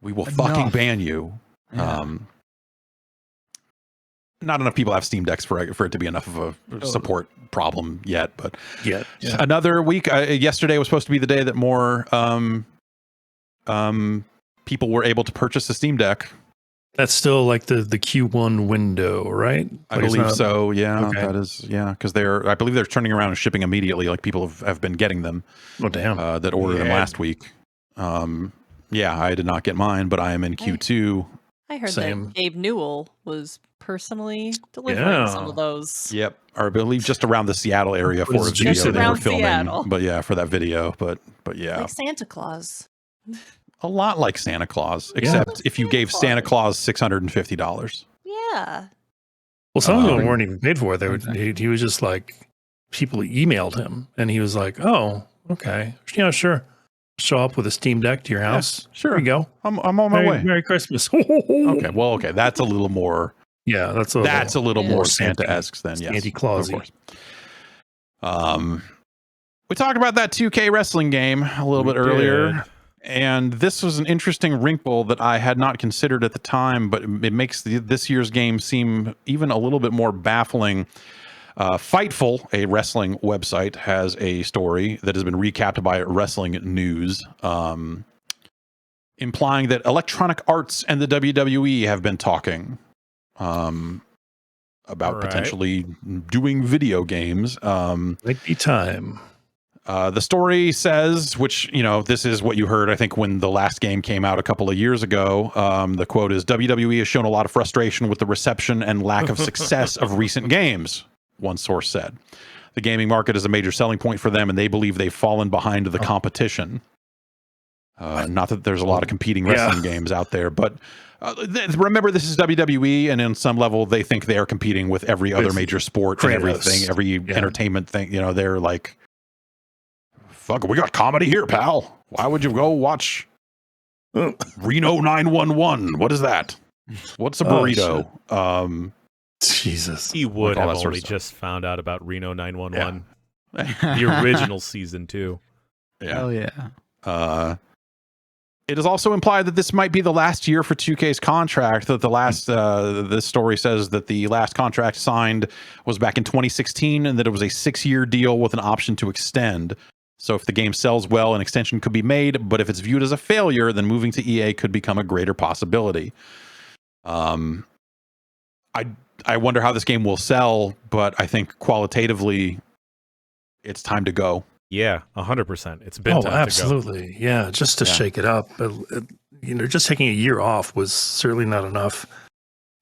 we will Enough. fucking ban you. Yeah. Not enough people have Steam Decks for it to be enough of a support problem yet. But Yeah. another week. Yesterday was supposed to be the day that more people were able to purchase a Steam Deck. That's still like the Q1 window, right? I Like, it's believe not- so. Yeah, Okay. that is. Yeah, because I believe they're turning around and shipping immediately. Like people have been getting them Oh, damn. that ordered them last week. Yeah, I did not get mine, but I am in Q2. I heard Same. that Gabe Newell was personally delivering some of those. Yep, or I believe just around the Seattle area for a Just video they were around filming. Seattle. But yeah, for that video. But yeah, Like Santa Claus. a lot like Santa Claus, except if you gave Santa Claus $650. Yeah. Well, some of them weren't even paid for. He was just like, people emailed him, and he was like, "Oh, okay, yeah, sure. Show up with a Steam Deck to your house. sure. Here you go. I'm on my way. Merry Christmas." Okay, that's a little more. Yeah, that's a little more more Santa-esque than yes, Santa Claus. of course. We talked about that 2K wrestling game a little bit earlier. And this was an interesting wrinkle that I had not considered at the time, but it makes this year's game seem even a little bit more baffling. Fightful, a wrestling website, has a story that has been recapped by Wrestling News, implying that Electronic Arts and the WWE have been talking about potentially doing video games. Might be time. The story says, which, this is what you heard, I think, when the last game came out a couple of years ago. The quote is, WWE has shown a lot of frustration with the reception and lack of success of recent games, one source said. The gaming market is a major selling point for them, and they believe they've fallen behind the competition. Not that there's a lot of competing wrestling games out there, but remember, this is WWE, and on some level, they think they are competing with every other major sport and everything, every entertainment thing. They're like, fuck, we got comedy here, pal. Why would you go watch Reno 911? What is that? What's a burrito? Jesus. He would all have that sort of only stuff. just found out about Reno 911. The original season 2. Hell yeah. It is also implied that this might be the last year for 2K's contract. That the last, this story says that the last contract signed was back in 2016, and that it was a 6-year deal with an option to extend. So if the game sells well, an extension could be made, but if it's viewed as a failure, then moving to EA could become a greater possibility. I wonder how this game will sell, but I think qualitatively, it's time to go. Yeah, 100%. It's been time absolutely. To go. Yeah, just to shake it up. But, just taking a year off was certainly not enough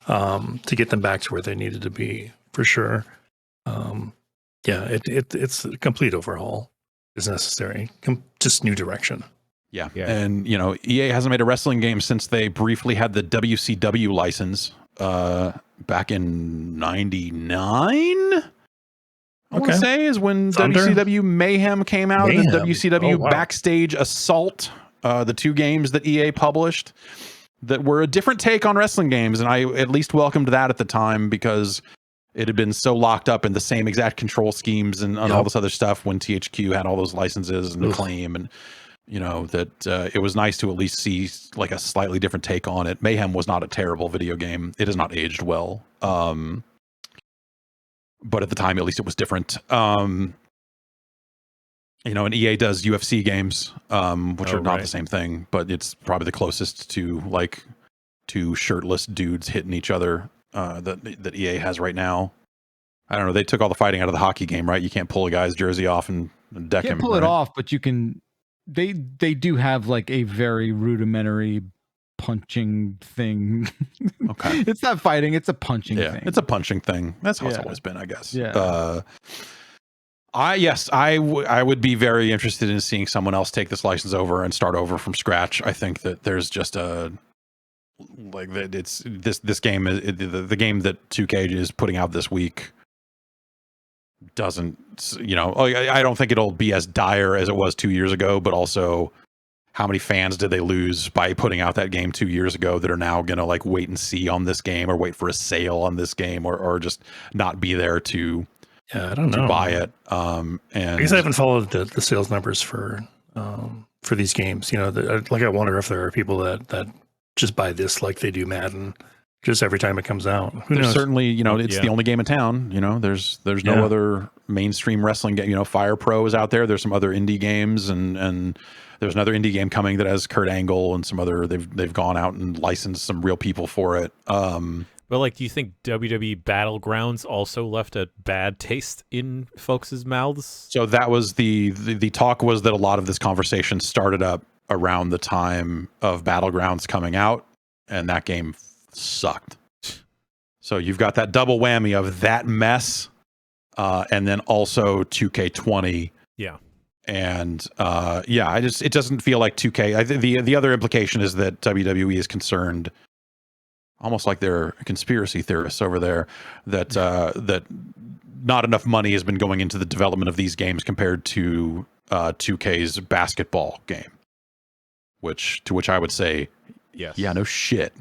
to get them back to where they needed to be, for sure. It's a complete overhaul is necessary. Just new direction. Yeah. And, EA hasn't made a wrestling game since they briefly had the WCW license back in 99. I want to say is when WCW Mayhem came out, and WCW Backstage Assault, the two games that EA published that were a different take on wrestling games. And I at least welcomed that at the time because it had been so locked up in the same exact control schemes and all this other stuff when THQ had all those licenses and Acclaim and, that it was nice to at least see like a slightly different take on it. Mayhem was not a terrible video game. It has not aged well. But at the time, at least it was different. And EA does UFC games, which are not the same thing, but it's probably the closest to like two shirtless dudes hitting each other that EA has right now. I don't know. They took all the fighting out of the hockey game, right? You can't pull a guy's jersey off and deck him. You can't pull it off, but you can. They do have like a very rudimentary punching thing. Okay. It's not fighting, it's a punching thing. It's a punching thing. That's how it's always been, I guess. Yeah. I would be very interested in seeing someone else take this license over and start over from scratch. I think that there's just it's this game the game that 2K is putting out this week doesn't, I don't think it'll be as dire as it was 2 years ago, but also how many fans did they lose by putting out that game 2 years ago that are now going to like wait and see on this game or wait for a sale on this game or just not be there to I don't know, to buy it. And I guess I haven't followed the sales numbers for these games. I wonder if there are people that just buy this like they do Madden, just every time it comes out. Who knows? Certainly, it's the only game in town. There's no other mainstream wrestling game. Fire Pro is out there. There's some other indie games, and there's another indie game coming that has Kurt Angle and some other. They've gone out and licensed some real people for it. But do you think WWE Battlegrounds also left a bad taste in folks' mouths? So that was the talk was that a lot of this conversation started up around the time of Battlegrounds coming out, and that game sucked. So you've got that double whammy of that mess, and then also 2K20. Yeah. And it doesn't feel like 2K. I think the other implication is that WWE is concerned, almost like they're conspiracy theorists over there, that that not enough money has been going into the development of these games compared to 2K's basketball game. To which I would say, yes. Yeah, no shit.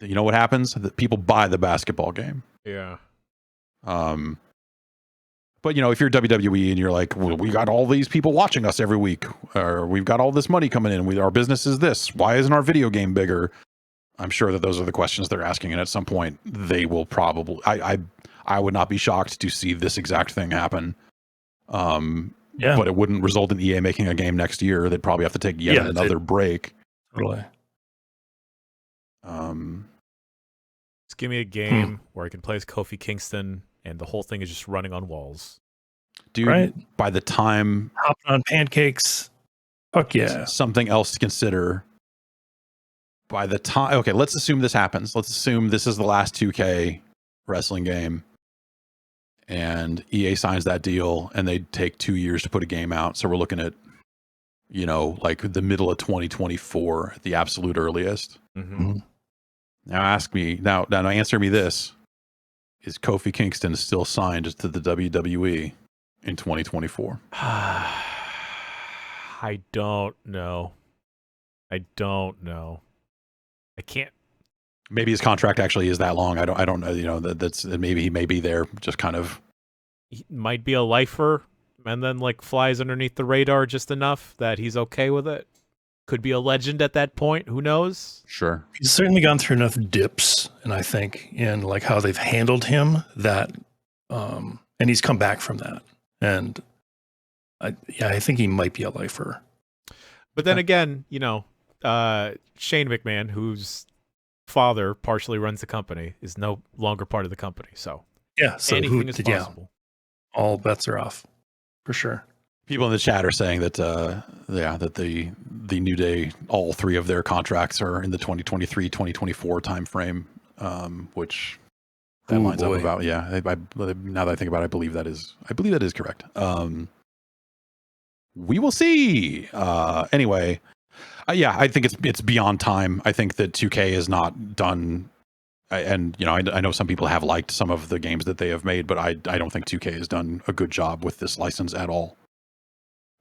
You know what happens? That people buy the basketball game. Yeah. But if you're WWE and you're like, well, we got all these people watching us every week, or we've got all this money coming in, our business is this. Why isn't our video game bigger? I'm sure that those are the questions they're asking, and at some point they will probably. I would not be shocked to see this exact thing happen. But it wouldn't result in EA making a game next year. They'd probably have to take yet another break. Totally. Just give me a game where I can play as Kofi Kingston and the whole thing is just running on walls. Dude, right? By the time hopping on pancakes. Fuck yeah. Something else to consider. By the time, okay, let's assume this happens. Let's assume this is the last 2K wrestling game. And EA signs that deal and they take 2 years to put a game out. So we're looking at, like the middle of 2024 at the absolute earliest. Mm-hmm. Now answer me this. Is Kofi Kingston still signed to the WWE in 2024? I don't know. I can't. Maybe his contract actually is that long. I don't know. That's maybe he may be there just kind of. He might be a lifer and then flies underneath the radar just enough that he's okay with it. Could be a legend at that point. Who knows? Sure. He's certainly gone through enough dips, and I think in how they've handled him that, and he's come back from that. And I think he might be a lifer. But then again, Shane McMahon, whose father partially runs the company, is no longer part of the company. So yeah, so anything is possible. All bets are off for sure. People in the chat are saying that that the New Day, all three of their contracts are in the 2023-2024 timeframe, which that lines up about. Yeah, now that I think about it, I believe that is correct. We will see. Anyway, I think it's beyond time. I think that 2K is not done. And I know some people have liked some of the games that they have made, but I don't think 2K has done a good job with this license at all.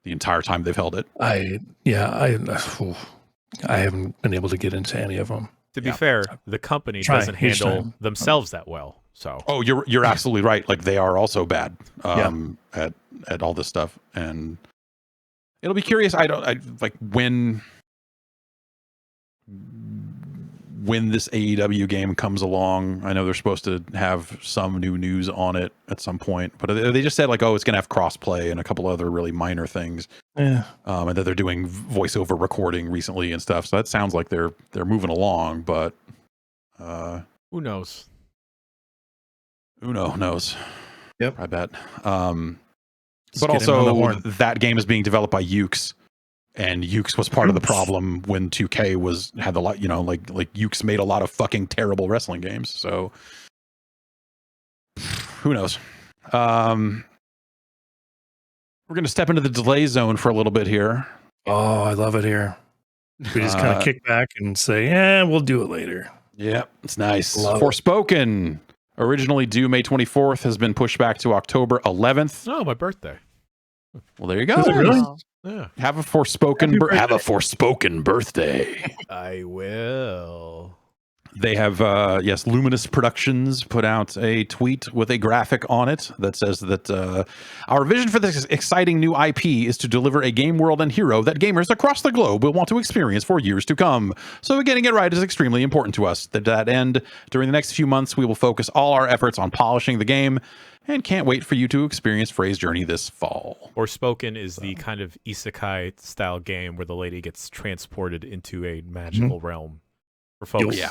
The entire time they've held it. I haven't been able to get into any of them. To be fair, the company doesn't handle themselves that well. So you're absolutely right. Like they are also bad at all this stuff, and it'll be curious. I like when this AEW game comes along. I know they're supposed to have some new news on it at some point, but they just said like, oh, it's going to have crossplay and a couple other really minor things. Yeah. And that they're doing voiceover recording recently and stuff. So that sounds like they're moving along, but who knows? Who knows? Yep. I bet. But also that game is being developed by Ukes. And Ukes was part of the problem when 2K had the lot, like Ukes made a lot of fucking terrible wrestling games. So who knows? We're going to step into the delay zone for a little bit here. Oh, I love it here. We just kind of kick back and say, yeah, we'll do it later. Yeah, it's nice. Forspoken, originally due May 24th, has been pushed back to October 11th. Oh, my birthday. Well, there you go. Is it really? Yeah. Have a Forspoken birthday. I will. They have, Luminous Productions put out a tweet with a graphic on it that says that our vision for this exciting new IP is to deliver a game world and hero that gamers across the globe will want to experience for years to come. So getting it right is extremely important to us. To that end, during the next few months, we will focus all our efforts on polishing the game and can't wait for you to experience Frey's journey this fall. Forspoken is the kind of isekai style game where the lady gets transported into a magical realm. For folks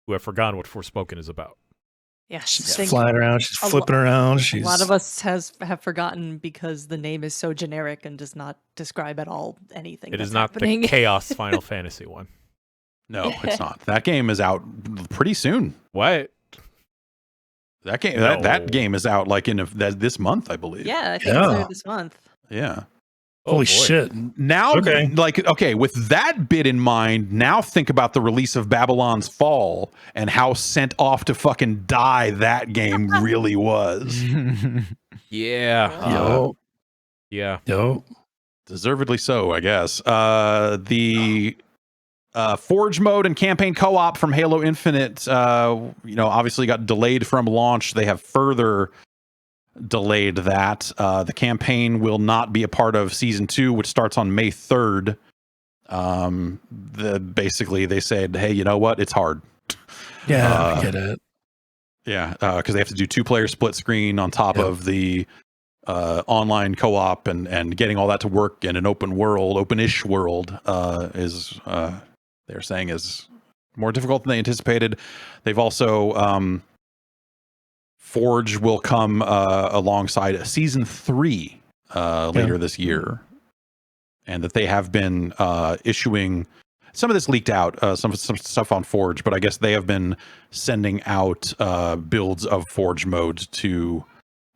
who have forgotten what Forspoken is about. Yeah, she's flying around, she's flipping around. A lot of us have forgotten because the name is so generic and does not describe at all anything. It is not happening. The Chaos Final Fantasy one. No, it's not. That game is out pretty soon. What? That game that game is out like in this month, I believe. Yeah, I think it's out this month. Yeah. Holy shit. Now, with that bit in mind, now think about the release of Babylon's Fall and how sent off to fucking die that game really was. Yeah. Yo. Deservedly so, I guess. The Forge mode and campaign co-op from Halo Infinite, obviously got delayed from launch. They have further delayed that. The campaign will not be a part of Season 2, which starts on May 3rd. Basically, they said, hey, you know what? It's hard. Yeah, I get it. Yeah, because they have to do 2-player split screen on top of the online co-op and getting all that to work in an open-ish world is... they're saying is more difficult than they anticipated. They've also Forge will come alongside Season 3 later this year, and that they have been issuing some of this leaked out, some stuff on Forge, but I guess they have been sending out builds of Forge mode to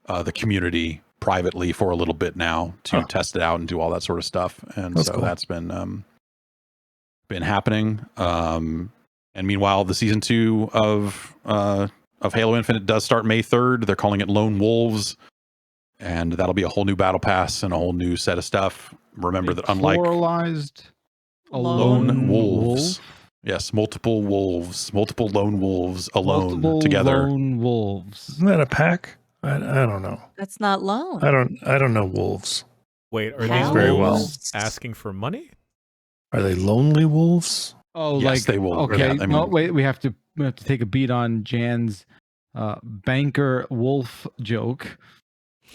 the community privately for a little bit now to test it out and do all that sort of stuff, and that's cool. That's been happening. And meanwhile, the Season 2 of Halo Infinite does start May 3rd. They're calling it Lone Wolves, and that'll be a whole new battle pass and a whole new set of stuff. Remember that unlike pluralized lone wolves. Yes, multiple wolves, multiple lone wolves alone together. Lone wolves. Isn't that a pack? I don't know. That's not lone. I don't know wolves. Wait, are How? these Very wolves asking for money? Are they lonely wolves? Oh, yes, they will. Okay, yeah, no, wait. We have to take a beat on Jan's banker wolf joke.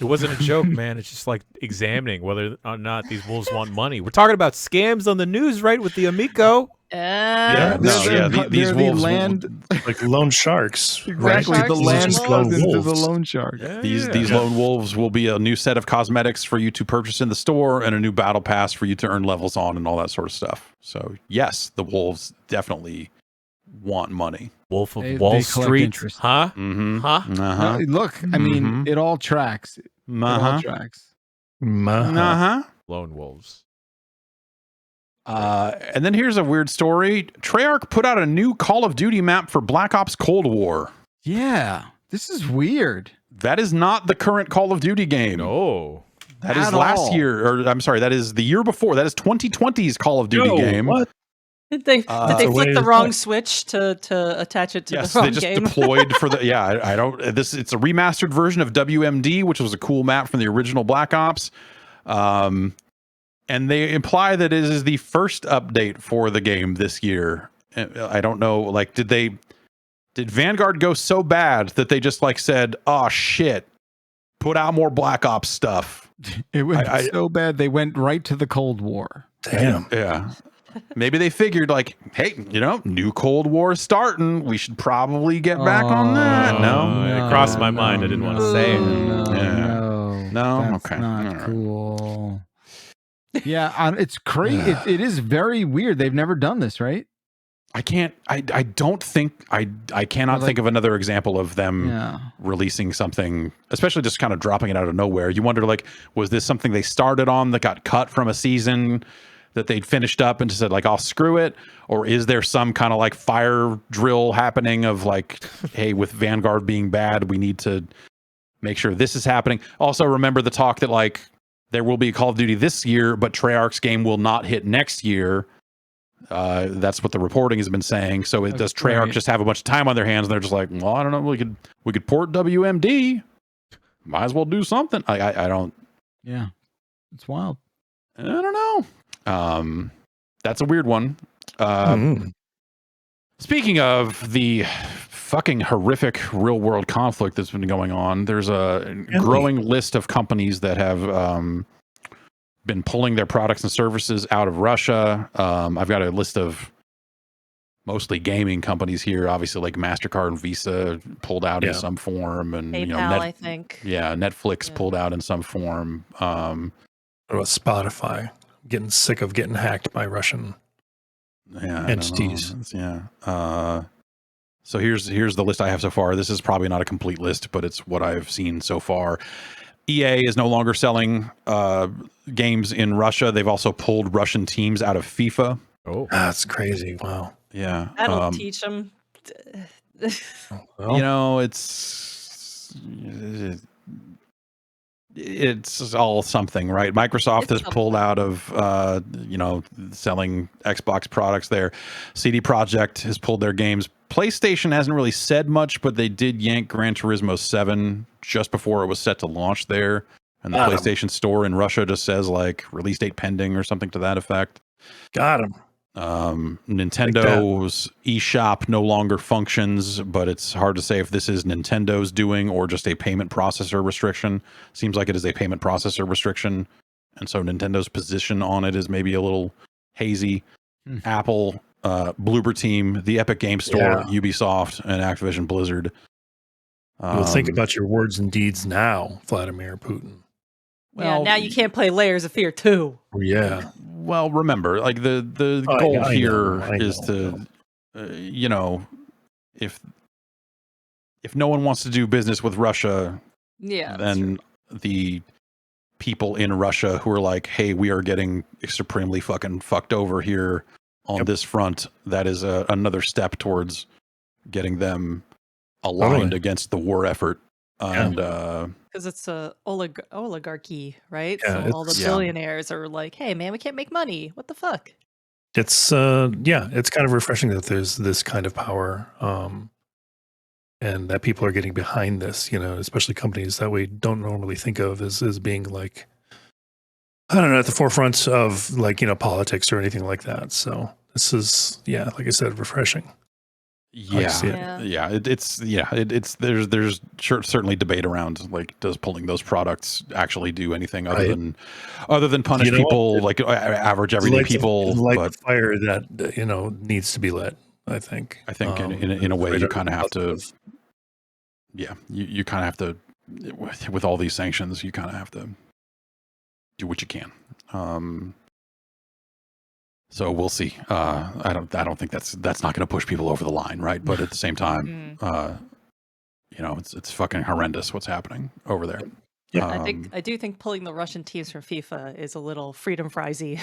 It wasn't a joke, man. It's just like examining whether or not these wolves want money. We're talking about scams on the news, right? With the Amico. These wolves like loan sharks. Exactly, right? the land lone goes into the wolves. loan shark. Yeah. These lone wolves will be a new set of cosmetics for you to purchase in the store and a new battle pass for you to earn levels on and all that sort of stuff. So yes, the wolves definitely want money. Wolf of They Wall collect Street, interest. huh? Mm-hmm. Huh? No, look, I mean, it all tracks. It all tracks. Lone wolves. And then here's a weird story. Treyarch put out a new Call of Duty map for Black Ops Cold War. Yeah, this is weird. That is not the current Call of Duty game. No. That is last year, or I'm sorry, that is the year before. That is 2020's Call of Duty game. What? Did they flick the wrong switch to attach it to the wrong they just game? deployed for the I don't it's a remastered version of WMD, which was a cool map from the original Black Ops. And they imply that it is the first update for the game this year. I don't know, like did Vanguard go so bad that they just like said, "Oh shit, put out more Black Ops stuff." It went so bad they went right to the Cold War. Damn. Yeah. Maybe they figured like, hey, new Cold War starting. We should probably get back on that. No, it crossed my mind. I didn't want to say it. No, that's okay, not cool. Yeah, it's crazy. It is very weird. They've never done this, right? I can't. I don't think. I cannot think of another example of them releasing something, especially just kind of dropping it out of nowhere. You wonder, like, was this something they started on that got cut from a season that they'd finished up and just said like, "I'll screw it," or is there some kind of like fire drill happening of like, hey, with Vanguard being bad, we need to make sure this is happening. Also, remember the talk that like there will be a Call of Duty this year, but Treyarch's game will not hit next year. That's what the reporting has been saying. So does Treyarch just have a bunch of time on their hands and they're just like, well, I don't know, we could port WMD. Might as well do something. I don't. Yeah, it's wild. I don't know. That's a weird one. Speaking of the fucking horrific real world conflict that's been going on, there's a growing list of companies that have been pulling their products and services out of Russia. I've got a list of mostly gaming companies here, obviously like MasterCard and Visa pulled out in some form, and PayPal, I think. Yeah, Netflix pulled out in some form. What about Spotify? Getting sick of getting hacked by Russian entities. So here's the list I have so far. This is probably not a complete list, but it's what I've seen so far. EA is no longer selling games in Russia. They've also pulled Russian teams out of FIFA. Oh, that's crazy. Wow. Yeah. That'll teach them. Well, it's all something, right? Microsoft has pulled out of, selling Xbox products there. CD Projekt has pulled their games. PlayStation hasn't really said much, but they did yank Gran Turismo 7 just before it was set to launch there. And the PlayStation Store in Russia just says like release date pending or something to that effect. Got him. Nintendo's eShop no longer functions, but it's hard to say if this is Nintendo's doing or just a payment processor restriction. Seems like it is a payment processor restriction, and so Nintendo's position on it is maybe a little hazy. Apple, Bloober Team, the Epic Game Store, Ubisoft, and Activision Blizzard. Well, think about your words and deeds now, Vladimir Putin. Well, now you can't play Layers of Fear 2. Yeah. Well, remember, like the goal here is to, if no one wants to do business with Russia, then the people in Russia who are like, hey, we are getting supremely fucking fucked over here on this front, that is another step towards getting them aligned against the war effort. And because it's a oligarchy, right? Yeah, so all the billionaires are like, hey man, we can't make money, what the fuck. It's it's kind of refreshing that there's this kind of power, and that people are getting behind this, especially companies that we don't normally think of as being like, I don't know, at the forefront of like, politics or anything like that. So this is, like I said, refreshing. It's there's certainly debate around like, does pulling those products actually do anything other than punish people like average everyday people? But the fire that needs to be lit. I think in a way you kind of have to. Yeah, you kind of have to, with all these sanctions, you kind of have to do what you can. So we'll see. I don't think that's not going to push people over the line, right? But at the same time, it's fucking horrendous what's happening over there. Yeah, I do think pulling the Russian teams from FIFA is a little freedom friesy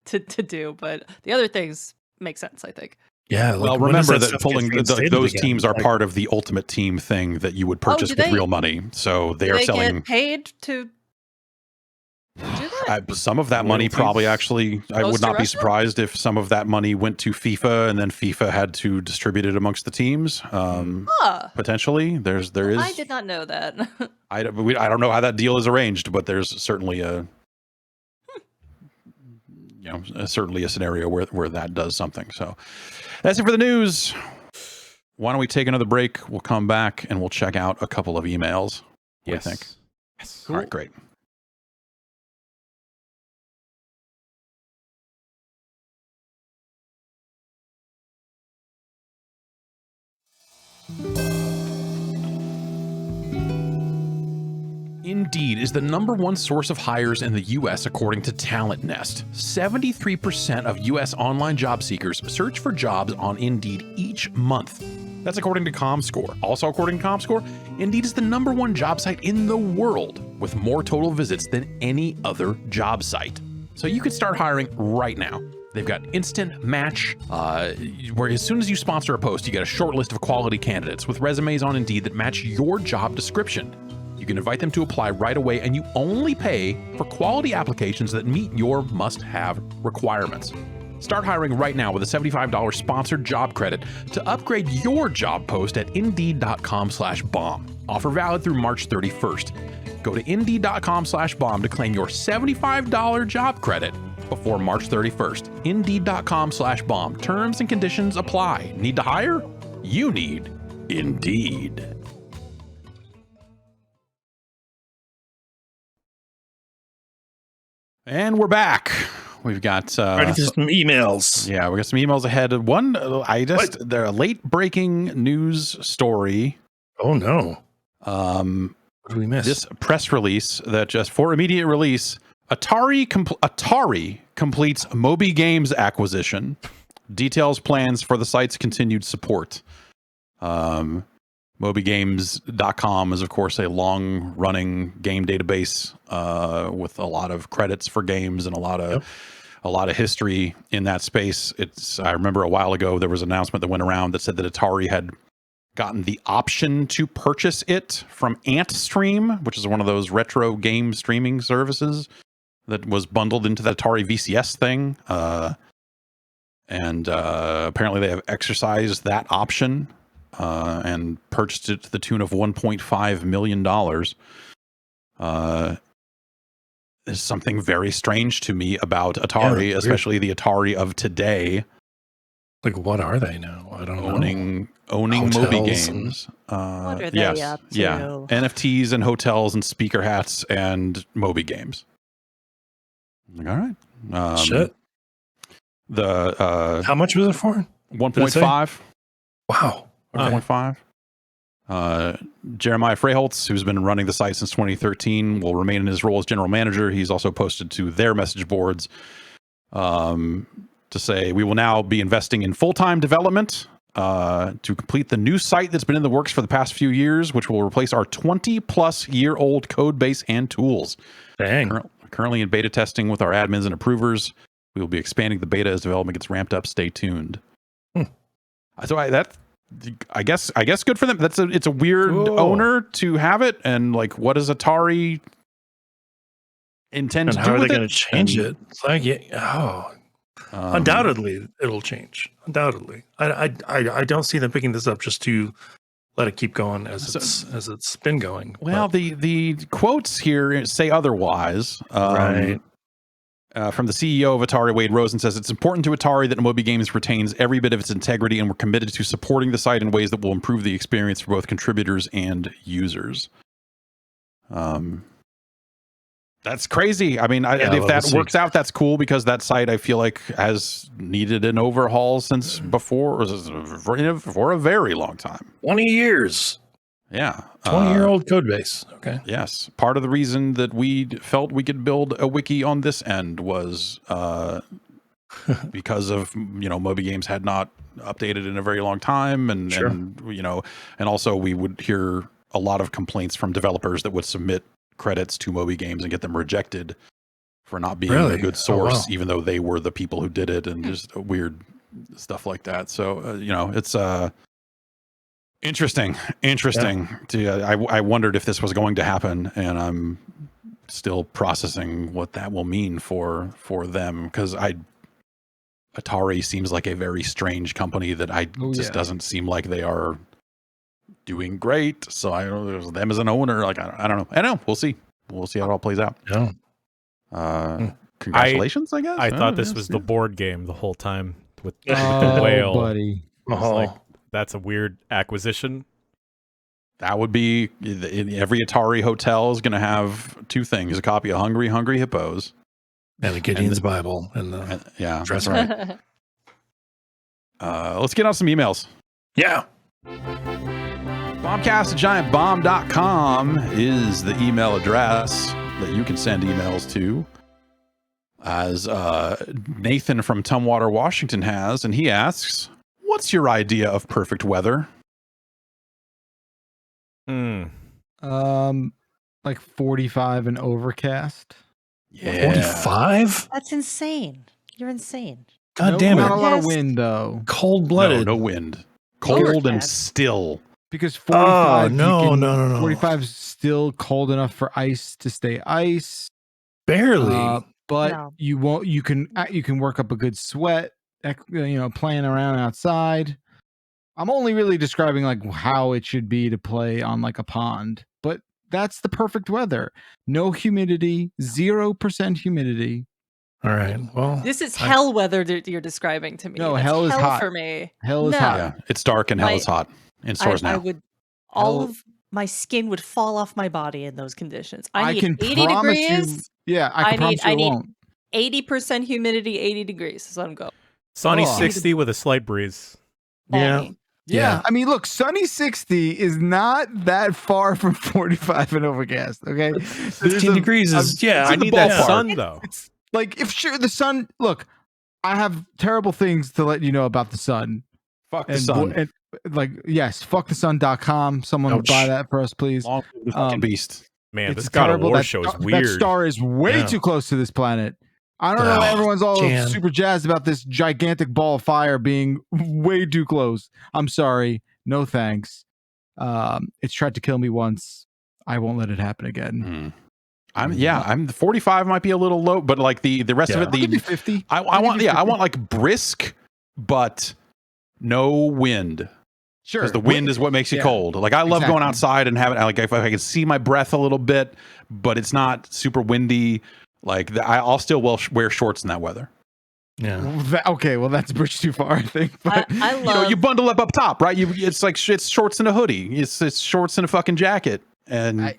to do, but the other things make sense, I think. Yeah. Well, remember that pulling those teams are part of the Ultimate Team thing that you would purchase with real money. So they are selling. Get paid to do that? Some of that money probably actually. I would not be surprised if some of that money went to FIFA and then FIFA had to distribute it amongst the teams. Potentially, there is. I did not know that. I don't know how that deal is arranged, but there's certainly certainly a scenario where that does something. So that's it for the news. Why don't we take another break? We'll come back and we'll check out a couple of emails. What do you think? Yes. All right, great. Indeed is the #1 source of hires in the U.S. according to Talent Nest. 73% of U.S. online job seekers search for jobs on Indeed each month. That's according to ComScore. Also according to ComScore, Indeed is the #1 job site in the world with more total visits than any other job site. So you could start hiring right now. They've got instant match, where as soon as you sponsor a post, you get a short list of quality candidates with resumes on Indeed that match your job description. You can invite them to apply right away, and you only pay for quality applications that meet your must-have requirements. Start hiring right now with a $75 sponsored job credit to upgrade your job post at Indeed.com/bomb. Offer valid through March 31st. Go to Indeed.com/bomb to claim your $75 job credit before March 31st. Indeed.com/bomb. Terms and conditions apply. Need to hire? You need Indeed. And we're back. We've got ready for some emails. Yeah, we got some emails ahead. One, they're a late breaking news story. Oh no. What did we miss? This press release that just for immediate release, Atari completes Mobygames acquisition. Details plans for the site's continued support. Mobygames.com is, of course, a long-running game database with a lot of credits for games and a lot of history in that space. I remember a while ago there was an announcement that went around that said that Atari had gotten the option to purchase it from AntStream, which is one of those retro game streaming services that was bundled into the Atari VCS thing. And apparently they have exercised that option. And purchased it to the tune of $1.5 million. There's something very strange to me about Atari, especially the Atari of today. Like, what are they now? I don't know. Owning Mobygames. What are they up to? Yeah, NFTs and hotels and speaker hats and Mobygames. Like, all right. Shit. How much was it for? 1.5. Wow. 1.5. Jeremiah Freiholtz, who's been running the site since 2013, will remain in his role as general manager. He's also posted to their message boards to say, we will now be investing in full-time development to complete the new site that's been in the works for the past few years, which will replace our 20-plus-year-old code base and tools. Dang. Currently in beta testing with our admins and approvers. We will be expanding the beta as development gets ramped up. Stay tuned. So I guess good for them. It's a weird owner to have it, and like, what does Atari intend to do? How are they going to change it? It's like, undoubtedly it'll change. Undoubtedly, I don't see them picking this up just to let it keep going as it's been going. Well, the quotes here say otherwise. Right. From the CEO of Atari, Wade Rosen, says it's important to Atari that Mobygames retains every bit of its integrity, and we're committed to supporting the site in ways that will improve the experience for both contributors and users. That's crazy. I mean, if that works out, that's cool, because that site, I feel like, has needed an overhaul since before, for a very long time. 20 years. Yeah. 20-year-old code base. Okay. Yes. Part of the reason that we felt we could build a wiki on this end was because of, Mobygames had not updated in a very long time. And also we would hear a lot of complaints from developers that would submit credits to Mobygames and get them rejected for not being a good source, even though they were the people who did it, and just weird stuff like that. So, it's interesting. I wondered if this was going to happen, and I'm still processing what that will mean for them, because Atari seems like a very strange company that doesn't seem like they are doing great. So I don't know, there's them as an owner. Like, I don't know. I know. We'll see how it all plays out. Yeah. Congratulations, I guess. I thought this was the board game the whole time with the whale. Buddy. Like, that's a weird acquisition. That would be, every Atari hotel is going to have two things: a copy of Hungry Hungry Hippos and the Gideon's Bible, and that's right. Let's get on some emails. Yeah. Bombcast@giantbomb.com is the email address that you can send emails to, as Nathan from Tumwater, Washington has, and he asks, what's your idea of perfect weather? Like 45 and overcast. Yeah. 45? That's insane. You're insane. God damn it. Not a lot of wind, though. Cold-blooded. No wind. Cold and still. Because 45, no. 45 is still cold enough for ice to stay ice. Barely. But you won't. You can work up a good sweat. Playing around outside. I'm only really describing like how it should be to play on like a pond, but that's the perfect weather. No humidity, 0% humidity. All right. Well, this is hell weather that you're describing to me. No, That's hell is hot for me. Hell is hot. Yeah, it's dark and hell is hot in stores now. All of my skin would fall off my body in those conditions. I need can 80 degrees. I need 80% humidity, 80 degrees is what I'm going. Sunny 60 with a slight breeze. Yeah. I mean, look, sunny 60 is not that far from 45 and overcast. Okay, 15 degrees is I need that sun though. It's like the sun. Look, I have terrible things to let you know about the sun. Fuck the sun. Fuck the sun.com. Someone would buy that for us, please. The fucking beast. Man, this God of War show is weird. That star is way too close to this planet. I don't know why everyone's all super jazzed about this gigantic ball of fire being way too close. I'm sorry. No thanks. It's tried to kill me once. I won't let it happen again. I'm 45 might be a little low, but like the rest of it, I'll give you 50. I want like brisk, but no wind. Sure. Because the wind is what makes you cold. Like I love going outside and having like if I can see my breath a little bit, but it's not super windy. Like I'll still wear shorts in that weather. Yeah. Well, that's a bridge too far, I think. But I love you bundle up top, right? It's shorts and a hoodie. It's shorts and a fucking jacket. And I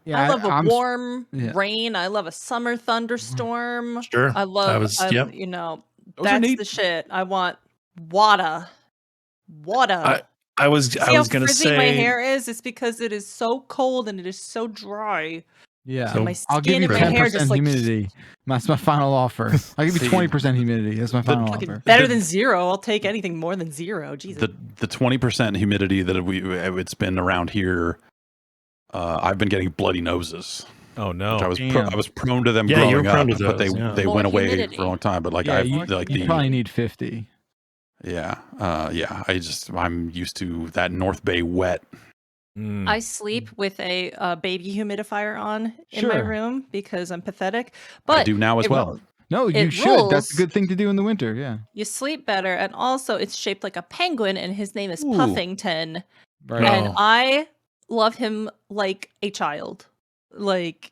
love a warm rain. I love a summer thunderstorm. Sure. I love that's the shit. I want water. I was going to say my hair is. It's because it is so cold and it is so dry. Yeah, so I'll give you 10% humidity. That's my final offer. I'll give you 20% humidity. That's my final offer. Better than 0. I'll take anything more than 0. Jesus. The 20% humidity that it's been around here, I've been getting bloody noses. Oh no! I was prone to them growing up, but they went away for a long time. But like you probably need 50. Yeah, I'm used to that North Bay wet. I sleep with a baby humidifier on in my room because I'm pathetic. But I do now as well. No, you should. That's a good thing to do in the winter. Yeah, you sleep better, and also it's shaped like a penguin, and his name is Puffington, right. And I love him like a child. Like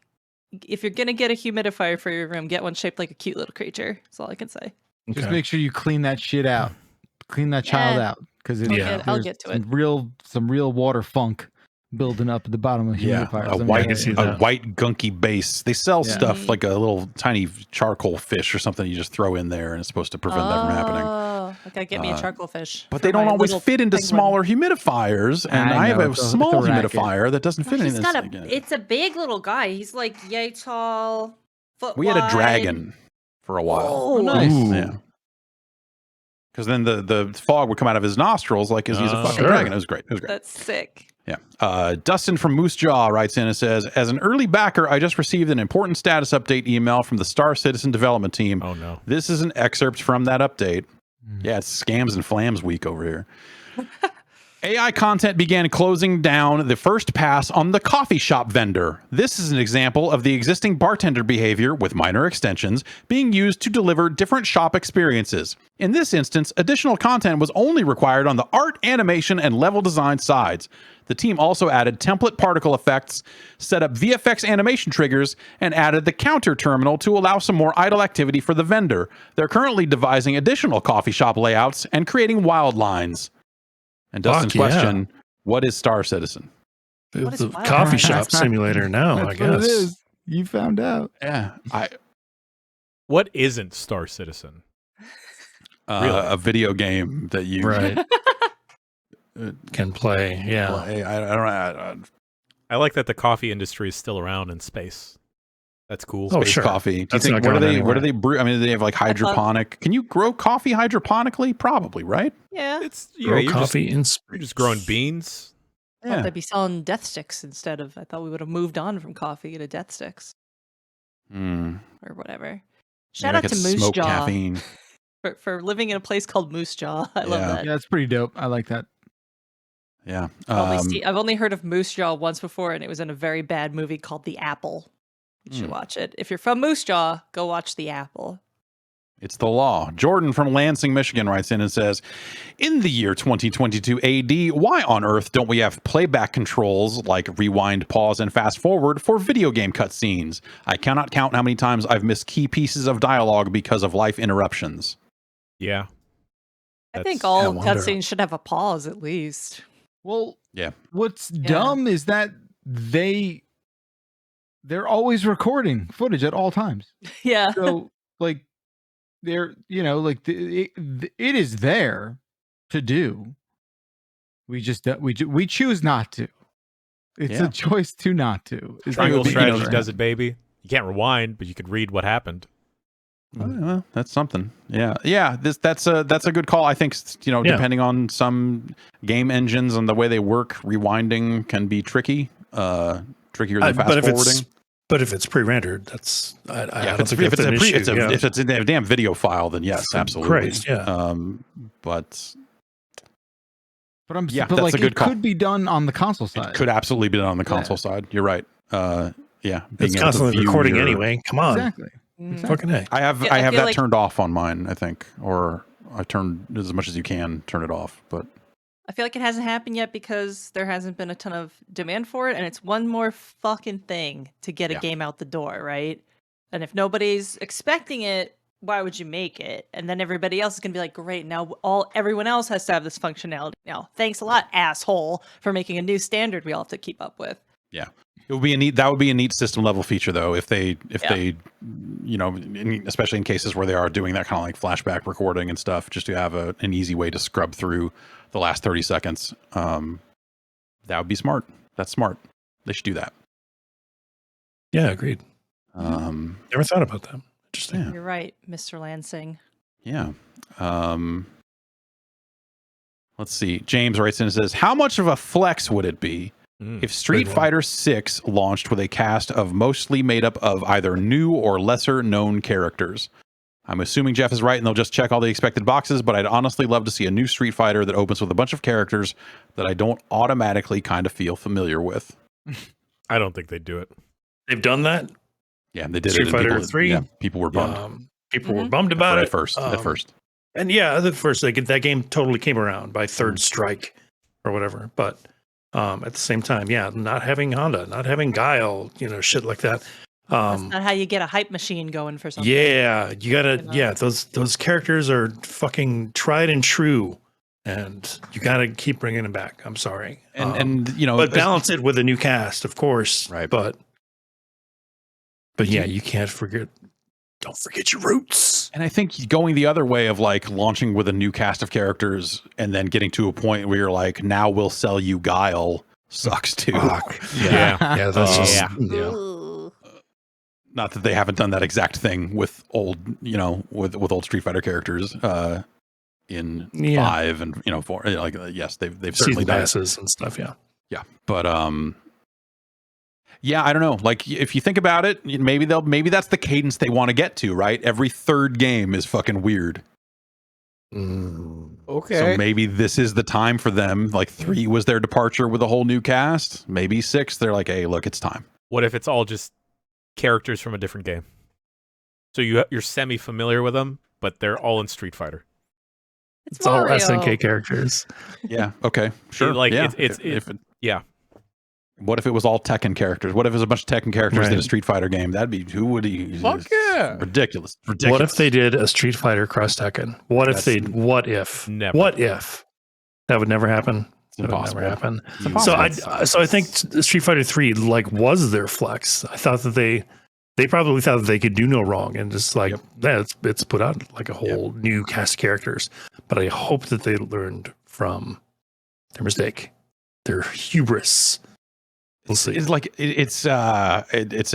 if you're gonna get a humidifier for your room, get one shaped like a cute little creature. That's all I can say. Just make sure you clean that shit out. Clean that child out, because I'll get to it. Some real water funk building up at the bottom of humidifiers. A white gunky base. They sell stuff like a little tiny charcoal fish or something you just throw in there, and it's supposed to prevent that from happening. Oh, okay, get me a charcoal fish. But they don't always fit into smaller humidifiers, and I have a small humidifier that doesn't fit in this. It's a big little guy. He's like yay tall, foot We had a dragon for a while. Oh, nice. Yeah. Because then the fog would come out of his nostrils like he's a fucking dragon. It was great. That's sick. Yeah. Dustin from Moosejaw writes in and says, as an early backer, I just received an important status update email from the Star Citizen development team. Oh, no. This is an excerpt from that update. Yeah, it's scams and flams week over here. AI content began closing down the first pass on the coffee shop vendor. This is an example of the existing bartender behavior, with minor extensions, being used to deliver different shop experiences. In this instance, additional content was only required on the art, animation, and level design sides. The team also added template particle effects, set up VFX animation triggers, and added the counter terminal to allow some more idle activity for the vendor. They're currently devising additional coffee shop layouts and creating wild lines. And Dustin's question, what is Star Citizen? It's a coffee shop simulator now, I guess. What it is. You found out. Yeah. What isn't Star Citizen? A video game that you can play. Yeah. I like that the coffee industry is still around in space. That's cool. Space coffee. Do you think, what do they brew? I mean, do they have like hydroponic? Can you grow coffee hydroponically? Probably, right? Yeah. It's grow coffee in space. You're just growing beans. Yeah. They'd be selling death sticks instead of. I thought we would have moved on from coffee to death sticks. Or whatever. Shout out to Moosejaw for living in a place called Moosejaw. I love that. Yeah, it's pretty dope. I like that. Yeah. I've only heard of Moosejaw once before, and it was in a very bad movie called The Apple. You should watch it. If you're from Moosejaw, go watch The Apple. It's the law. Jordon from Lansing, Michigan writes in and says, in the year 2022 AD, why on earth don't we have playback controls like rewind, pause, and fast forward for video game cutscenes? I cannot count how many times I've missed key pieces of dialogue because of life interruptions. Yeah. I think all cutscenes should have a pause at least. Well, what's dumb is that they're always recording footage at all times. Yeah. So like they're, it is there to do. We just we choose not to. It's a choice to not to. Triangle strategy does it, baby. You can't rewind, but you could read what happened. Well, that's something. Yeah. That's a good call. I think depending on some game engines and the way they work, rewinding can be tricky. Trickier than fast forwarding. But if it's pre-rendered, that's I don't think if it's a damn video file, then yes, absolutely. Christ, yeah. But that's a good call. It could be done on the console side. It could absolutely be done on the console side. You're right. It's constantly recording anyway. Come on. Exactly. Fucking A. I have that turned off on mine, I think, or I turned as much as you can turn it off, but I feel like it hasn't happened yet because there hasn't been a ton of demand for it, and it's one more fucking thing to get a game out the door, right? And if nobody's expecting it, why would you make it? And then everybody else is gonna be like, great, now everyone else has to have this functionality now. Thanks a lot, asshole, for making a new standard we all have to keep up with. Yeah. It would be a neat system level feature though, if they especially in cases where they are doing that kind of like flashback recording and stuff, just to have an easy way to scrub through the last 30 seconds. That would be smart. That's smart. They should do that. Yeah, agreed. Never thought about that. Interesting. Yeah. You're right, Mr. Lansing. Yeah. Let's see. James writes in and says, how much of a flex would it be if Street Fighter 6 launched with a cast of mostly made up of either new or lesser known characters? I'm assuming Jeff is right and they'll just check all the expected boxes, but I'd honestly love to see a new Street Fighter that opens with a bunch of characters that I don't automatically kind of feel familiar with. I don't think they'd do it. They've done that? Yeah, they did Street it. Fighter 3? Yeah, people were bummed. People were bummed about it. At first. And at first, that game totally came around by Third Strike or whatever. But at the same time, not having Honda, not having Guile, shit like that. That's not how you get a hype machine going for something. Yeah, you gotta. Yeah, those characters are fucking tried and true, and you gotta keep bringing them back. I'm sorry, and but balance it with a new cast, of course. Right, but yeah, you can't forget. Don't forget your roots. And I think going the other way of like launching with a new cast of characters and then getting to a point where you're like, now we'll sell you Guile sucks too. Yeah, that's just Not that they haven't done that exact thing with old, with old Street Fighter characters in 5 and 4. Like yes, they've certainly done it. And stuff. Yeah, but yeah, I don't know. Like if you think about it, maybe that's the cadence they want to get to, right? Every third game is fucking weird. Okay. So maybe this is the time for them. Like 3 was their departure with a whole new cast. Maybe 6, they're like, hey, look, it's time. What if it's all just characters from a different game? So you're semi-familiar with them, but they're all in Street Fighter. It's all SNK characters. Yeah. Okay. Sure. Yeah. What if it was all Tekken characters? What if it was a bunch of Tekken characters in a Street Fighter game? That'd be who would he? Fuck yeah! Ridiculous. What if they did a Street Fighter cross Tekken? What if never. What if that would never happen? It's impossible. Never happen. So I think Street Fighter 3 like was their flex. I thought that they probably thought that they could do no wrong and just like it's put out like a whole new cast of characters. But I hope that they learned from their mistake, their hubris. We'll see. It's like it's a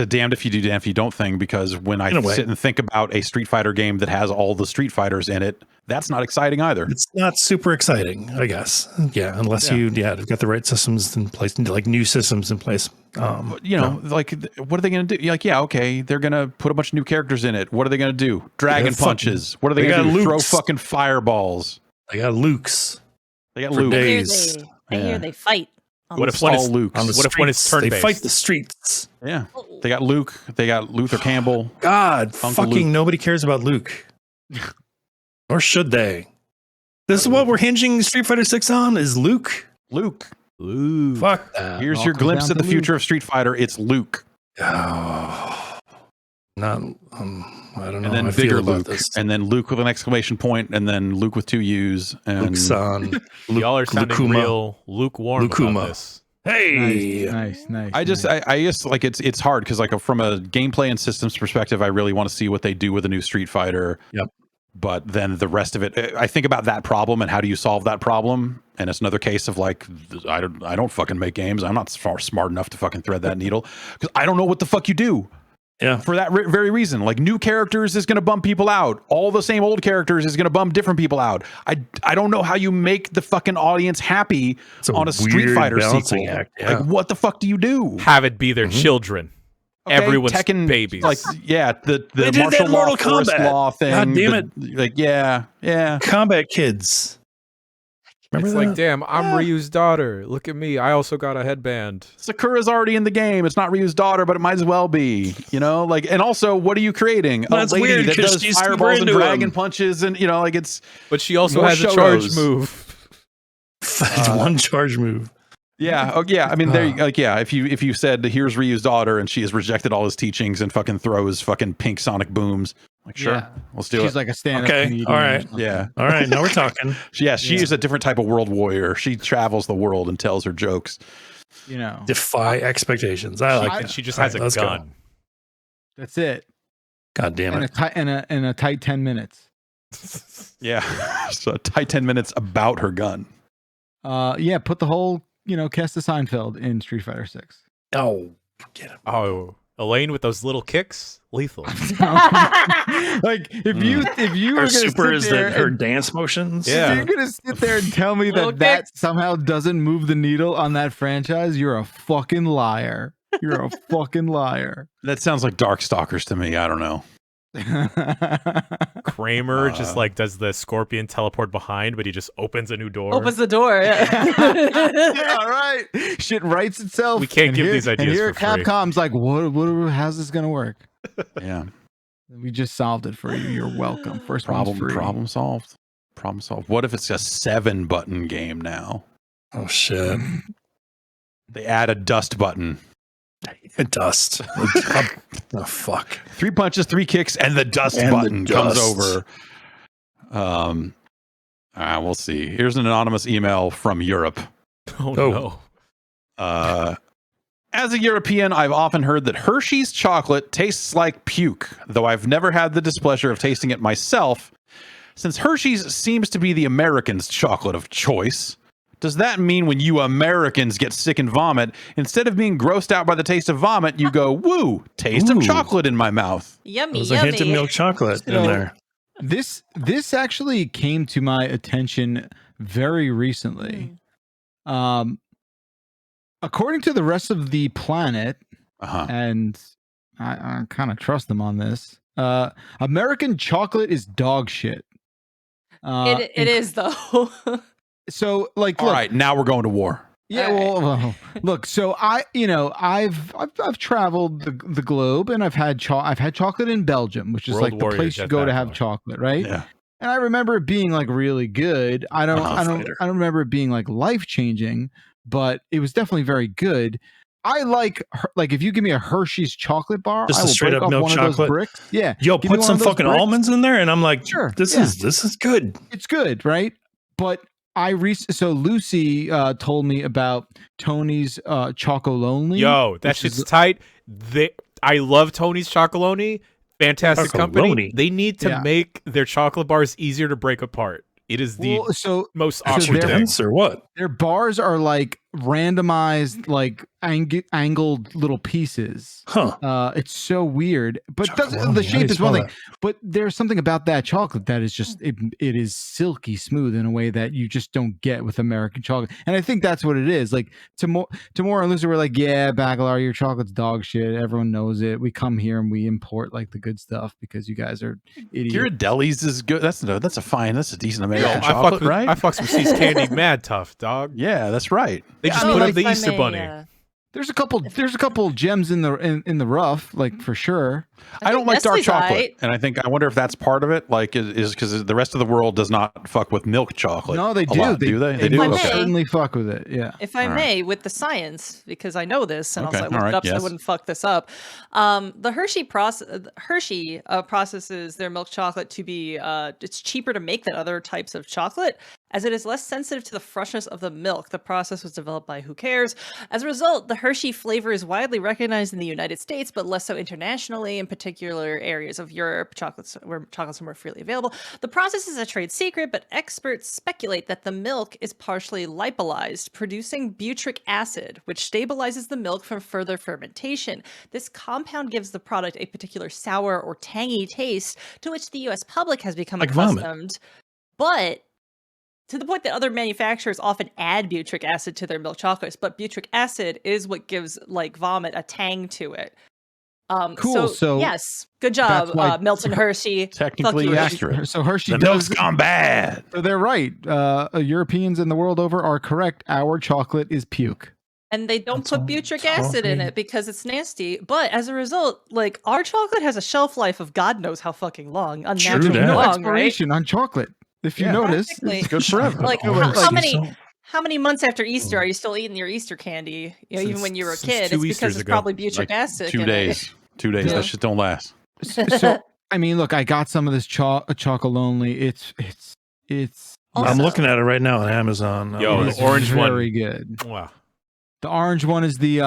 damned if you do, damned if you don't thing, because when I sit and think about a Street Fighter game that has all the Street Fighters in it, that's not exciting either. It's not super exciting, I guess. Yeah, unless you've got the right systems in place, like new systems in place. Like what are they going to do? Like, yeah, okay, they're going to put a bunch of new characters in it. What are they going to do? Dragon punches. What are they going to do? Throw fucking fireballs. They got Lukes. They got Luke. I hear they fight. What if one is Luke? What if one is turn-based? They fight the streets. Yeah, they got Luke. They got Luther Campbell. God, fucking nobody cares about Luke. Or should they? This is what we're hinging Street Fighter 6 on. Is Luke? Luke. Fuck that. Here's your glimpse of the future of Street Fighter. It's Luke. Oh, not. I don't know. And then bigger Luke, and then Luke with an exclamation point, and then Luke with 2 U's, and Luke-san. Y'all are sounding real lukewarm about this. Hey, nice. I just like it's hard because like from a gameplay and systems perspective, I really want to see what they do with a new Street Fighter. Yep. But then the rest of it, I think about that problem and how do you solve that problem? And it's another case of like, I don't fucking make games. I'm not smart enough to fucking thread that needle because I don't know what the fuck you do. Yeah. For that very reason, like new characters is going to bump people out. All the same old characters is going to bump different people out. I don't know how you make the fucking audience happy on a Street Fighter sequel. Yeah. Like, what the fuck do you do? Have it be their children. Okay, everyone's Tekken, babies. Like, yeah, the martial law, forest law thing. God damn it. Like, yeah. Combat Kids. Remember it's that? Like, damn, I'm Ryu's daughter. Look at me. I also got a headband. Sakura's already in the game. It's not Ryu's daughter, but it might as well be. Like, and also, what are you creating? Well, a lady weird, that does fireballs and dragon punches, and like it's. But she also has a charge move. One charge move. Yeah. Oh, yeah. I mean, there. Like, yeah. If you said here's Ryu's daughter and she has rejected all his teachings and fucking throws fucking pink sonic booms, like sure, let's do it. She's like a stand-up comedian. All right. Yeah. All right. Now we're talking. She is a different type of world warrior. She travels the world and tells her jokes. Defy expectations. I like that. She just has a gun. Go. That's it. God damn it. In a tight 10 minutes. Yeah. So a tight 10 minutes about her gun. Yeah. Put the whole. Cast of Seinfeld in Street Fighter 6. Oh, get him. Oh, Elaine with those little kicks, lethal. Like if you were her gonna super is there her dance motions. Yeah, you're gonna sit there and tell me that somehow doesn't move the needle on that franchise. You're a fucking liar. You're a fucking liar. That sounds like Darkstalkers to me. I don't know. Kramer just like does the scorpion teleport behind, but he just opens a new door. Opens the door. Yeah. All right. Shit writes itself. We can't give these ideas. And here for free. Capcom's like, how's this gonna work? Yeah. We just solved it for you. You're welcome. First problem solved. Problem solved. What if it's a 7-button game now? Oh shit. They add a dust button. Dust. Oh fuck! 3 punches, 3 kicks, and the dust button comes over. We'll see. Here's an anonymous email from Europe. Oh no. As a European, I've often heard that Hershey's chocolate tastes like puke, though I've never had the displeasure of tasting it myself. Since Hershey's seems to be the Americans' chocolate of choice, does that mean when you Americans get sick and vomit, instead of being grossed out by the taste of vomit, you go, woo, taste of chocolate in my mouth? Yummy, There's yummy. a hint of milk chocolate in there. This actually came to my attention very recently. According to the rest of the planet, and I kind of trust them on this, American chocolate is dog shit. It is though. So, like, all right, now we're going to war. Yeah, well, look. So I've traveled the globe, and I've had chocolate in Belgium, which is World like the Warrior place you go to have chocolate, right? Yeah. And I remember it being like really good. I don't remember it being like life changing, but it was definitely very good. I like if you give me a Hershey's chocolate bar, Just I a will straight break up off milk one of chocolate. those bricks. Yeah, Yo, give me put one some of those fucking bricks. almonds in there, and I'm like, Sure, this is good. It's good, right? But so Lucy told me about Tony's Chocolonely. Yo, that shit's tight. I love Tony's Chocolonely. Fantastic company. They need to make their chocolate bars easier to break apart. It is the most awkward dense or what? Their bars are like randomized, like angled little pieces. It's so weird, but the shape is one thing. But there's something about that chocolate that is just it is silky smooth in a way that you just don't get with American chocolate. And I think that's what it is. Like Tamora and Lucy were like, yeah, Bakalar, your chocolate's dog shit. Everyone knows it. We come here and we import like the good stuff because you guys are idiots. Ghirardelli's is good. That's a decent American chocolate, right? I fuck some See's candy mad tough, dog. Yeah, that's right. They just put up the Easter Bunny. There's a couple gems in the rough, like for sure. I don't like dark chocolate, and I wonder if that's part of it. Like, is because the rest of the world does not fuck with milk chocolate. No, they do. Do they? They do. Okay. Certainly fuck with it. Yeah. If I may, with the science, because I know this, and also I looked it up so I wouldn't fuck this up. The Hershey processes their milk chocolate to be it's cheaper to make than other types of chocolate, as it is less sensitive to the freshness of the milk. The process was developed by Who Cares. As a result, the Hershey flavor is widely recognized in the United States, but less so internationally, in particular areas of Europe, where chocolates are more freely available. The process is a trade secret, but experts speculate that the milk is partially lipolyzed, producing butyric acid, which stabilizes the milk from further fermentation. This compound gives the product a particular sour or tangy taste to which the U.S. public has become accustomed. But to the point that other manufacturers often add butyric acid to their milk chocolates, but butyric acid is what gives like vomit a tang to it. Cool. So yes, good job, Milton Hershey. Technically accurate. So Hershey the milk's gone bad. So they're right. Europeans in the world over are correct. Our chocolate is puke. And they don't put butyric acid in it because it's nasty. But as a result, like our chocolate has a shelf life of God knows how fucking long. Unnaturally long, expiration on chocolate. If you notice, it's good forever. Like how many months after Easter are you still eating your Easter candy? You know, even when you were a kid, it's because it's probably butyric acid. 2 days. 2 days. That shit don't last. So I mean, look, I got some of this Chocolonely. It's. I'm looking at it right now on Amazon. Yo, the orange one, very good. Wow. The orange one is the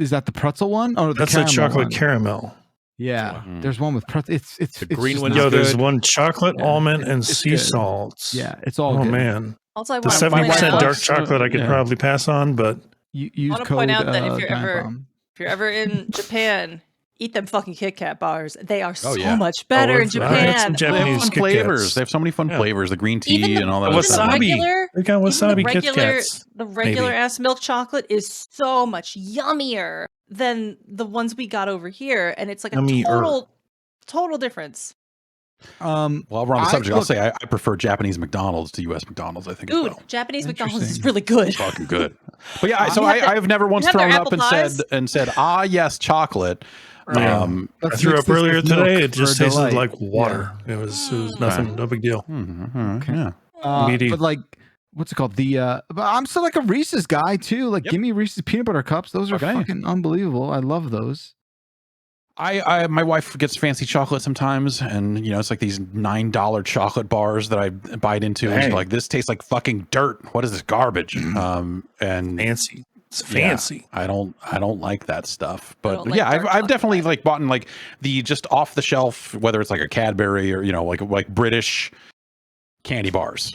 is that the pretzel one? Oh, that's a chocolate caramel. Yeah, there's one with pretzel. It's the green one. Yo, there's one chocolate, almond, and sea salts. Yeah, it's all good. Oh man. Also, the 70% dark chocolate I could probably pass on, but you use I want to point out that if you're ever in Japan, eat them fucking Kit Kat bars. They are so much better in Japan. Some Japanese fun flavors. They have so many fun flavors. The green tea and all that. Wasabi. They got wasabi Kit Kats. The regular ass milk chocolate is so much yummier than the ones we got over here, and it's like a total difference. While we're on the subject, I'll say I prefer Japanese McDonald's to U.S. McDonald's. I think. Dude, Japanese McDonald's is really good. It's fucking good. But yeah, so I've never once thrown up and said, ah, yes, chocolate. I threw up earlier today. It just tasted like water. It was nothing, no big deal. Okay. But like what's it called? But I'm still like a Reese's guy too. Like, give me Reese's peanut butter cups. Those are fucking unbelievable. I love those. My wife gets fancy chocolate sometimes, and it's like these $9 chocolate bars that I bite into, and she's like, this tastes like fucking dirt. What is this garbage? And fancy. It's fancy. Yeah, I don't like that stuff. But like I've definitely like bought like the just off the shelf, whether it's like a Cadbury or like British candy bars.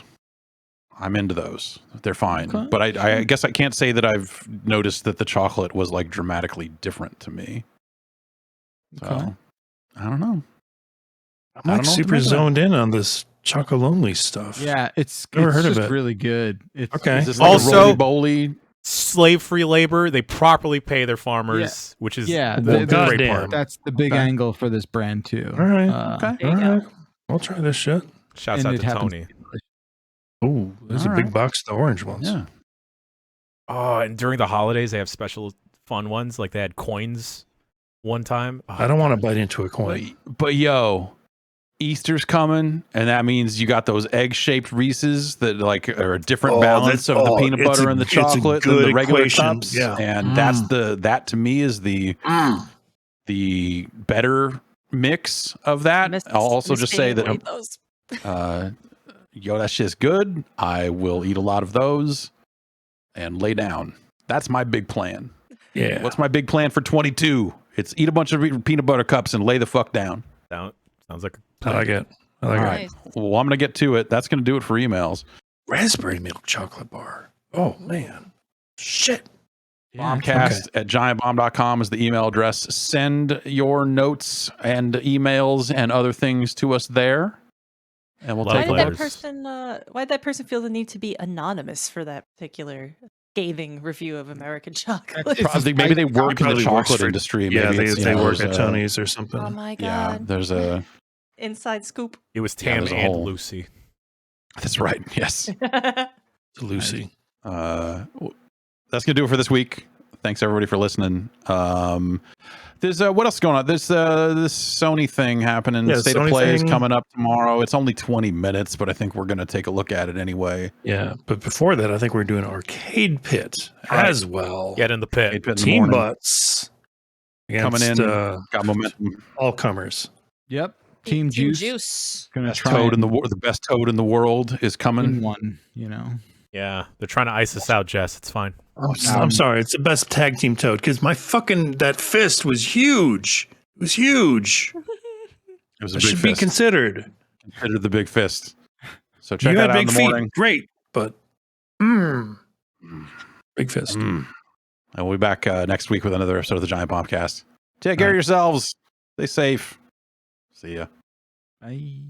I'm into those. They're fine. Okay. But I guess I can't say that I've noticed that the chocolate was like dramatically different to me. So, I don't know. I'm like super zoned in on this Chocolonely stuff. Yeah, it's never heard just of it. really good. It's, okay. Is this like also, a roly-boly? Slave-free labor. They properly pay their farmers, which is the great part. That's the big angle for this brand too. All right. Okay. All right. I'll try this shit. Shouts out to Tony. Oh, there's a big box of the orange ones. Yeah. Oh, and during the holidays, they have special fun ones. Like they had coins one time. I don't want to bite into a coin. But Easter's coming, and that means you got those egg-shaped Reese's that like are a different balance of the peanut butter and the chocolate than the regular cups. Yeah. And that to me is the better mix of that. I'll also just say that that shit's good. I will eat a lot of those and lay down. That's my big plan. Yeah. What's my big plan for 22? It's eat a bunch of peanut butter cups and lay the fuck down. Sounds like a plan. I like it. All right. Well, I'm going to get to it. That's going to do it for emails. Raspberry milk chocolate bar. Oh, man. Shit. Bombcast at giantbomb.com is the email address. Send your notes and emails and other things to us there. And we'll take why did that person feel the need to be anonymous for that particular scathing review of American chocolate? Maybe they work in the chocolate industry. Yeah, maybe they work at Tony's or something. Oh my god! Yeah, there's a inside scoop. It was Tam and Lucy. That's right. Yes, Lucy. That's gonna do it for this week. Thanks everybody for listening. There's what else is going on? There's this Sony thing happening. State of Play is coming up tomorrow. It's only 20 minutes, but I think we're going to take a look at it anyway. Yeah, but before that, I think we're doing Arcade Pit as well. Get in the pit. Team Butts coming in. Got momentum. All comers. Yep. Team Juice. Gonna try the best toad in the world is coming. One, Yeah, they're trying to ice us out, Jess. It's fine. I'm sorry. It's the best tag team toad because that fist was huge. It was huge. It was a big fist. Should be considered. Considered the big fist. So check that out in the morning. Great, but big fist. And we'll be back next week with another episode of the Giant Bombcast. Take care of yourselves. Stay safe. See ya. Bye.